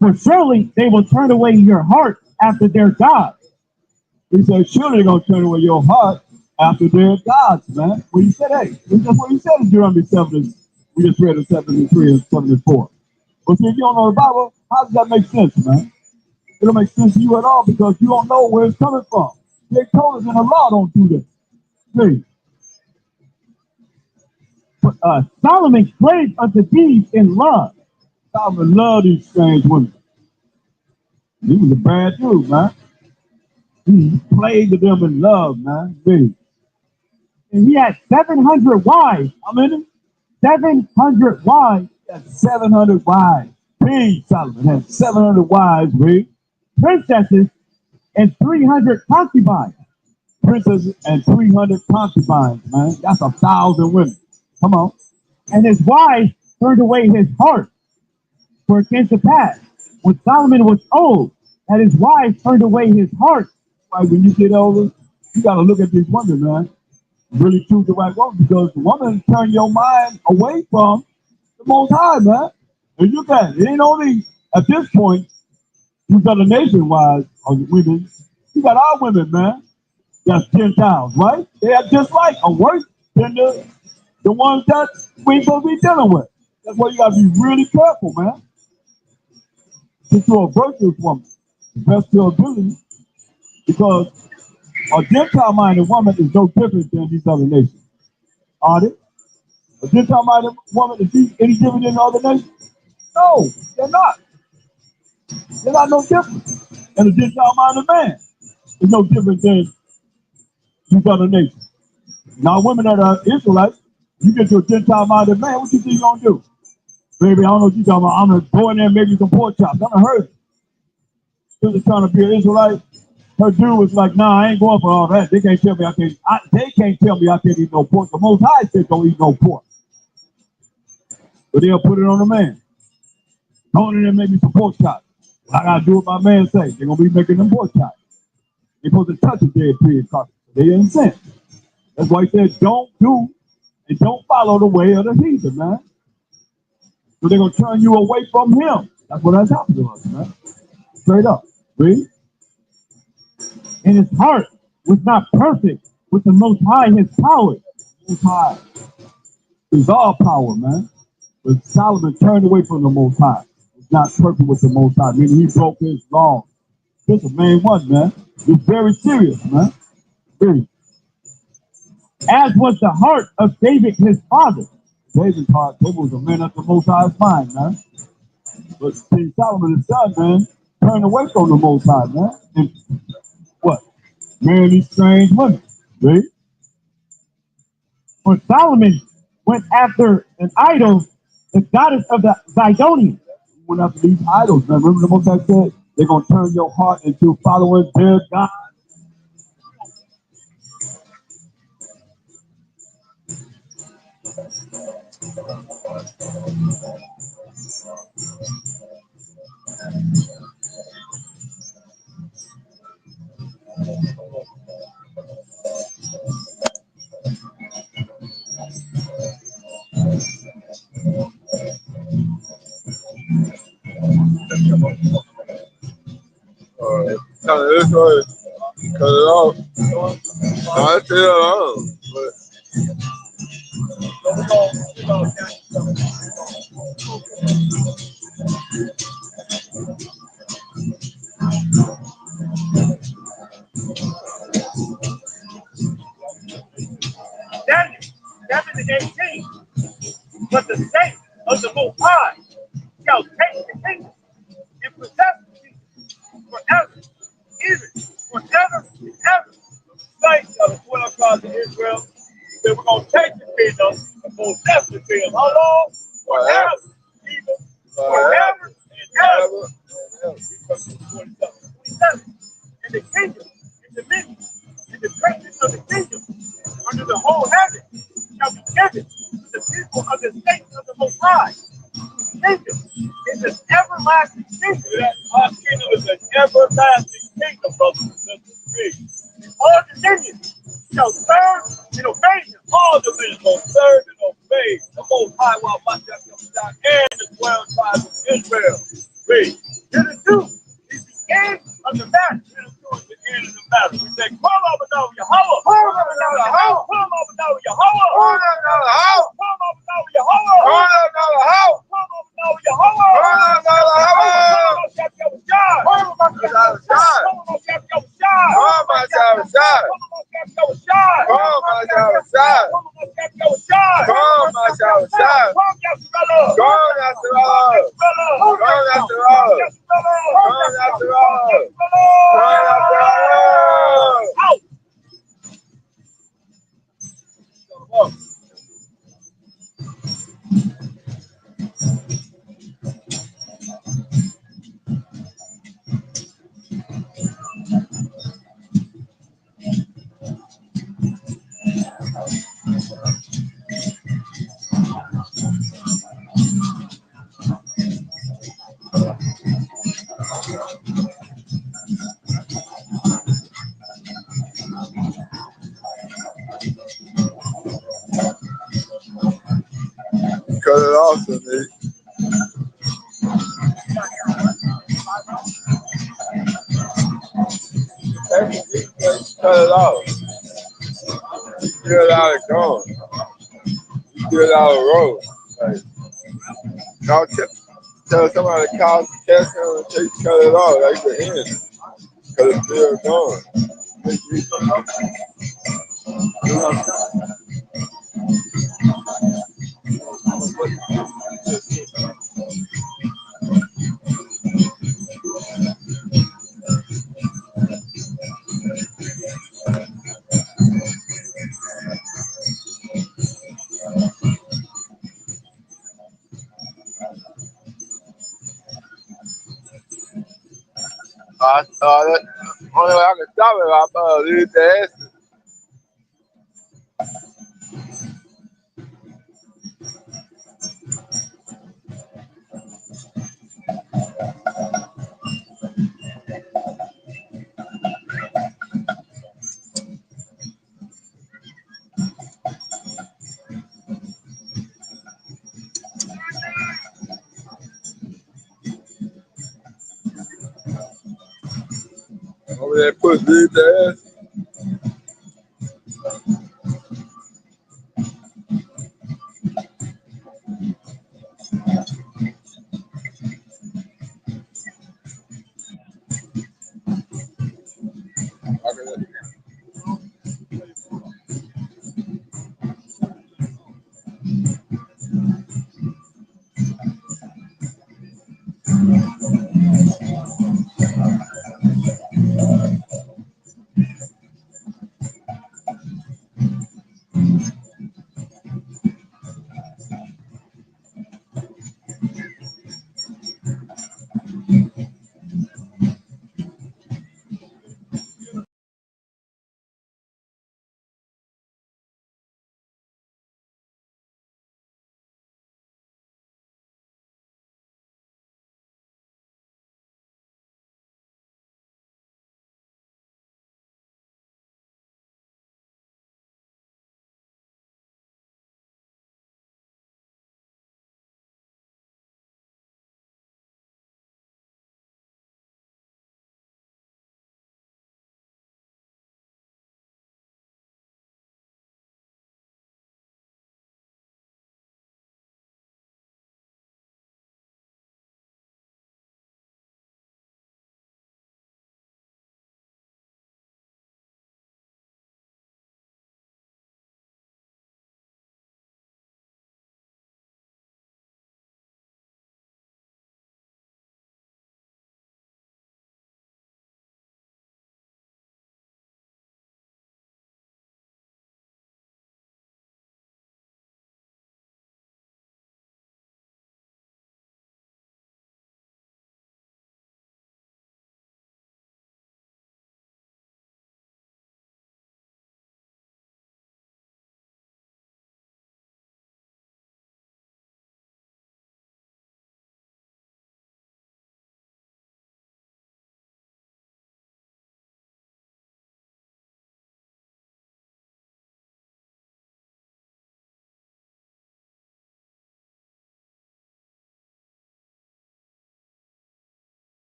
For surely they will turn away your heart after their gods. He said, surely they're gonna turn away your heart after their gods, man. Well, he said, hey, that's what he said in Deuteronomy 7. We just read in 73 and 74. But see, if you don't know the Bible, how does that make sense, man? It don't make sense to you at all because you don't know where it's coming from. They told us in the law don't do this. See. Solomon clave unto these in love. Solomon loved these strange women. He was a bad dude, man. He played with them in love, man. See. And he had 700 wives. How many? 700 wives. He had 700 wives. King Solomon had 700 wives, read. Princesses and 300 concubines. Princesses and 300 concubines, man. That's 1,000 women. Come on. And his wives turned away his heart. For it came to pass, when Solomon was old, that his wives turned away his heart. Right, when you get older, you got to look at these women, man. Really choose the right woman because the woman turn your mind away from the Most High, man. And look at it. It ain't only at this point, these other nation wives or women. You got our women, man. That's Gentiles, right? They are just like or worse than the ones that we ain't supposed to be dealing with. That's why you got to be really careful, man. Since you're a virtuous woman, the best to your ability, because a Gentile-minded woman is no different than these other nations. Are they? A Gentile-minded woman is she any different than other nations? No, they're not. They're not no different. And a Gentile-minded man is no different than these other nations. Now, women that are Israelites, you get to a Gentile-minded man, what you think you're going to do? Baby, I don't know what you're talking about. I'm going to go in there and make you some pork chops. I'm going to hurt you. Just trying to be an Israelite. Her dude was like, nah, I ain't going for all that. They can't tell me I can't. They can't tell me I can't eat no pork. The Most High said don't eat no pork, but they'll put it on the man. Going in there and make me some pork chops. I gotta do what my man say. They're gonna be making them pork chops. They're supposed to touch a dead pig carcass. They didn't sin. That's why he said don't do and don't follow the way of the heathen, man. So they're gonna turn you away from him. That's what has happened to us, man. Straight up. Read. And his heart was not perfect with the Most High, his power. Most High is all power, man. But Solomon turned away from the Most High. It's not perfect with the Most High, meaning he broke his law. This is the main one, man. It's very serious, man. Very. As was the heart of David, his father. David's heart, David was a man after the Most High's mind, man. But King Solomon, his son, man, turned away from the Most High, man. And what? Marrying these strange women. See? For Solomon went after an idol, the goddess of the Zidonians. Went after these idols, man. Remember the Most High said, they're going to turn your heart into following their God. This way, cut it off. I still on, but Daniel 7:18. But the saints of the Most High shall take the kingdom and possess the kingdom forever, even forever and ever. Saints of the 12 tribes of Israel, that we're going to take the kingdom and possess the kingdom. How long? Forever, even forever and ever. 27. And the kingdom, and the dominion, and the greatness of the kingdom under the whole heaven shall be given to the people of the saints of the Most High. Kingdom is an everlasting kingdom. Our kingdom is an everlasting kingdom, brothers and sisters. All dominions shall serve and obey him. All dominions will serve and obey the Most High while my death comes down and the 12 tribes of Israel. Read. Hitherto is the end of the matter. Hitherto is the end of the matter. We say, call over now, Yahweh. Call over now, Yahweh. Call over now, Yahweh. Call over now, Yahweh. Call over now, Yahweh. Call over now, Yahweh. Call over now, Yahweh. Call over now, Yahweh. Call over my Shah. Call over my Shah. Call over my Shah. Call over my Shah. Call my Shah. Call my Shah. Call my Shah. Go after all. Go after all. Go after all. Go after all. Out. cut it off for me. Cut it off. You still out of going. You still out of road. Like, y'all tell somebody to call the test and take cut it off. That's the end. Because it's still going. You know what I'm saying? Only way I can stop it, I leave the ass. Over there, push, leave the ass.